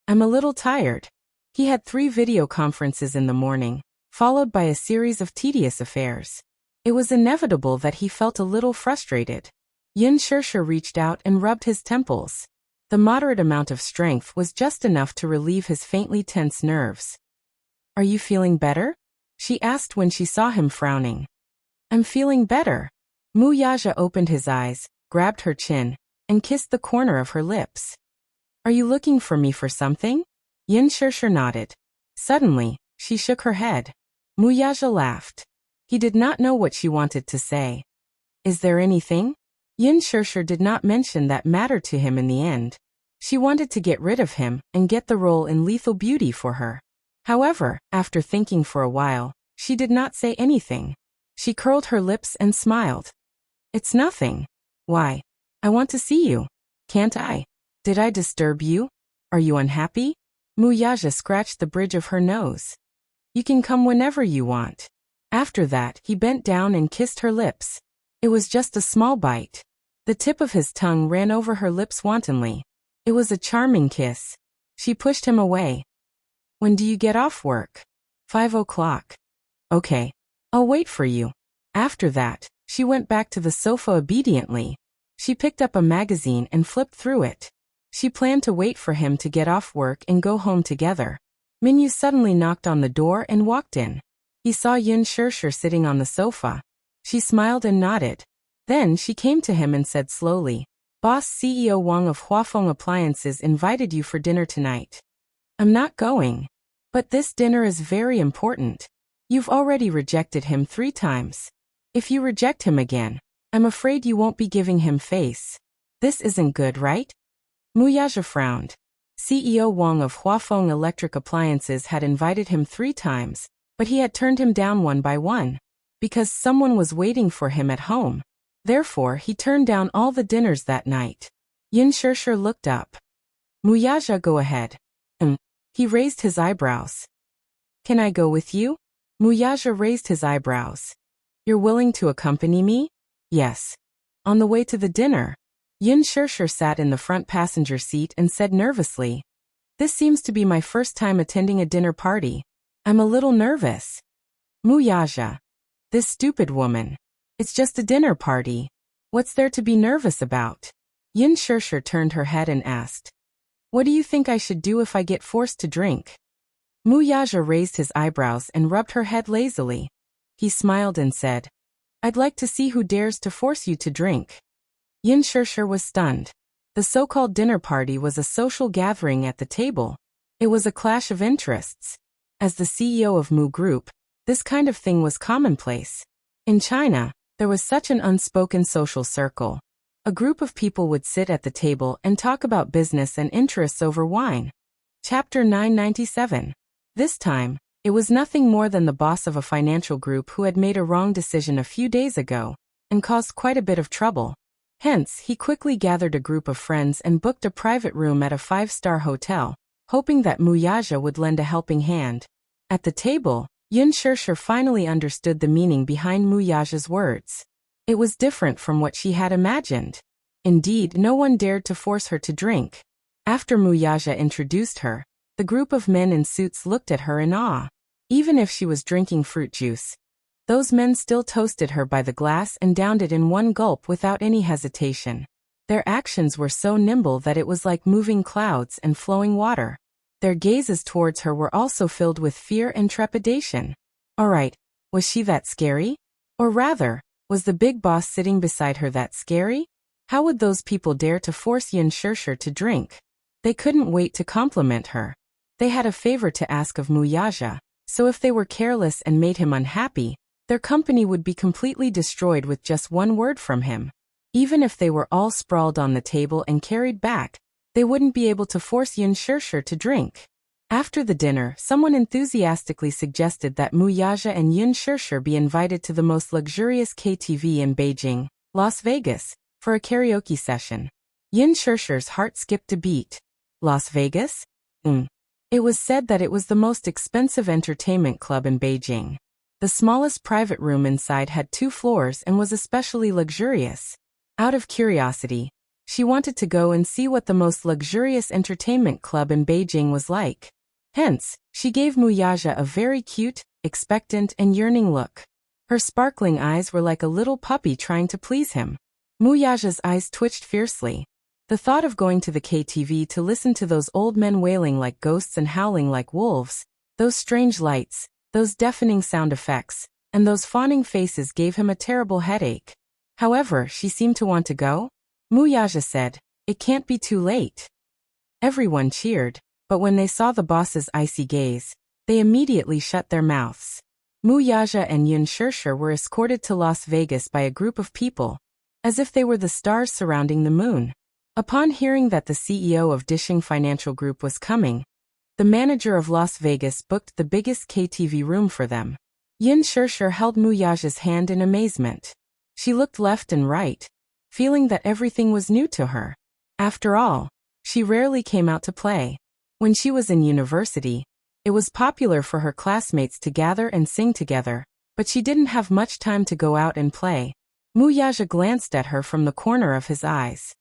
"I'm a little tired." He had 3 video conferences in the morning, followed by a series of tedious affairs. It was inevitable that he felt a little frustrated. Yin Shirshir reached out and rubbed his temples. The moderate amount of strength was just enough to relieve his faintly tense nerves. "Are you feeling better?" she asked when she saw him frowning. "I'm feeling better." Muyaja opened his eyes, grabbed her chin, and kissed the corner of her lips. "Are you looking for me for something?" Yin Shirshir nodded. Suddenly, she shook her head. Muyaja laughed. He did not know what she wanted to say. "Is there anything?" Yin Shirshir did not mention that matter to him in the end. She wanted to get rid of him and get the role in Lethal Beauty for her. However, after thinking for a while, she did not say anything. She curled her lips and smiled. "It's nothing." "Why? I want to see you." "Can't I?" "Did I disturb you? Are you unhappy?" Muyaja scratched the bridge of her nose. "You can come whenever you want." After that, he bent down and kissed her lips. It was just a small bite. The tip of his tongue ran over her lips wantonly. It was a charming kiss. She pushed him away. "When do you get off work?" 5 o'clock. "Okay. I'll wait for you." After that, she went back to the sofa obediently. She picked up a magazine and flipped through it. She planned to wait for him to get off work and go home together. Minyu suddenly knocked on the door and walked in. He saw Yin Shirshir sitting on the sofa. She smiled and nodded. Then she came to him and said slowly, "Boss CEO Wang of Huafeng Appliances invited you for dinner tonight." "I'm not going." "But this dinner is very important. You've already rejected him 3 times. If you reject him again, I'm afraid you won't be giving him face. This isn't good, right?" Muyaja frowned. CEO Wang of Huafeng Electric Appliances had invited him 3 times, but he had turned him down one by one, because someone was waiting for him at home. Therefore, he turned down all the dinners that night. Yin Shirshir looked up. "Muyaja, go ahead." He raised his eyebrows. "Can I go with you?" Muyaja raised his eyebrows. You're willing to accompany me? Yes. On the way to the dinner, Yin Shirshir sat in the front passenger seat and said nervously, This seems to be my first time attending a dinner party. I'm a little nervous. Muyaja. This stupid woman. It's just a dinner party. What's there to be nervous about? Yin Shirshir turned her head and asked, What do you think I should do if I get forced to drink? Muyaja raised his eyebrows and rubbed her head lazily. He smiled and said, I'd like to see who dares to force you to drink. Yin Shirshir was stunned. The so-called dinner party was a social gathering at the table. It was a clash of interests. As the CEO of Mu Group, this kind of thing was commonplace. In China, there was such an unspoken social circle. A group of people would sit at the table and talk about business and interests over wine. Chapter 997. This time, it was nothing more than the boss of a financial group who had made a wrong decision a few days ago and caused quite a bit of trouble. Hence, he quickly gathered a group of friends and booked a private room at a 5-star hotel, hoping that Muyaja would lend a helping hand. At the table, Yin Shirshir finally understood the meaning behind Muyaja's words. It was different from what she had imagined. Indeed, no one dared to force her to drink. After Muyaja introduced her, the group of men in suits looked at her in awe. Even if she was drinking fruit juice, those men still toasted her by the glass and downed it in one gulp without any hesitation. Their actions were so nimble that it was like moving clouds and flowing water. Their gazes towards her were also filled with fear and trepidation. Alright, was she that scary? Or rather, was the big boss sitting beside her that scary? How would those people dare to force Yin Shirshir to drink? They couldn't wait to compliment her. They had a favor to ask of Muyaja, so if they were careless and made him unhappy, their company would be completely destroyed with just one word from him. Even if they were all sprawled on the table and carried back, they wouldn't be able to force Yin Shirshir to drink. After the dinner, someone enthusiastically suggested that Muyaja and Yin Shirshir be invited to the most luxurious KTV in Beijing, Las Vegas, for a karaoke session. Yin Shirshir's heart skipped a beat. Las Vegas? It was said that it was the most expensive entertainment club in Beijing. The smallest private room inside had 2 floors and was especially luxurious. Out of curiosity, she wanted to go and see what the most luxurious entertainment club in Beijing was like. Hence, she gave Muyaja a very cute, expectant and yearning look. Her sparkling eyes were like a little puppy trying to please him. Muyaja's eyes twitched fiercely. The thought of going to the KTV to listen to those old men wailing like ghosts and howling like wolves, those strange lights, those deafening sound effects, and those fawning faces gave him a terrible headache. However, she seemed to want to go. Muyaja said, It can't be too late. Everyone cheered, but when they saw the boss's icy gaze, they immediately shut their mouths. Muyaja and Yin Shirshir were escorted to Las Vegas by a group of people, as if they were the stars surrounding the moon. Upon hearing that the CEO of Dishing Financial Group was coming, the manager of Las Vegas booked the biggest KTV room for them. Yin Shirshir held Muyaja's hand in amazement. She looked left and right, feeling that everything was new to her. After all, she rarely came out to play. When she was in university, it was popular for her classmates to gather and sing together, but she didn't have much time to go out and play. Muyaja glanced at her from the corner of his eyes.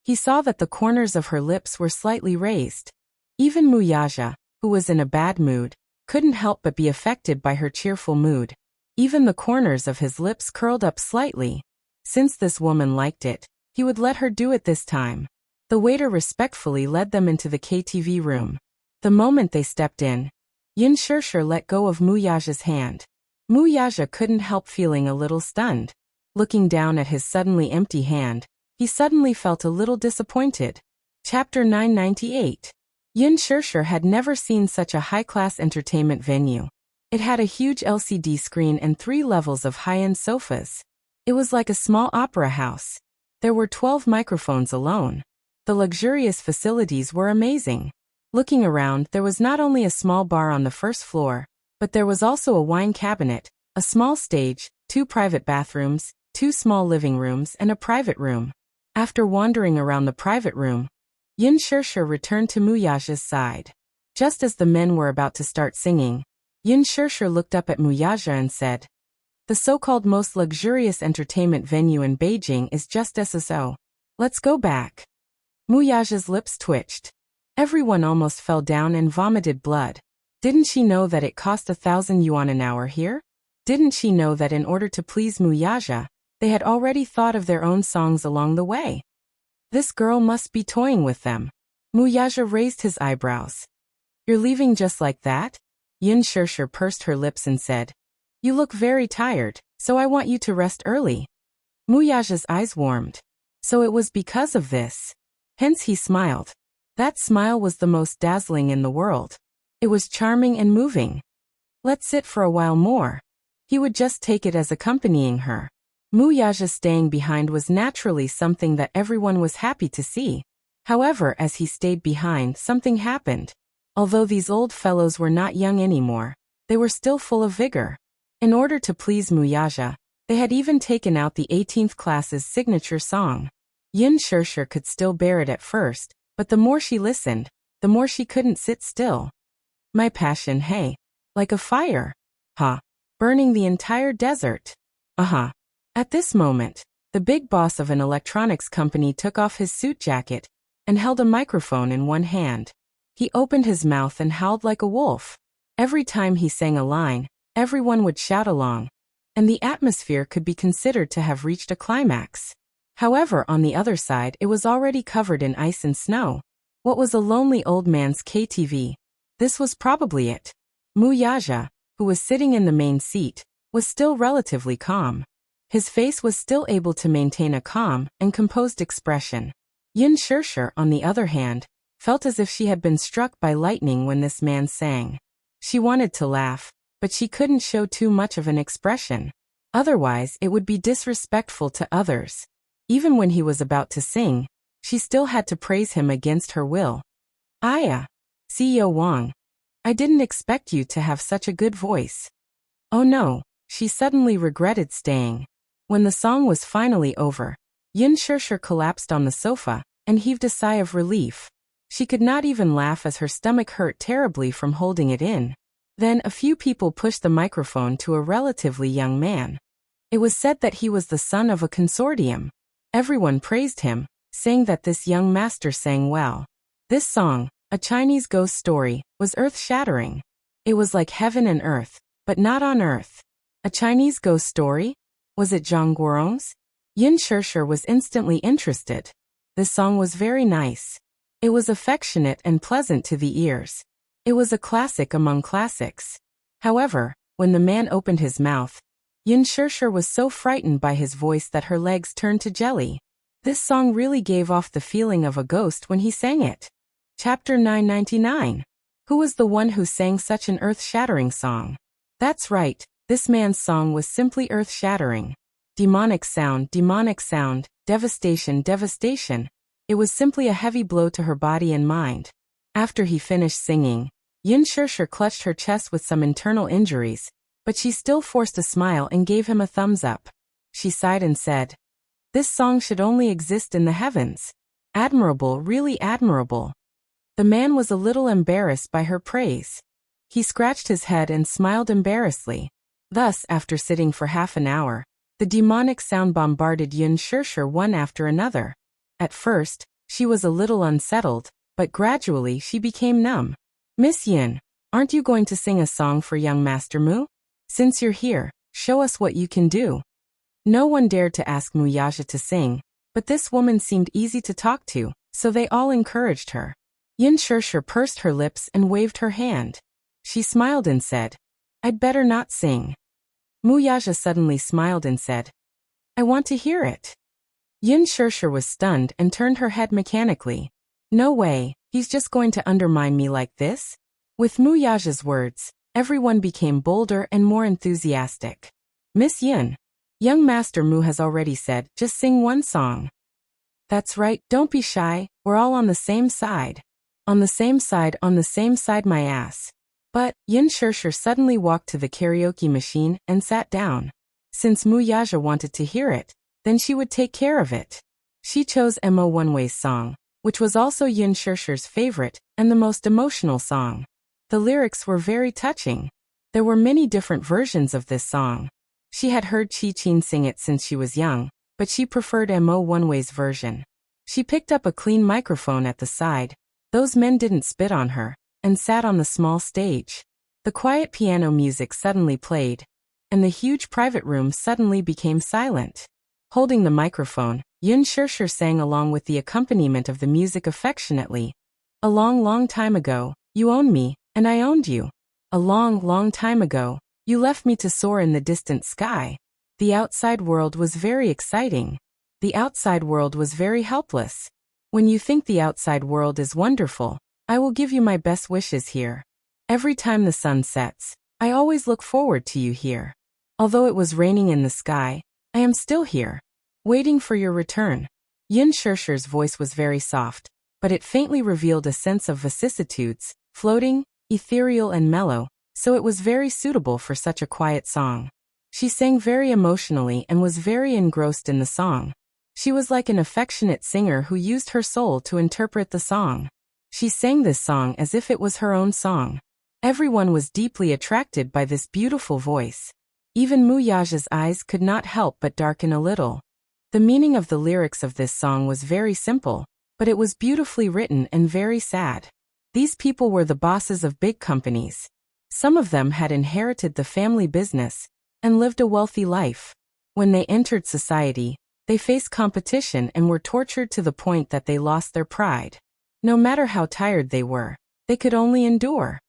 He saw that the corners of her lips were slightly raised. Even Muyaja, who was in a bad mood, couldn't help but be affected by her cheerful mood. Even the corners of his lips curled up slightly. Since this woman liked it, he would let her do it this time. The waiter respectfully led them into the KTV room. The moment they stepped in, Yin Shirshir let go of Muyaja's hand. Muyaja couldn't help feeling a little stunned. Looking down at his suddenly empty hand, he suddenly felt a little disappointed. Chapter 998. Yin Shirshir had never seen such a high-class entertainment venue. It had a huge LCD screen and 3 levels of high-end sofas. It was like a small opera house. There were 12 microphones alone. The luxurious facilities were amazing. Looking around, there was not only a small bar on the first floor, but there was also a wine cabinet, a small stage, 2 private bathrooms, 2 small living rooms and a private room. After wandering around the private room, Yin Shirshir returned to Muyaja's side. Just as the men were about to start singing, Yin Shirshir looked up at Muyaja and said, "The so-called most luxurious entertainment venue in Beijing is just SSO. Let's go back." Muyaja's lips twitched. Everyone almost fell down and vomited blood. Didn't she know that it cost 1,000 yuan an hour here? Didn't she know that in order to please Muyaja, they had already thought of their own songs along the way? This girl must be toying with them. Muyaja raised his eyebrows. "You're leaving just like that?" Yin Shirshir pursed her lips and said, "You look very tired, so I want you to rest early." Muyaja's eyes warmed. So it was because of this. Hence he smiled. That smile was the most dazzling in the world. It was charming and moving. Let's sit for a while more. He would just take it as accompanying her. Muyaja staying behind was naturally something that everyone was happy to see. However, as he stayed behind, something happened. Although these old fellows were not young anymore, they were still full of vigor. In order to please Muyaja, they had even taken out the 18th class's signature song. Yin Shirshir could still bear it at first, but the more she listened, the more she couldn't sit still. "My passion, hey. Like a fire. Huh. Burning the entire desert. Uh-huh." At this moment, the big boss of an electronics company took off his suit jacket and held a microphone in one hand. He opened his mouth and howled like a wolf. Every time he sang a line, everyone would shout along, and the atmosphere could be considered to have reached a climax. However, on the other side, it was already covered in ice and snow. What was a lonely old man's KTV? This was probably it. Muyaja, who was sitting in the main seat, was still relatively calm. His face was still able to maintain a calm and composed expression. Yin Shirshir, on the other hand, felt as if she had been struck by lightning when this man sang. She wanted to laugh, but she couldn't show too much of an expression. Otherwise, it would be disrespectful to others. Even when he was about to sing, she still had to praise him against her will. "Aya, CEO Wang, I didn't expect you to have such a good voice." Oh no, she suddenly regretted staying. When the song was finally over, Yin Shirshir collapsed on the sofa and heaved a sigh of relief. She could not even laugh as her stomach hurt terribly from holding it in. Then a few people pushed the microphone to a relatively young man. It was said that he was the son of a consortium. Everyone praised him, saying that this young master sang well. This song, A Chinese Ghost Story, was earth-shattering. It was like heaven and earth, but not on earth. A Chinese ghost story? Was it Zhang Guorong's? Yin Shirshir was instantly interested. This song was very nice. It was affectionate and pleasant to the ears. It was a classic among classics. However, when the man opened his mouth, Yin Shirshir was so frightened by his voice that her legs turned to jelly. This song really gave off the feeling of a ghost when he sang it. Chapter 999. Who was the one who sang such an earth-shattering song? That's right, this man's song was simply earth-shattering. Demonic sound, devastation, devastation. It was simply a heavy blow to her body and mind. After he finished singing, Yin Shirshir clutched her chest with some internal injuries, but she still forced a smile and gave him a thumbs up. She sighed and said, "This song should only exist in the heavens. Admirable, really admirable." The man was a little embarrassed by her praise. He scratched his head and smiled embarrassedly. Thus, after sitting for half an hour, the demonic sound bombarded Yin Shirshir one after another. At first, she was a little unsettled, but gradually she became numb. "Miss Yin, aren't you going to sing a song for young Master Mu? Since you're here, show us what you can do." No one dared to ask Muyaja to sing, but this woman seemed easy to talk to, so they all encouraged her. Yin Shirshir pursed her lips and waved her hand. She smiled and said, "I'd better not sing." Muyaja suddenly smiled and said, "I want to hear it." Yin Shirshir was stunned and turned her head mechanically. No way, he's just going to undermine me like this? With Muyaja's words, everyone became bolder and more enthusiastic. "Miss Yin, young Master Mu has already said, just sing one song." "That's right, don't be shy, we're all on the same side." On the same side my ass. But, Yin Shirshir suddenly walked to the karaoke machine and sat down. Since Muyaja wanted to hear it, then she would take care of it. She chose Mo Oneway's song, which was also Yin Shirshir's favorite and the most emotional song. The lyrics were very touching. There were many different versions of this song. She had heard Chi Chin sing it since she was young, but she preferred Mo Oneway's version. She picked up a clean microphone at the side. Those men didn't spit on her, and sat on the small stage. The quiet piano music suddenly played, and the huge private room suddenly became silent. Holding the microphone, Yun Shirshir sang along with the accompaniment of the music affectionately. A long, long time ago, you owned me, and I owned you. A long, long time ago, you left me to soar in the distant sky. The outside world was very exciting. The outside world was very helpless. When you think the outside world is wonderful, I will give you my best wishes here. Every time the sun sets, I always look forward to you here. Although it was raining in the sky, I am still here, waiting for your return. Yun Shirshir's voice was very soft, but it faintly revealed a sense of vicissitudes, floating, ethereal and mellow, so it was very suitable for such a quiet song. She sang very emotionally and was very engrossed in the song. She was like an affectionate singer who used her soul to interpret the song. She sang this song as if it was her own song. Everyone was deeply attracted by this beautiful voice. Even Muyaja's eyes could not help but darken a little. The meaning of the lyrics of this song was very simple, but it was beautifully written and very sad. These people were the bosses of big companies. Some of them had inherited the family business and lived a wealthy life. When they entered society, they faced competition and were tortured to the point that they lost their pride. No matter how tired they were, they could only endure.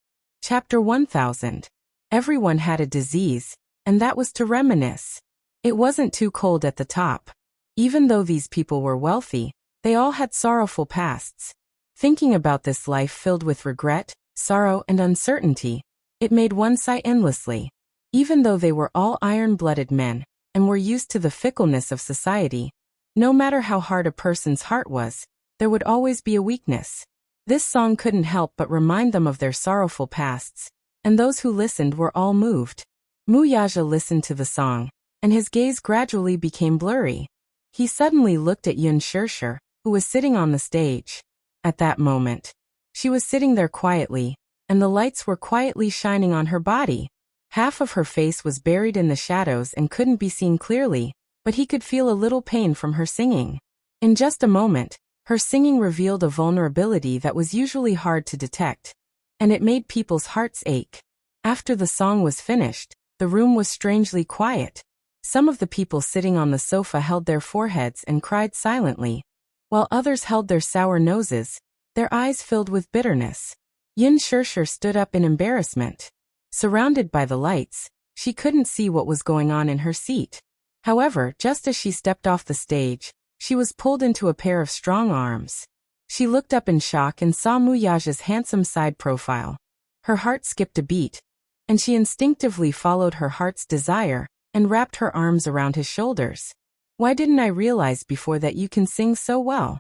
Chapter 1000. Everyone had a disease, and that was to reminisce. It wasn't too cold at the top. Even though these people were wealthy, they all had sorrowful pasts. Thinking about this life filled with regret, sorrow, and uncertainty, it made one sigh endlessly. Even though they were all iron-blooded men, and were used to the fickleness of society, no matter how hard a person's heart was, there would always be a weakness. This song couldn't help but remind them of their sorrowful pasts, and those who listened were all moved. Muyaja listened to the song, and his gaze gradually became blurry. He suddenly looked at Yun Shirshir, who was sitting on the stage. At that moment, she was sitting there quietly, and the lights were quietly shining on her body. Half of her face was buried in the shadows and couldn't be seen clearly, but he could feel a little pain from her singing. In just a moment, her singing revealed a vulnerability that was usually hard to detect, and it made people's hearts ache. After the song was finished, the room was strangely quiet. Some of the people sitting on the sofa held their foreheads and cried silently, while others held their sour noses, their eyes filled with bitterness. Yun Shirshir stood up in embarrassment. Surrounded by the lights, she couldn't see what was going on in her seat. However, just as she stepped off the stage, she was pulled into a pair of strong arms. She looked up in shock and saw Muyaja's handsome side profile. Her heart skipped a beat, and she instinctively followed her heart's desire and wrapped her arms around his shoulders. Why didn't I realize before that you can sing so well?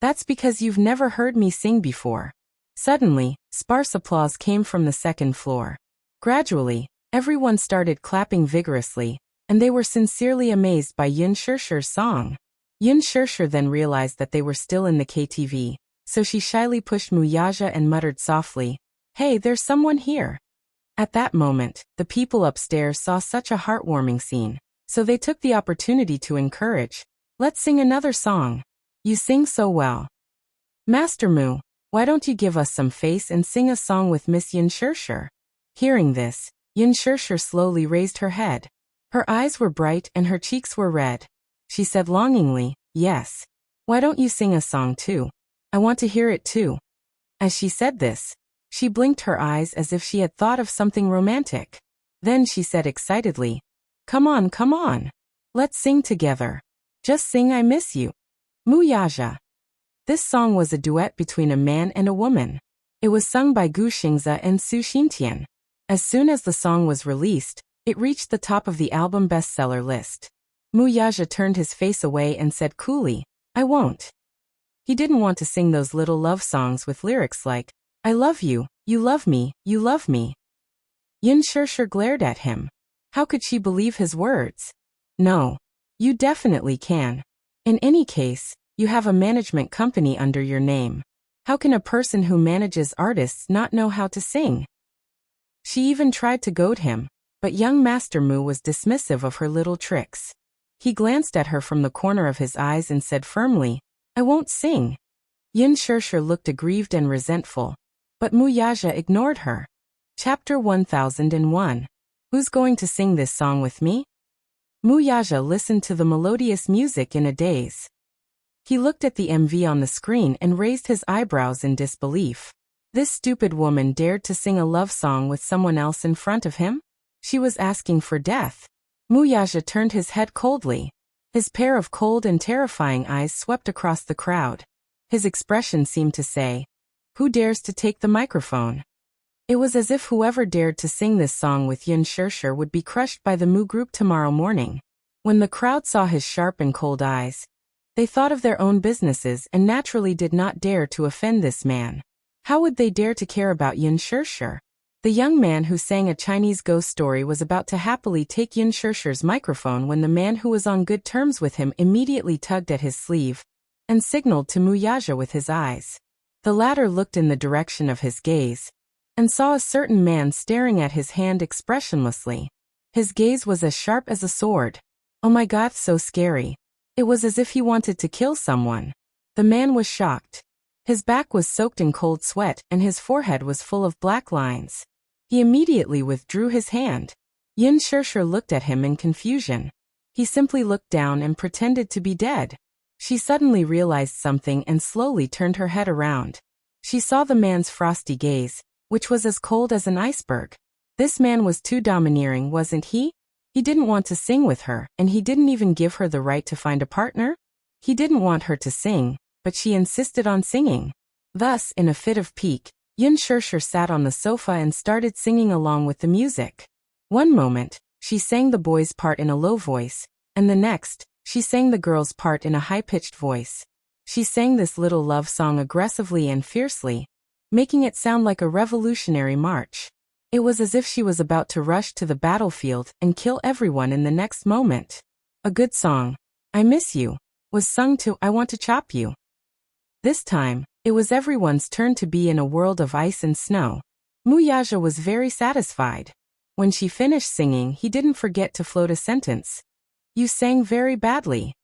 That's because you've never heard me sing before. Suddenly, sparse applause came from the second floor. Gradually, everyone started clapping vigorously, and they were sincerely amazed by Yun Shirshir's song. Yun Shirshir then realized that they were still in the KTV, so she shyly pushed Muyaja and muttered softly, "Hey, there's someone here." At that moment, the people upstairs saw such a heartwarming scene, so they took the opportunity to encourage, "Let's sing another song. You sing so well. Master Mu, why don't you give us some face and sing a song with Miss Yun Shirshir?" Hearing this, Yun Shirshir slowly raised her head. Her eyes were bright and her cheeks were red. She said longingly, "Yes. Why don't you sing a song too? I want to hear it too." As she said this, she blinked her eyes as if she had thought of something romantic. Then she said excitedly, come on. Let's sing together. Just sing I Miss You. Muyaja." This song was a duet between a man and a woman. It was sung by Gu Xingze and Su Xintian. As soon as the song was released, it reached the top of the album bestseller list. Muyaja turned his face away and said coolly, "I won't." He didn't want to sing those little love songs with lyrics like, "I love you love me, you love me." Yun Shirshir glared at him. How could she believe his words? "No. You definitely can. In any case, you have a management company under your name. How can a person who manages artists not know how to sing?" She even tried to goad him, but young Master Mu was dismissive of her little tricks. He glanced at her from the corner of his eyes and said firmly, "I won't sing." Yin Shirshir looked aggrieved and resentful, but Mu Yaja ignored her. Chapter 1001. Who's going to sing this song with me? Mu Yaja listened to the melodious music in a daze. He looked at the MV on the screen and raised his eyebrows in disbelief. This stupid woman dared to sing a love song with someone else in front of him? She was asking for death. Mu Yaja turned his head coldly. His pair of cold and terrifying eyes swept across the crowd. His expression seemed to say, "Who dares to take the microphone?" It was as if whoever dared to sing this song with Yin Shirshir would be crushed by the Mu group tomorrow morning. When the crowd saw his sharp and cold eyes, they thought of their own businesses and naturally did not dare to offend this man. How would they dare to care about Yin Shirshir? The young man who sang a Chinese ghost story was about to happily take Yin Shirshir's microphone when the man who was on good terms with him immediately tugged at his sleeve and signaled to Mu Yaja with his eyes. The latter looked in the direction of his gaze and saw a certain man staring at his hand expressionlessly. His gaze was as sharp as a sword. Oh my God, so scary. It was as if he wanted to kill someone. The man was shocked. His back was soaked in cold sweat and his forehead was full of black lines. He immediately withdrew his hand. Yin Shirshir looked at him in confusion. He simply looked down and pretended to be dead. She suddenly realized something and slowly turned her head around. She saw the man's frosty gaze, which was as cold as an iceberg. This man was too domineering, wasn't he? He didn't want to sing with her, and he didn't even give her the right to find a partner? He didn't want her to sing, but she insisted on singing. Thus, in a fit of pique, Yin Shirshir sat on the sofa and started singing along with the music. One moment, she sang the boy's part in a low voice, and the next, she sang the girl's part in a high-pitched voice. She sang this little love song aggressively and fiercely, making it sound like a revolutionary march. It was as if she was about to rush to the battlefield and kill everyone in the next moment. A good song, "I Miss You," was sung to "I Want to Chop You." This time, it was everyone's turn to be in a world of ice and snow. Mu Yaja was very satisfied. When she finished singing, he didn't forget to float a sentence. "You sang very badly."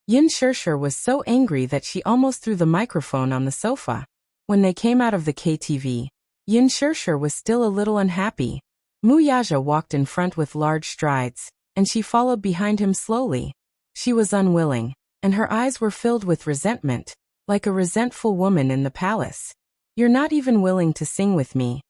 Yin Shirshir was so angry that she almost threw the microphone on the sofa. When they came out of the KTV, Yin Shirshir was still a little unhappy. Mu Yaja walked in front with large strides, and she followed behind him slowly. She was unwilling, and her eyes were filled with resentment, like a resentful woman in the palace. "You're not even willing to sing with me.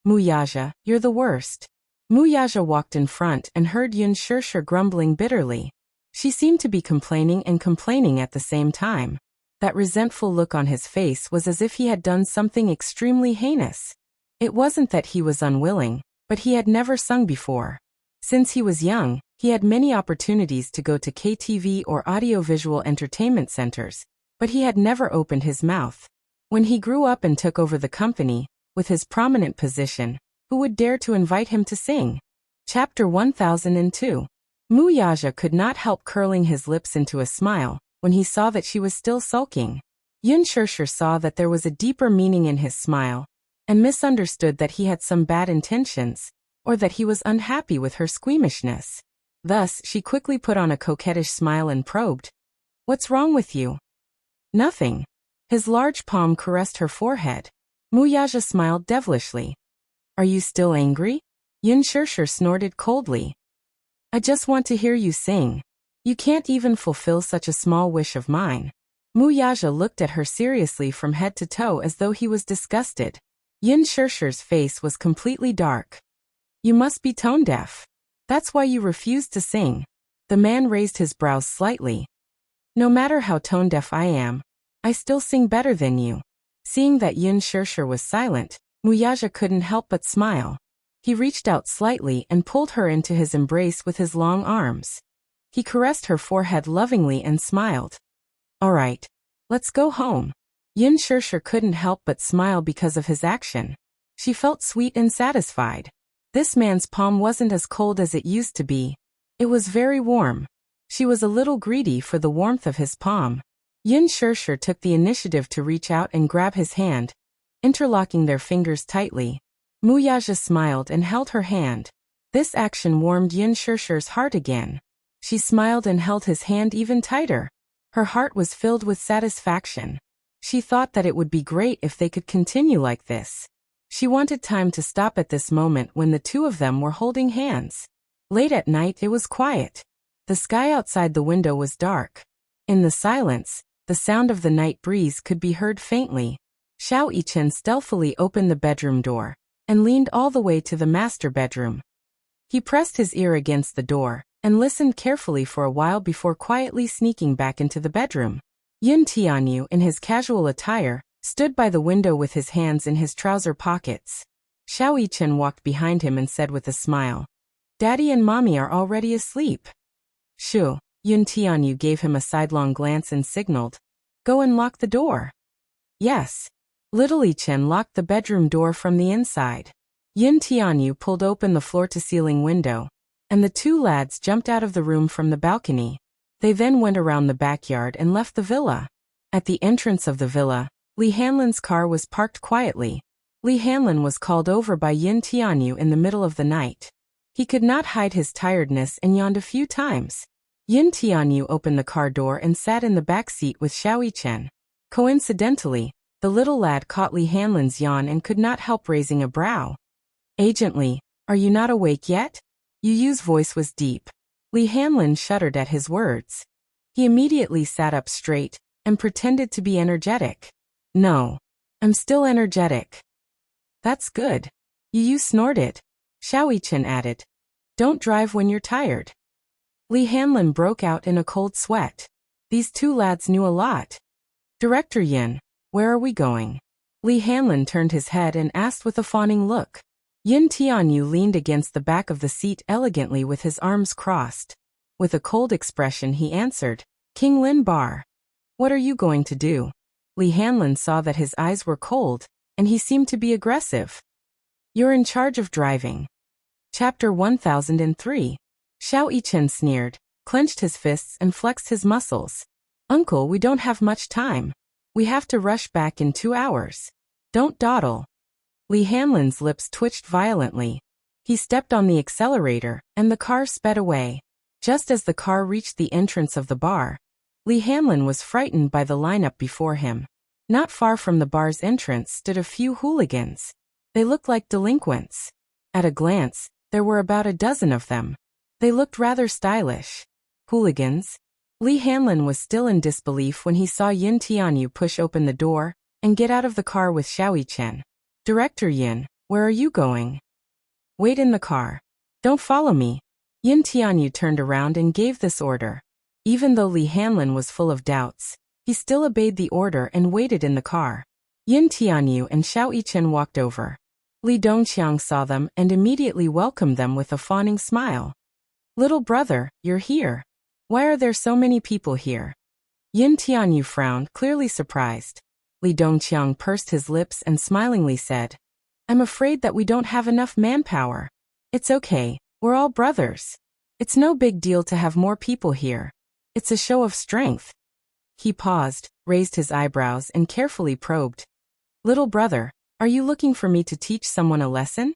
Mu Yaja, you're the worst." Mu Yaja walked in front and heard Yin Shirshir grumbling bitterly. She seemed to be complaining and complaining at the same time. That resentful look on his face was as if he had done something extremely heinous. It wasn't that he was unwilling, but he had never sung before. Since he was young, he had many opportunities to go to KTV or audiovisual entertainment centers, but he had never opened his mouth. When he grew up and took over the company, with his prominent position, who would dare to invite him to sing? Chapter 1002. Mu Yaja could not help curling his lips into a smile when he saw that she was still sulking. Yin Shirshir saw that there was a deeper meaning in his smile, and misunderstood that he had some bad intentions, or that he was unhappy with her squeamishness. Thus, she quickly put on a coquettish smile and probed, "What's wrong with you?" "Nothing." His large palm caressed her forehead. Mu Yaja smiled devilishly. "Are you still angry?" Yin Shirshir snorted coldly. "I just want to hear you sing. You can't even fulfill such a small wish of mine." Mu Yaja looked at her seriously from head to toe as though he was disgusted. Yin Shirshir's face was completely dark. "You must be tone deaf. That's why you refused to sing." The man raised his brows slightly. "No matter how tone deaf I am, I still sing better than you." Seeing that Yin Shirshir was silent, Mu Yaja couldn't help but smile. He reached out slightly and pulled her into his embrace with his long arms. He caressed her forehead lovingly and smiled. "All right, let's go home." Yin Shirshir couldn't help but smile because of his action. She felt sweet and satisfied. This man's palm wasn't as cold as it used to be. It was very warm. She was a little greedy for the warmth of his palm. Yin Shirshir took the initiative to reach out and grab his hand, interlocking their fingers tightly. Muyaja smiled and held her hand. This action warmed Yin Shishir's heart again. She smiled and held his hand even tighter. Her heart was filled with satisfaction. She thought that it would be great if they could continue like this. She wanted time to stop at this moment when the two of them were holding hands. Late at night it was quiet. The sky outside the window was dark. In the silence, the sound of the night breeze could be heard faintly. Xiao Yichen stealthily opened the bedroom door and leaned all the way to the master bedroom. He pressed his ear against the door and listened carefully for a while before quietly sneaking back into the bedroom. Yin Tianyu, in his casual attire, stood by the window with his hands in his trouser pockets. Xiao Yichen walked behind him and said with a smile, "Daddy and Mommy are already asleep." "Shoo." Yin Tianyu gave him a sidelong glance and signaled, "Go and lock the door." "Yes." Little Yichen locked the bedroom door from the inside. Yin Tianyu pulled open the floor-to-ceiling window, and the two lads jumped out of the room from the balcony. They then went around the backyard and left the villa. At the entrance of the villa, Li Hanlin's car was parked quietly. Li Hanlin was called over by Yin Tianyu in the middle of the night. He could not hide his tiredness and yawned a few times. Yin Tianyu opened the car door and sat in the back seat with Xiao Yichen. Coincidentally, the little lad caught Li Hanlin's yawn and could not help raising a brow. "Agent Li, are you not awake yet?" Yu Yu's voice was deep. Li Hanlin shuddered at his words. He immediately sat up straight and pretended to be energetic. "No. I'm still energetic." "That's good." Yu Yu snorted. Xiao Yichen added, "Don't drive when you're tired." Li Hanlin broke out in a cold sweat. These two lads knew a lot. "Director Yin, where are we going?" Li Hanlin turned his head and asked with a fawning look. Yin Tianyu leaned against the back of the seat elegantly with his arms crossed. With a cold expression he answered, "King Lin Bar." "What are you going to do?" Li Hanlin saw that his eyes were cold, and he seemed to be aggressive. "You're in charge of driving." Chapter 1003. Xiao Yichen sneered, clenched his fists and flexed his muscles. "Uncle, we don't have much time. We have to rush back in 2 hours. Don't dawdle." Li Hanlin's lips twitched violently. He stepped on the accelerator, and the car sped away. Just as the car reached the entrance of the bar, Li Hanlin was frightened by the lineup before him. Not far from the bar's entrance stood a few hooligans. They looked like delinquents. At a glance, there were about a dozen of them. They looked rather stylish. Hooligans? Li Hanlin was still in disbelief when he saw Yin Tianyu push open the door and get out of the car with Xiao Yichen. "Director Yin, where are you going?" "Wait in the car. Don't follow me." Yin Tianyu turned around and gave this order. Even though Li Hanlin was full of doubts, he still obeyed the order and waited in the car. Yin Tianyu and Xiao Yichen walked over. Li Dongqiang saw them and immediately welcomed them with a fawning smile. "Little brother, you're here. Why are there so many people here?" Yin Tianyu frowned, clearly surprised. Li Dongqiang pursed his lips and smilingly said, "I'm afraid that we don't have enough manpower. It's okay, we're all brothers. It's no big deal to have more people here. It's a show of strength." He paused, raised his eyebrows and carefully probed. "Little brother, are you looking for me to teach someone a lesson?"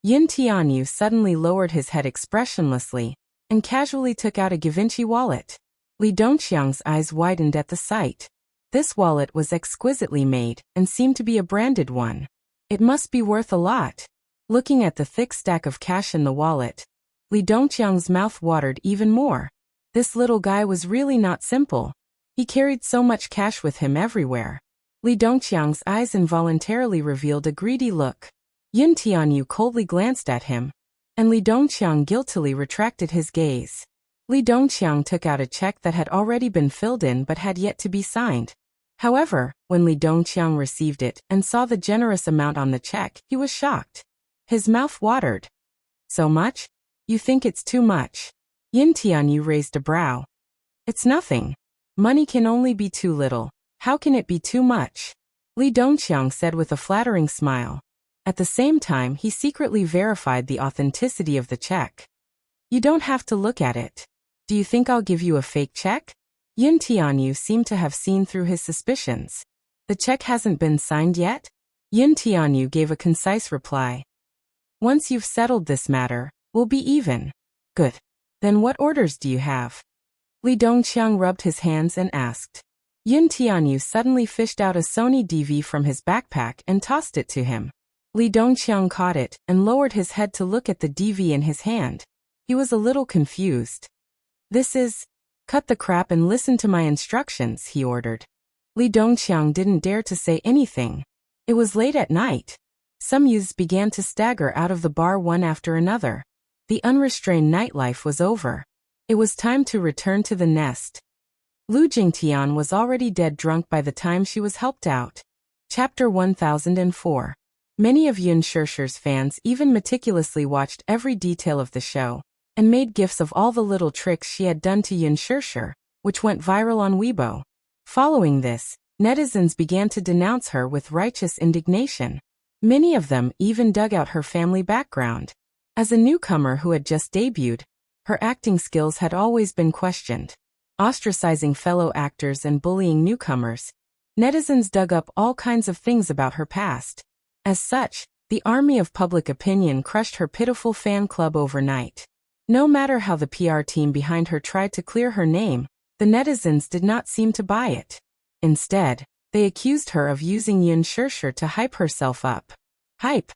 Yin Tianyu suddenly lowered his head expressionlessly and casually took out a Givenchy wallet. Li Dongqiang's eyes widened at the sight. This wallet was exquisitely made and seemed to be a branded one. It must be worth a lot. Looking at the thick stack of cash in the wallet, Li Dongqiang's mouth watered even more. This little guy was really not simple. He carried so much cash with him everywhere. Li Dongqiang's eyes involuntarily revealed a greedy look. Yin Tianyu coldly glanced at him, and Li Dongqiang guiltily retracted his gaze. Li Dongqiang took out a check that had already been filled in but had yet to be signed. However, when Li Dongqiang received it and saw the generous amount on the check, he was shocked. His mouth watered. "So much? You think it's too much?" Yin Tianyu raised a brow. "It's nothing. Money can only be too little. How can it be too much?" Li Dongqiang said with a flattering smile. At the same time, he secretly verified the authenticity of the check. "You don't have to look at it. Do you think I'll give you a fake check?" Yin Tianyu seemed to have seen through his suspicions. "The check hasn't been signed yet?" Yin Tianyu gave a concise reply. Once you've settled this matter, we'll be even. Good. Then what orders do you have? Li Dongqiang rubbed his hands and asked. Yun Tianyu suddenly fished out a Sony DV from his backpack and tossed it to him. Li Dongqiang caught it and lowered his head to look at the DV in his hand. He was a little confused. This is... Cut the crap and listen to my instructions, he ordered. Li Dongqiang didn't dare to say anything. It was late at night. Some youths began to stagger out of the bar one after another. The unrestrained nightlife was over. It was time to return to the nest. Lu Jingtian was already dead drunk by the time she was helped out. Chapter 1004. Many of Yun Shishir's fans even meticulously watched every detail of the show, and made gifs of all the little tricks she had done to Yun Shishir, which went viral on Weibo. Following this, netizens began to denounce her with righteous indignation. Many of them even dug out her family background. As a newcomer who had just debuted, her acting skills had always been questioned. Ostracizing fellow actors and bullying newcomers, netizens dug up all kinds of things about her past. As such, the army of public opinion crushed her pitiful fan club overnight. No matter how the PR team behind her tried to clear her name, the netizens did not seem to buy it. Instead, they accused her of using Yun Shishir to hype herself up. Hype.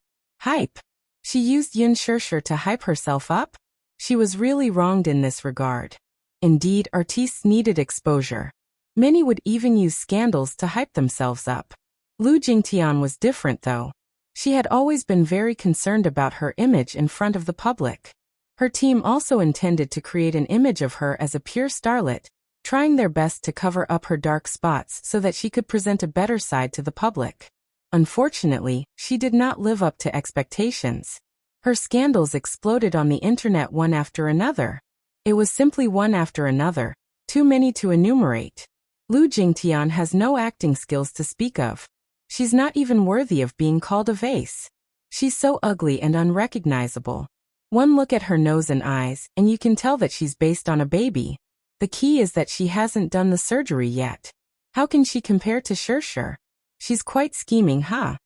She used Yun Shishir to hype herself up? She was really wronged in this regard. Indeed, artistes needed exposure. Many would even use scandals to hype themselves up. Lu Jingtian was different though. She had always been very concerned about her image in front of the public. Her team also intended to create an image of her as a pure starlet, trying their best to cover up her dark spots so that she could present a better side to the public. Unfortunately, she did not live up to expectations. Her scandals exploded on the internet one after another. It was simply one after another, too many to enumerate. Lu Jingtian has no acting skills to speak of. She's not even worthy of being called a vase. She's so ugly and unrecognizable. One look at her nose and eyes, and you can tell that she's based on a baby. The key is that she hasn't done the surgery yet. How can she compare to Shishir? She's quite scheming, huh?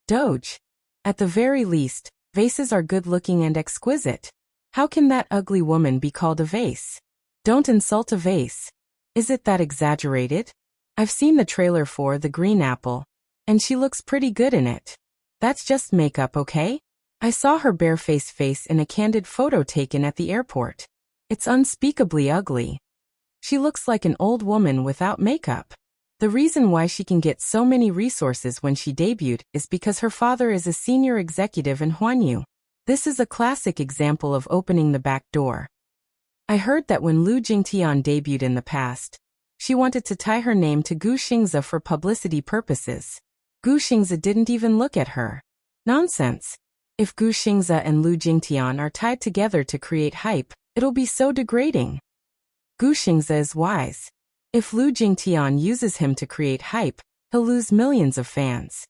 Doge. At the very least, vases are good-looking and exquisite. How can that ugly woman be called a vase? Don't insult a vase. Is it that exaggerated? I've seen the trailer for The Green Apple, and she looks pretty good in it. That's just makeup, okay? I saw her barefaced face in a candid photo taken at the airport. It's unspeakably ugly. She looks like an old woman without makeup. The reason why she can get so many resources when she debuted is because her father is a senior executive in Huanyu. This is a classic example of opening the back door. I heard that when Lu Jingtian debuted in the past, she wanted to tie her name to Gu Xingzi for publicity purposes. Gu Xingzi didn't even look at her. Nonsense. If Gu Xingzi and Lu Jingtian are tied together to create hype, it'll be so degrading. Gu Xingzi is wise. If Lu Jingtian uses him to create hype, he'll lose millions of fans.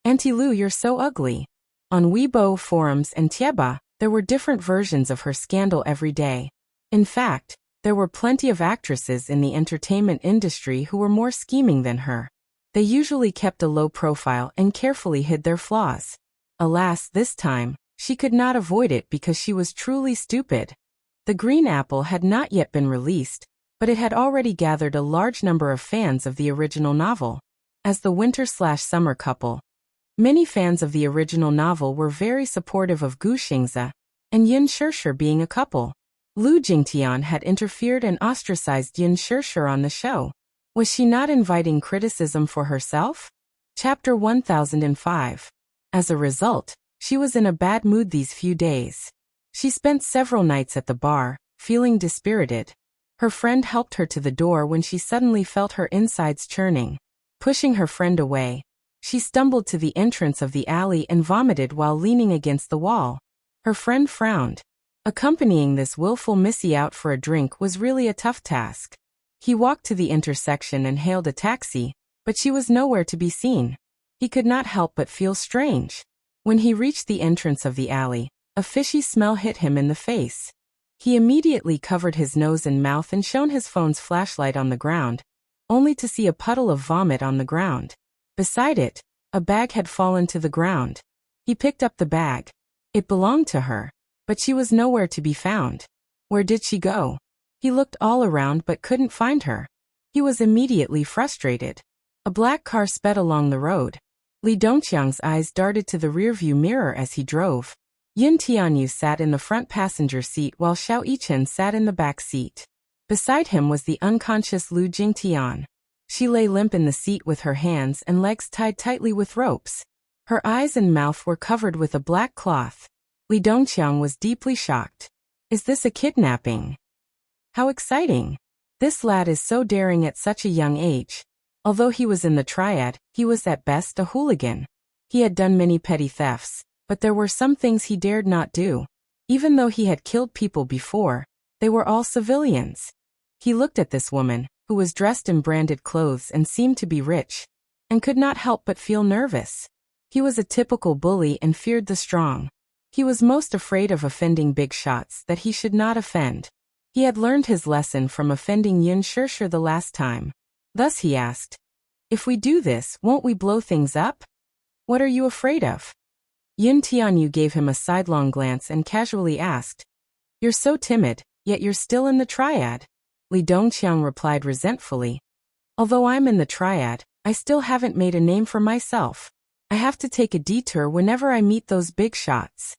Auntie Lu, you're so ugly. On Weibo forums and Tieba, there were different versions of her scandal every day. In fact, there were plenty of actresses in the entertainment industry who were more scheming than her. They usually kept a low profile and carefully hid their flaws. Alas, this time, she could not avoid it because she was truly stupid. The Green Apple had not yet been released, but it had already gathered a large number of fans of the original novel. As the winter/summer couple, many fans of the original novel were very supportive of Gu Xingzi and Yun Shishir being a couple. Lu Jingtian had interfered and ostracized Yun Shishir on the show. Was she not inviting criticism for herself? Chapter 1005. As a result, she was in a bad mood these few days. She spent several nights at the bar, feeling dispirited. Her friend helped her to the door when she suddenly felt her insides churning. Pushing her friend away, she stumbled to the entrance of the alley and vomited while leaning against the wall. Her friend frowned. Accompanying this willful missy out for a drink was really a tough task. He walked to the intersection and hailed a taxi, but she was nowhere to be seen. He could not help but feel strange. When he reached the entrance of the alley, a fishy smell hit him in the face. He immediately covered his nose and mouth and shone his phone's flashlight on the ground, only to see a puddle of vomit on the ground. Beside it, a bag had fallen to the ground. He picked up the bag. It belonged to her, but she was nowhere to be found. Where did she go? He looked all around but couldn't find her. He was immediately frustrated. A black car sped along the road. Li Dongqiang's eyes darted to the rearview mirror as he drove. Yin Tianyu sat in the front passenger seat while Xiao Yichen sat in the back seat. Beside him was the unconscious Lu Jingtian. She lay limp in the seat with her hands and legs tied tightly with ropes. Her eyes and mouth were covered with a black cloth. Li Dongqiang was deeply shocked. Is this a kidnapping? How exciting! This lad is so daring at such a young age. Although he was in the triad, he was at best a hooligan. He had done many petty thefts, but there were some things he dared not do. Even though he had killed people before, they were all civilians. He looked at this woman, who was dressed in branded clothes and seemed to be rich, and could not help but feel nervous. He was a typical bully and feared the strong. He was most afraid of offending big shots that he should not offend. He had learned his lesson from offending Yin Shishir the last time. Thus he asked, "If we do this, won't we blow things up? What are you afraid of?" Yin Tianyu gave him a sidelong glance and casually asked, "You're so timid, yet you're still in the triad." Li Dongqiang replied resentfully, "Although I'm in the triad, I still haven't made a name for myself. I have to take a detour whenever I meet those big shots."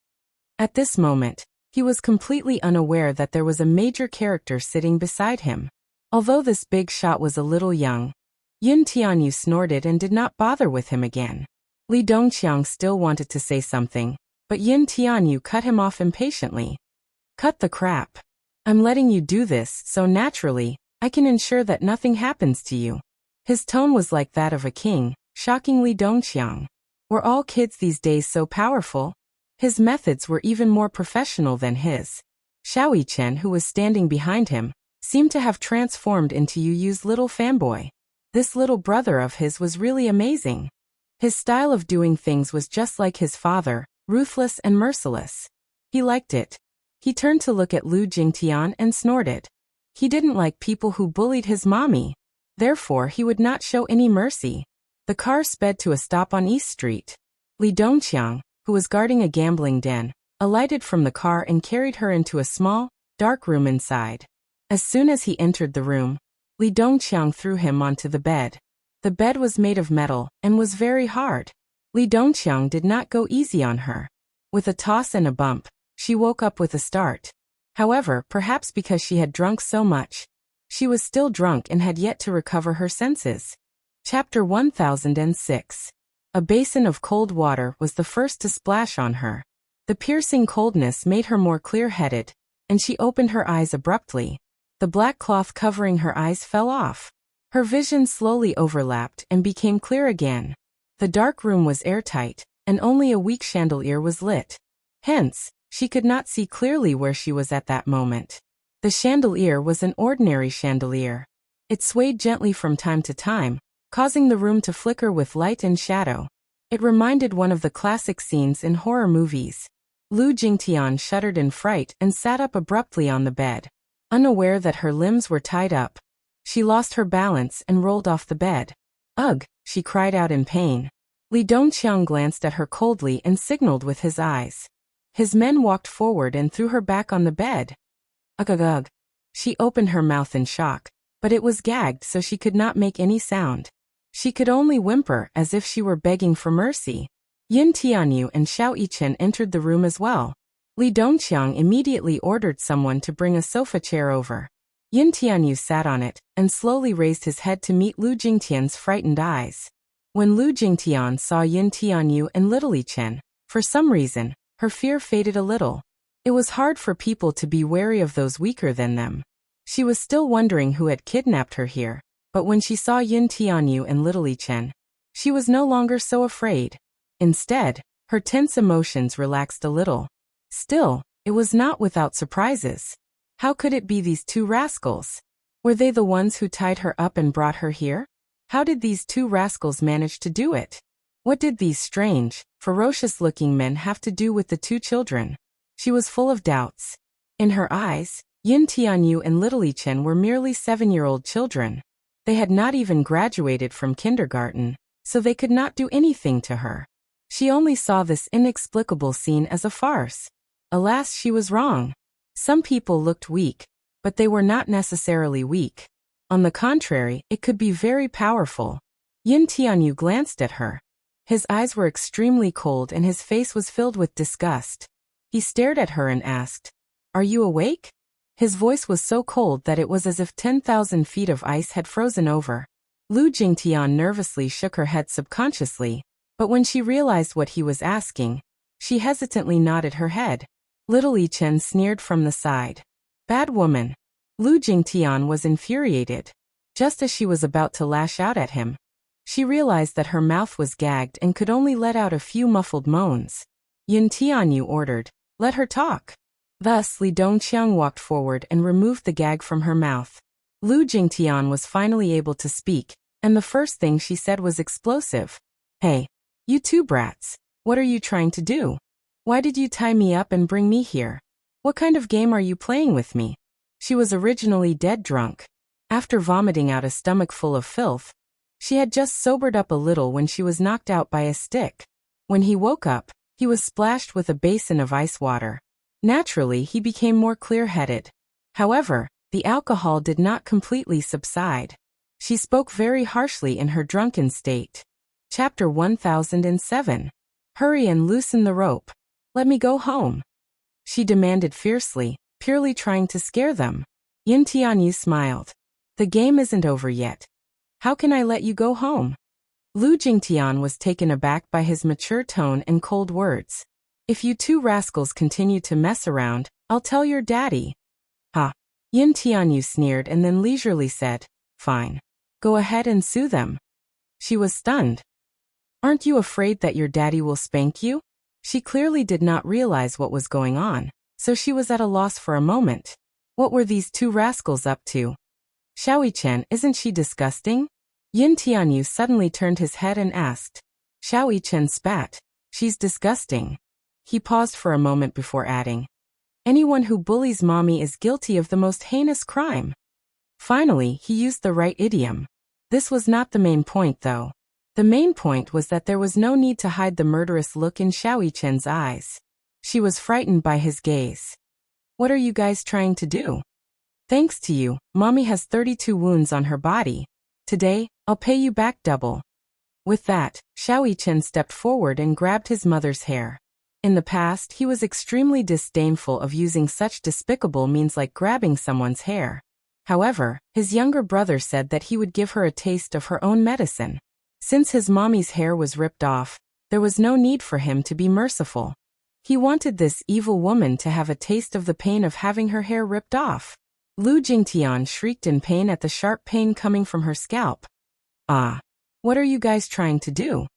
At this moment, he was completely unaware that there was a major character sitting beside him. Although this big shot was a little young, Yin Tianyu snorted and did not bother with him again. Li Dongqiang still wanted to say something, but Yin Tianyu cut him off impatiently. "Cut the crap. I'm letting you do this so naturally, I can ensure that nothing happens to you." His tone was like that of a king, shocking Li Dongqiang. Were all kids these days so powerful? His methods were even more professional than his. Xiao Yichen, who was standing behind him, seemed to have transformed into Yu's little fanboy. This little brother of his was really amazing. His style of doing things was just like his father, ruthless and merciless. He liked it. He turned to look at Lu Jingtian and snorted. He didn't like people who bullied his mommy. Therefore, he would not show any mercy. The car sped to a stop on East Street. Li Dongqiang, who was guarding a gambling den, alighted from the car and carried her into a small, dark room inside. As soon as he entered the room, Li Dongqiang threw him onto the bed. The bed was made of metal and was very hard. Li Dongqiang did not go easy on her. With a toss and a bump, she woke up with a start. However, perhaps because she had drunk so much, she was still drunk and had yet to recover her senses. Chapter 1006. A basin of cold water was the first to splash on her. The piercing coldness made her more clear-headed, and she opened her eyes abruptly. The black cloth covering her eyes fell off. Her vision slowly overlapped and became clear again. The dark room was airtight, and only a weak chandelier was lit. Hence, she could not see clearly where she was at that moment. The chandelier was an ordinary chandelier. It swayed gently from time to time, causing the room to flicker with light and shadow. It reminded one of the classic scenes in horror movies. Lu Jingtian shuddered in fright and sat up abruptly on the bed. Unaware that her limbs were tied up, she lost her balance and rolled off the bed. "Ugh!" she cried out in pain. Li Dongqiang glanced at her coldly and signaled with his eyes. His men walked forward and threw her back on the bed. "Ugh ugh ugh." She opened her mouth in shock, but it was gagged so she could not make any sound. She could only whimper as if she were begging for mercy. Yin Tianyu and Xiao Yichen entered the room as well. Li Dongqiang immediately ordered someone to bring a sofa chair over. Yin Tianyu sat on it and slowly raised his head to meet Lu Jingtian's frightened eyes. When Lu Jingtian saw Yin Tianyu and little Yichen, for some reason, her fear faded a little. It was hard for people to be wary of those weaker than them. She was still wondering who had kidnapped her here, but when she saw Yin Tianyu and little Yichen, she was no longer so afraid. Instead, her tense emotions relaxed a little. Still, it was not without surprises. How could it be these two rascals? Were they the ones who tied her up and brought her here? How did these two rascals manage to do it? What did these strange, ferocious-looking men have to do with the two children? She was full of doubts. In her eyes, Yin Tianyu and little Yichen were merely 7-year-old children. They had not even graduated from kindergarten, so they could not do anything to her. She only saw this inexplicable scene as a farce. Alas, she was wrong. Some people looked weak, but they were not necessarily weak. On the contrary, it could be very powerful. Yin Tianyu glanced at her. His eyes were extremely cold and his face was filled with disgust. He stared at her and asked, "Are you awake?" His voice was so cold that it was as if 10,000 feet of ice had frozen over. Lu Jingtian nervously shook her head subconsciously, but when she realized what he was asking, she hesitantly nodded her head. Little Yi Chen sneered from the side. "Bad woman." Lu Jingtian was infuriated. Just as she was about to lash out at him, she realized that her mouth was gagged and could only let out a few muffled moans. Yin Tianyu ordered, "Let her talk." Thus, Li Dongqiang walked forward and removed the gag from her mouth. Lu Jingtian was finally able to speak, and the first thing she said was explosive. "Hey, you two brats, what are you trying to do? Why did you tie me up and bring me here? What kind of game are you playing with me?" She was originally dead drunk. After vomiting out a stomach full of filth, she had just sobered up a little when she was knocked out by a stick. When he woke up, he was splashed with a basin of ice water. Naturally, he became more clear-headed. However, the alcohol did not completely subside. She spoke very harshly in her drunken state. Chapter 1007. Hurry and loosen the rope. Let me go home, she demanded fiercely, purely trying to scare them. Yin Tianyu smiled. "The game isn't over yet. How can I let you go home?" Lu Jingtian was taken aback by his mature tone and cold words. "If you two rascals continue to mess around, I'll tell your daddy." "Ha." Yin Tianyu sneered and then leisurely said, "Fine. Go ahead and sue them." She was stunned. "Aren't you afraid that your daddy will spank you?" She clearly did not realize what was going on, so she was at a loss for a moment. What were these two rascals up to? "Xiaoyichen, isn't she disgusting?" Yin Tianyu suddenly turned his head and asked. Xiaoyichen spat. "She's disgusting." He paused for a moment before adding, "Anyone who bullies mommy is guilty of the most heinous crime." Finally, he used the right idiom. This was not the main point, though. The main point was that there was no need to hide the murderous look in Xiaoyichen's eyes. She was frightened by his gaze. "What are you guys trying to do? Thanks to you, mommy has 32 wounds on her body. Today, I'll pay you back double." With that, Xiaoyichen stepped forward and grabbed his mother's hair. In the past, he was extremely disdainful of using such despicable means like grabbing someone's hair. However, his younger brother said that he would give her a taste of her own medicine. Since his mommy's hair was ripped off, there was no need for him to be merciful. He wanted this evil woman to have a taste of the pain of having her hair ripped off. Lu Jingtian shrieked in pain at the sharp pain coming from her scalp. "Ah! What are you guys trying to do?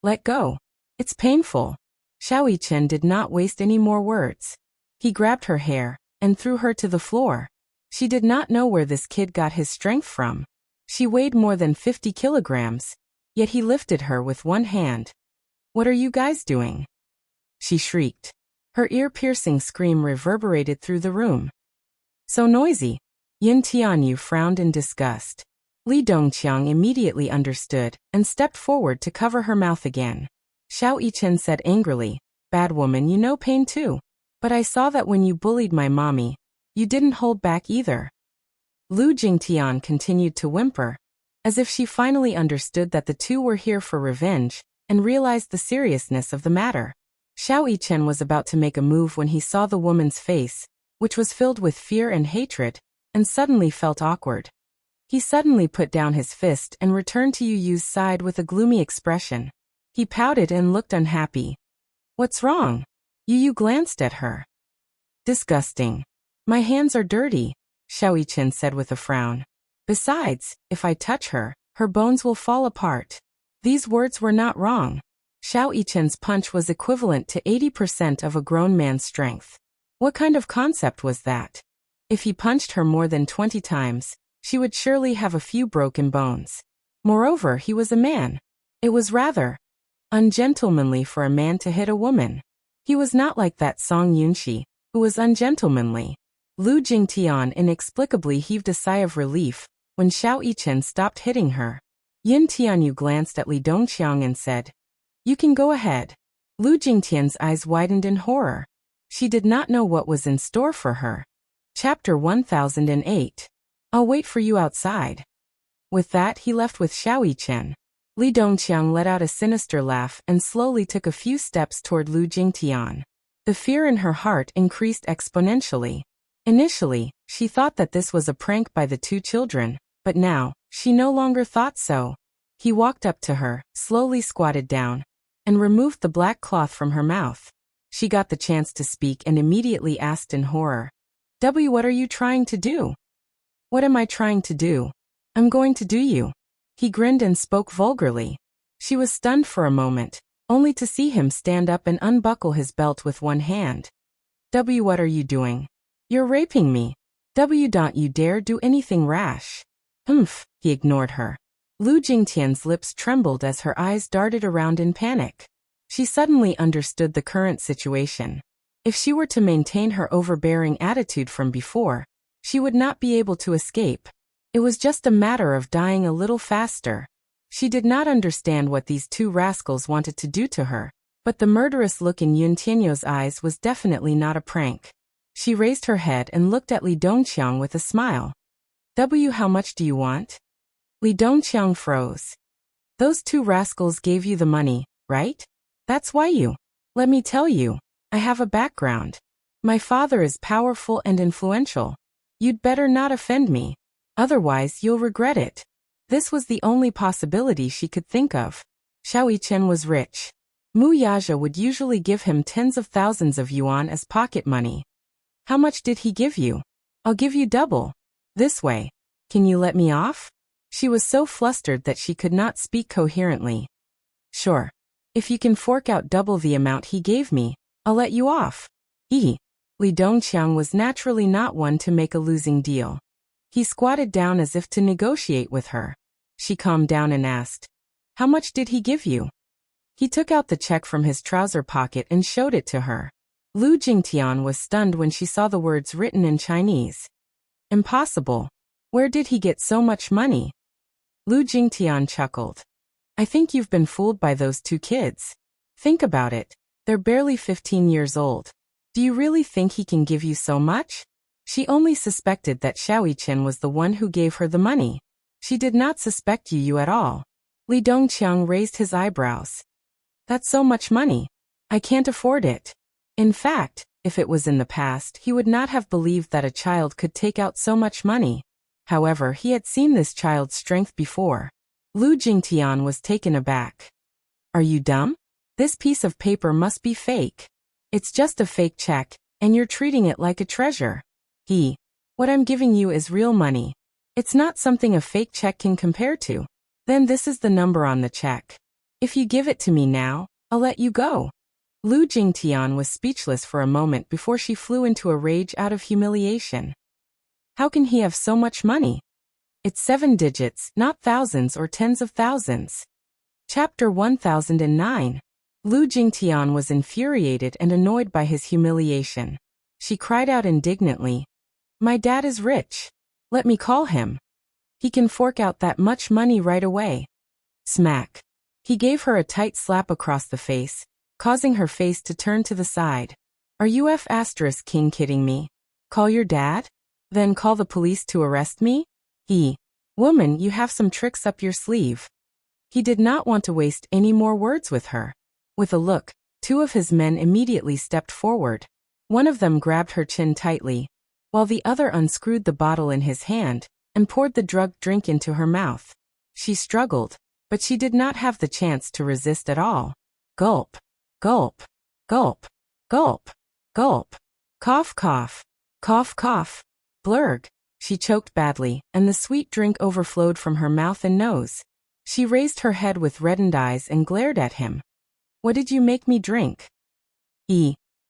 Let go. It's painful." Xiaoyichen did not waste any more words. He grabbed her hair and threw her to the floor. She did not know where this kid got his strength from. She weighed more than 50 kilograms, yet he lifted her with one hand. "What are you guys doing?" she shrieked. Her ear-piercing scream reverberated through the room. "So noisy." Yin Tianyu frowned in disgust. Li Dongqiang immediately understood and stepped forward to cover her mouth again. Xiaoyichen said angrily, "Bad woman, you know pain too. But I saw that when you bullied my mommy, you didn't hold back either." Lu Jingtian continued to whimper, as if she finally understood that the two were here for revenge and realized the seriousness of the matter. Xiaoyichen was about to make a move when he saw the woman's face, which was filled with fear and hatred, and suddenly felt awkward. He suddenly put down his fist and returned to Yu Yu's side with a gloomy expression. He pouted and looked unhappy. "What's wrong?" Yu Yu glanced at her. "Disgusting. My hands are dirty," Xiaoyichen said with a frown. "Besides, if I touch her, her bones will fall apart." These words were not wrong. Xiaoyichen's punch was equivalent to 80% of a grown man's strength. What kind of concept was that? If he punched her more than 20 times, she would surely have a few broken bones. Moreover, he was a man. It was rather ungentlemanly for a man to hit a woman. He was not like that Song Yunxi, who was ungentlemanly. Lu Jingtian inexplicably heaved a sigh of relief when Xiaoyichen stopped hitting her. Yin Tianyu glanced at Li Dongqiang and said, You can go ahead. Lu Jingtian's eyes widened in horror. She did not know what was in store for her. Chapter 1008. I'll wait for you outside. With that, he left with Xiao Yichen. Li Dongqiang let out a sinister laugh and slowly took a few steps toward Lu Jingtian. The fear in her heart increased exponentially. Initially, she thought that this was a prank by the two children, but now, she no longer thought so. He walked up to her, slowly squatted down, and removed the black cloth from her mouth. She got the chance to speak and immediately asked in horror, What are you trying to do? What am I trying to do? I'm going to do you. He grinned and spoke vulgarly. She was stunned for a moment, only to see him stand up and unbuckle his belt with one hand. What are you doing? You're raping me. Don't you dare do anything rash. Humph, he ignored her. Lu Jingtian's lips trembled as her eyes darted around in panic. She suddenly understood the current situation. If she were to maintain her overbearing attitude from before, she would not be able to escape. It was just a matter of dying a little faster. She did not understand what these two rascals wanted to do to her, but the murderous look in Yun Tianyou's eyes was definitely not a prank. She raised her head and looked at Li Dongqiang with a smile. How much do you want? Li Dongqiang froze. Those two rascals gave you the money, right? That's why you. Let me tell you, I have a background. My father is powerful and influential. You'd better not offend me. Otherwise, you'll regret it. This was the only possibility she could think of. Xiao Yichen was rich. Mu Yaja would usually give him tens of thousands of yuan as pocket money. How much did he give you? I'll give you double. This way. Can you let me off? She was so flustered that she could not speak coherently. Sure. If you can fork out double the amount he gave me, I'll let you off. Li Dongqiang was naturally not one to make a losing deal. He squatted down as if to negotiate with her. She calmed down and asked, How much did he give you? He took out the check from his trouser pocket and showed it to her. Lu Jingtian was stunned when she saw the words written in Chinese. Impossible. Where did he get so much money? Lu Jingtian chuckled. I think you've been fooled by those two kids. Think about it. They're barely 15 years old. Do you really think he can give you so much? She only suspected that Xiao Yichen was the one who gave her the money. She did not suspect you at all. Li Dongqiang raised his eyebrows. That's so much money. I can't afford it. In fact, if it was in the past, he would not have believed that a child could take out so much money. However, he had seen this child's strength before. Lu Jingtian was taken aback. Are you dumb? This piece of paper must be fake. It's just a fake check, and you're treating it like a treasure. What I'm giving you is real money. It's not something a fake check can compare to. Then this is the number on the check. If you give it to me now, I'll let you go. Lu Jingtian was speechless for a moment before she flew into a rage out of humiliation. How can he have so much money? It's 7 digits, not thousands or tens of thousands. Chapter 1009. Lu Jingtian was infuriated and annoyed by his humiliation. She cried out indignantly, My dad is rich. Let me call him. He can fork out that much money right away. Smack. He gave her a tight slap across the face, causing her face to turn to the side. Are you *king kidding me? Call your dad? Then call the police to arrest me? Woman, you have some tricks up your sleeve. He did not want to waste any more words with her. With a look, 2 of his men immediately stepped forward. One of them grabbed her chin tightly, while the other unscrewed the bottle in his hand and poured the drugged drink into her mouth. She struggled, but she did not have the chance to resist at all. Gulp, gulp, gulp, gulp, gulp, cough, cough, cough, cough, blurg. She choked badly, and the sweet drink overflowed from her mouth and nose. She raised her head with reddened eyes and glared at him. What did you make me drink?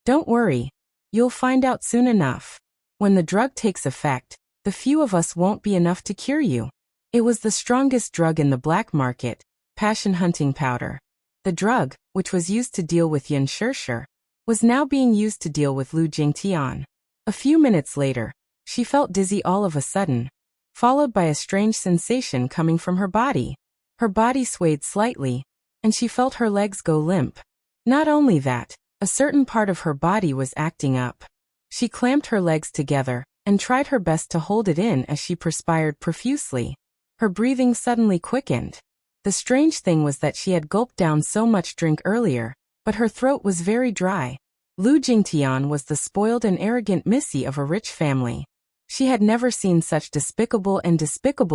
Don't worry. You'll find out soon enough. When the drug takes effect, the few of us won't be enough to cure you. It was the strongest drug in the black market, passion-hunting powder. The drug, which was used to deal with Yun Shirshir, was now being used to deal with Lu Jingtian. A few minutes later, she felt dizzy all of a sudden, followed by a strange sensation coming from her body. Her body swayed slightly, and she felt her legs go limp. Not only that, a certain part of her body was acting up. She clamped her legs together and tried her best to hold it in as she perspired profusely. Her breathing suddenly quickened. The strange thing was that she had gulped down so much drink earlier, but her throat was very dry. Lu Jingtian was the spoiled and arrogant missy of a rich family. She had never seen such despicable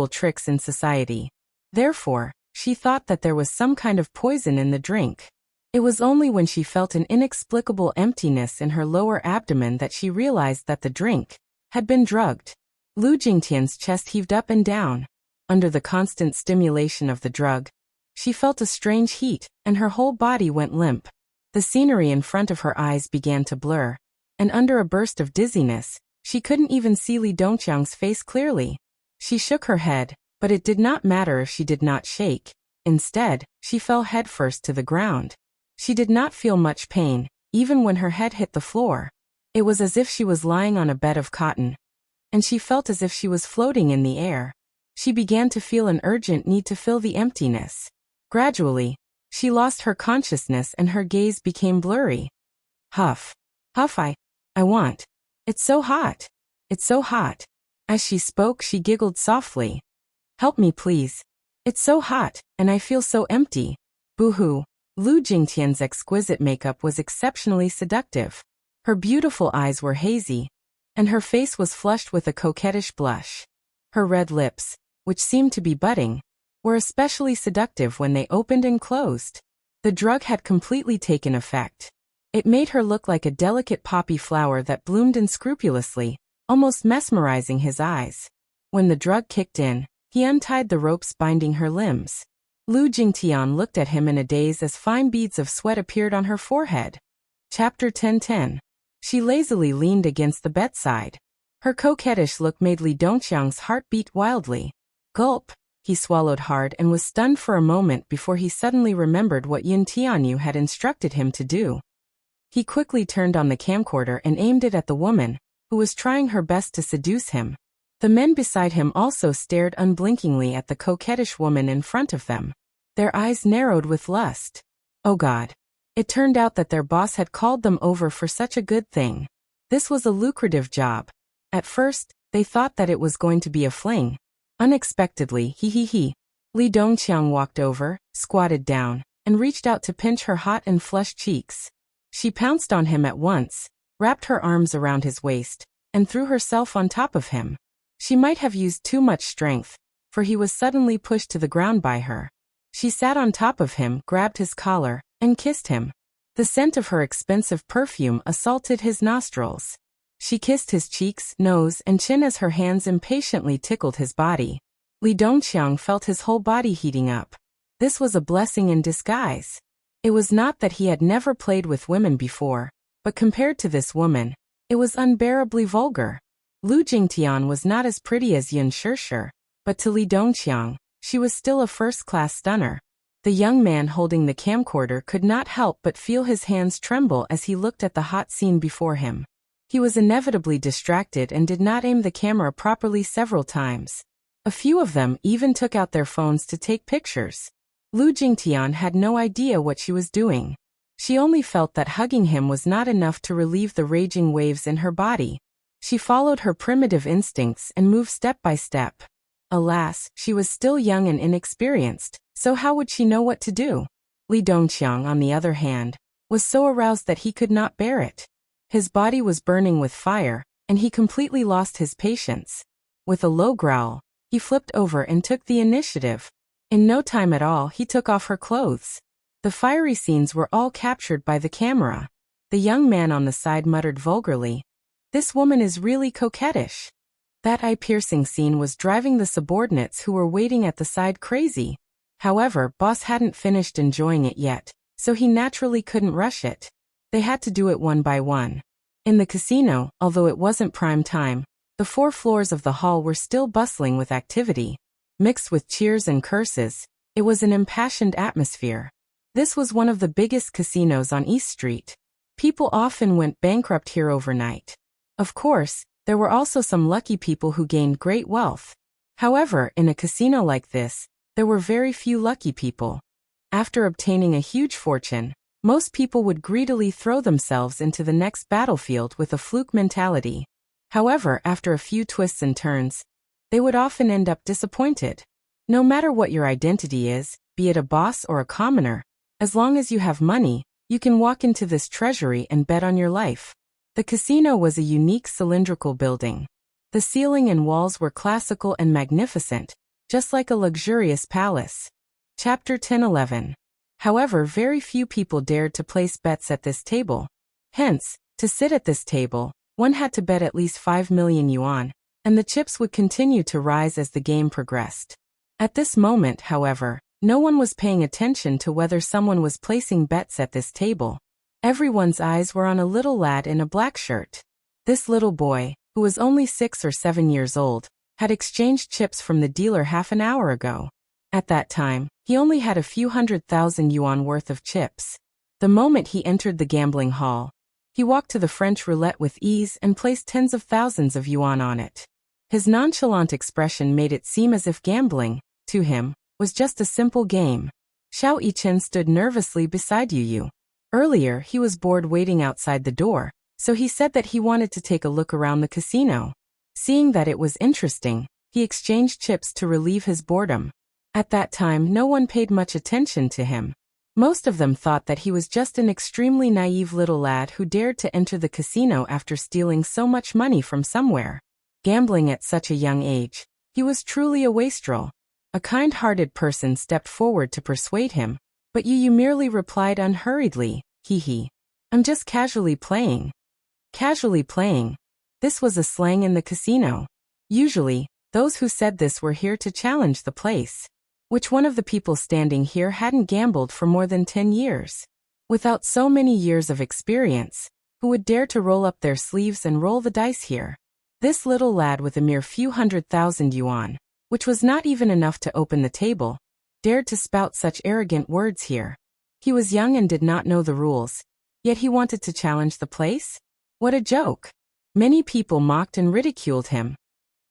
tricks in society. Therefore, she thought that there was some kind of poison in the drink. It was only when she felt an inexplicable emptiness in her lower abdomen that she realized that the drink had been drugged. Lu Jingtian's chest heaved up and down. Under the constant stimulation of the drug, she felt a strange heat, and her whole body went limp. The scenery in front of her eyes began to blur, and under a burst of dizziness, she couldn't even see Li Dongqiang's face clearly. She shook her head, but it did not matter if she did not shake. Instead, she fell headfirst to the ground. She did not feel much pain, even when her head hit the floor. It was as if she was lying on a bed of cotton, and she felt as if she was floating in the air. She began to feel an urgent need to fill the emptiness. Gradually, she lost her consciousness and her gaze became blurry. Huff. Huff, I want. It's so hot. It's so hot. As she spoke, she giggled softly. Help me, please. It's so hot, and I feel so empty. Boo-hoo. Lu Jingtian's exquisite makeup was exceptionally seductive. Her beautiful eyes were hazy, and her face was flushed with a coquettish blush. Her red lips, which seemed to be budding, were especially seductive when they opened and closed. The drug had completely taken effect. It made her look like a delicate poppy flower that bloomed unscrupulously, almost mesmerizing his eyes. When the drug kicked in, he untied the ropes binding her limbs. Lu Jingtian looked at him in a daze as fine beads of sweat appeared on her forehead. Chapter 10:10. She lazily leaned against the bedside. Her coquettish look made Li Dongqiang's heart beat wildly. Gulp. He swallowed hard and was stunned for a moment before he suddenly remembered what Yun Tianyu had instructed him to do. He quickly turned on the camcorder and aimed it at the woman, who was trying her best to seduce him. The men beside him also stared unblinkingly at the coquettish woman in front of them. Their eyes narrowed with lust. Oh God. It turned out that their boss had called them over for such a good thing. This was a lucrative job. At first, they thought that it was going to be a fling. Unexpectedly, Li Dongqiang walked over, squatted down, and reached out to pinch her hot and flushed cheeks. She pounced on him at once, wrapped her arms around his waist, and threw herself on top of him. She might have used too much strength, for he was suddenly pushed to the ground by her. She sat on top of him, grabbed his collar, and kissed him. The scent of her expensive perfume assaulted his nostrils. She kissed his cheeks, nose, and chin as her hands impatiently tickled his body. Li Dongqiang felt his whole body heating up. This was a blessing in disguise. It was not that he had never played with women before, but compared to this woman, it was unbearably vulgar. Lu Jingtian was not as pretty as Yun Shishir, but to Li Dongqiang, she was still a first-class stunner. The young man holding the camcorder could not help but feel his hands tremble as he looked at the hot scene before him. He was inevitably distracted and did not aim the camera properly several times. A few of them even took out their phones to take pictures. Lu Jingtian had no idea what she was doing. She only felt that hugging him was not enough to relieve the raging waves in her body. She followed her primitive instincts and moved step by step. Alas, she was still young and inexperienced, so how would she know what to do? Li Dongqiang, on the other hand, was so aroused that he could not bear it. His body was burning with fire, and he completely lost his patience. With a low growl, he flipped over and took the initiative. In no time at all, he took off her clothes. The fiery scenes were all captured by the camera. The young man on the side muttered vulgarly, "This woman is really coquettish." That eye-piercing scene was driving the subordinates who were waiting at the side crazy. However, boss hadn't finished enjoying it yet, so he naturally couldn't rush it. They had to do it one by one. In the casino, although it wasn't prime time, the 4 floors of the hall were still bustling with activity. Mixed with cheers and curses, it was an impassioned atmosphere. This was one of the biggest casinos on East Street. People often went bankrupt here overnight. Of course, there were also some lucky people who gained great wealth. However, in a casino like this, there were very few lucky people. After obtaining a huge fortune, most people would greedily throw themselves into the next battlefield with a fluke mentality. However, after a few twists and turns, they would often end up disappointed. No matter what your identity is, be it a boss or a commoner, as long as you have money, you can walk into this treasury and bet on your life. The casino was a unique cylindrical building. The ceiling and walls were classical and magnificent, just like a luxurious palace. Chapter 10:11. However, very few people dared to place bets at this table. Hence, to sit at this table, one had to bet at least 5 million yuan, and the chips would continue to rise as the game progressed. At this moment, however, no one was paying attention to whether someone was placing bets at this table. Everyone's eyes were on a little lad in a black shirt. This little boy, who was only 6 or 7 years old, had exchanged chips from the dealer half an hour ago. At that time, he only had a few 100,000 yuan worth of chips. The moment he entered the gambling hall, he walked to the French roulette with ease and placed tens of thousands of yuan on it. His nonchalant expression made it seem as if gambling, to him, was just a simple game. Xiao Yichen stood nervously beside Yu. Earlier, he was bored waiting outside the door, so he said that he wanted to take a look around the casino. Seeing that it was interesting, he exchanged chips to relieve his boredom. At that time, no one paid much attention to him. Most of them thought that he was just an extremely naive little lad who dared to enter the casino after stealing so much money from somewhere. Gambling at such a young age, he was truly a wastrel. A kind-hearted person stepped forward to persuade him, but Yu merely replied unhurriedly, "Hee. I'm just casually playing." Casually playing. This was a slang in the casino. Usually, those who said this were here to challenge the place. Which one of the people standing here hadn't gambled for more than 10 years? Without so many years of experience, who would dare to roll up their sleeves and roll the dice here? This little lad with a mere few 100,000 yuan, which was not even enough to open the table, dared to spout such arrogant words here. He was young and did not know the rules, yet he wanted to challenge the place? What a joke! Many people mocked and ridiculed him.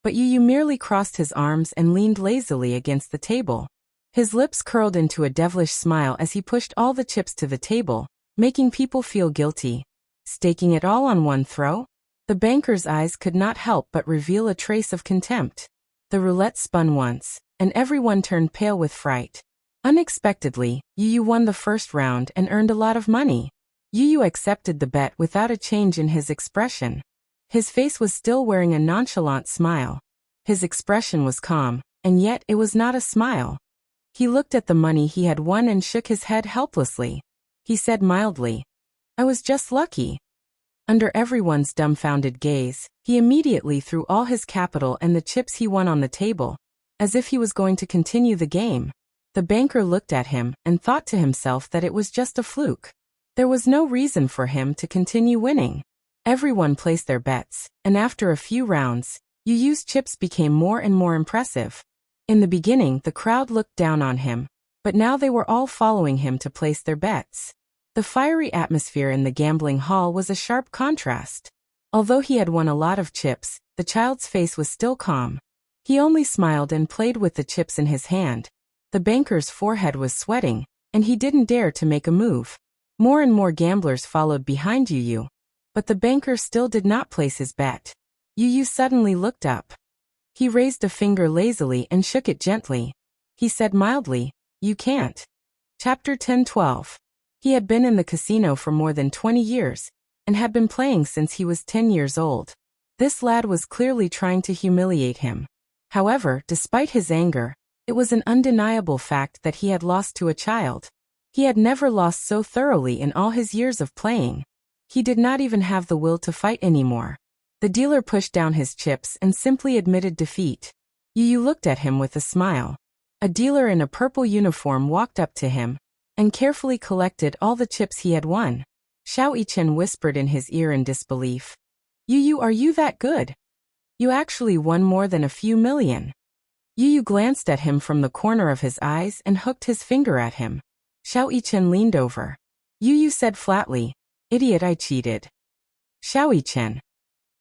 But Yu merely crossed his arms and leaned lazily against the table. His lips curled into a devilish smile as he pushed all the chips to the table, making people feel guilty. Staking it all on one throw? The banker's eyes could not help but reveal a trace of contempt. The roulette spun once, and everyone turned pale with fright. Unexpectedly, Yu won the first round and earned a lot of money. Yu accepted the bet without a change in his expression. His face was still wearing a nonchalant smile. His expression was calm, and yet it was not a smile. He looked at the money he had won and shook his head helplessly. He said mildly, "I was just lucky." Under everyone's dumbfounded gaze, he immediately threw all his capital and the chips he won on the table, as if he was going to continue the game. The banker looked at him and thought to himself that it was just a fluke. There was no reason for him to continue winning. Everyone placed their bets, and after a few rounds, Yu's chips became more and more impressive. In the beginning, the crowd looked down on him, but now they were all following him to place their bets. The fiery atmosphere in the gambling hall was a sharp contrast. Although he had won a lot of chips, the child's face was still calm. He only smiled and played with the chips in his hand. The banker's forehead was sweating, and he didn't dare to make a move. More and more gamblers followed behind Yu. But the banker still did not place his bet. Yu suddenly looked up. He raised a finger lazily and shook it gently. He said mildly, "You can't." Chapter 10:12. He had been in the casino for more than 20 years, and had been playing since he was 10 years old. This lad was clearly trying to humiliate him. However, despite his anger, it was an undeniable fact that he had lost to a child. He had never lost so thoroughly in all his years of playing. He did not even have the will to fight anymore. The dealer pushed down his chips and simply admitted defeat. Yu looked at him with a smile. A dealer in a purple uniform walked up to him and carefully collected all the chips he had won. Xiao Yichen whispered in his ear in disbelief. Yu, are you that good? You actually won more than a few million." Yu glanced at him from the corner of his eyes and hooked his finger at him. Xiao Yichen leaned over. Yu said flatly, "Idiot, I cheated." Xiao Yichen.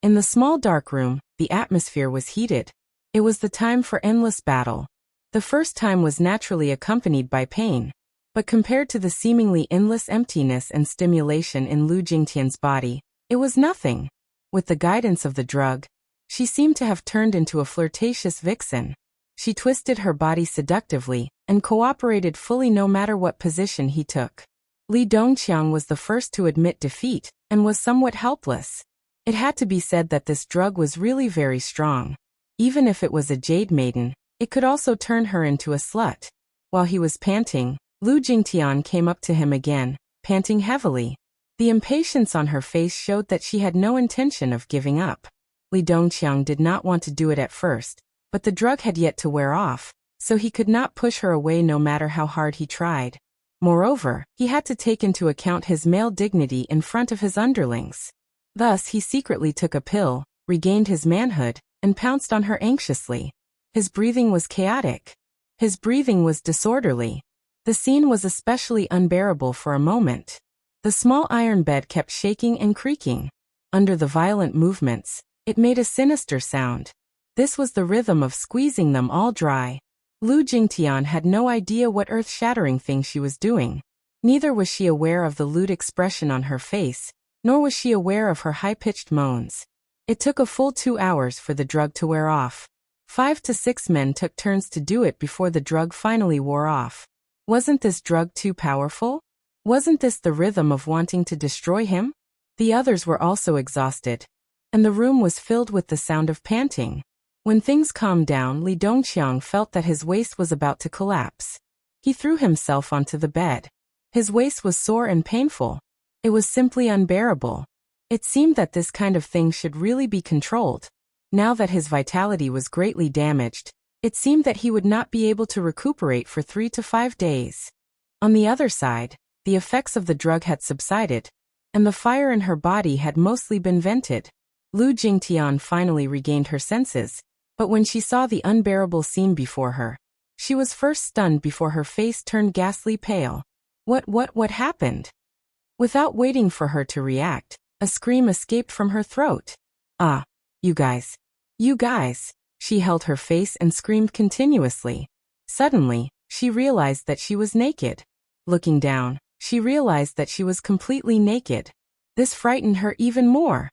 In the small dark room, the atmosphere was heated. It was the time for endless battle. The first time was naturally accompanied by pain. But compared to the seemingly endless emptiness and stimulation in Lu Jingtian's body, it was nothing. With the guidance of the drug, she seemed to have turned into a flirtatious vixen. She twisted her body seductively and cooperated fully no matter what position he took. Li Dongqiang was the first to admit defeat and was somewhat helpless. It had to be said that this drug was really very strong. Even if it was a jade maiden, it could also turn her into a slut. While he was panting, Lu Jingtian came up to him again, panting heavily. The impatience on her face showed that she had no intention of giving up. Li Dongqiang did not want to do it at first, but the drug had yet to wear off, so he could not push her away no matter how hard he tried. Moreover, he had to take into account his male dignity in front of his underlings. Thus he secretly took a pill, regained his manhood, and pounced on her anxiously. His breathing was chaotic. His breathing was disorderly. The scene was especially unbearable for a moment. The small iron bed kept shaking and creaking. Under the violent movements, it made a sinister sound. This was the rhythm of squeezing them all dry. Lu Jingtian had no idea what earth-shattering thing she was doing. Neither was she aware of the lewd expression on her face, nor was she aware of her high-pitched moans. It took a full 2 hours for the drug to wear off. 5 to 6 men took turns to do it before the drug finally wore off. Wasn't this drug too powerful? Wasn't this the rhythm of wanting to destroy him? The others were also exhausted, and the room was filled with the sound of panting. When things calmed down, Li Dongqiang felt that his waist was about to collapse. He threw himself onto the bed. His waist was sore and painful. It was simply unbearable. It seemed that this kind of thing should really be controlled. Now that his vitality was greatly damaged, it seemed that he would not be able to recuperate for 3 to 5 days. On the other side, the effects of the drug had subsided, and the fire in her body had mostly been vented. Lu Jingtian finally regained her senses, but when she saw the unbearable scene before her, she was first stunned before her face turned ghastly pale. What happened? Without waiting for her to react, a scream escaped from her throat. Ah, you guys. You guys. She held her face and screamed continuously. Suddenly, she realized that she was naked. Looking down, she realized that she was completely naked. This frightened her even more.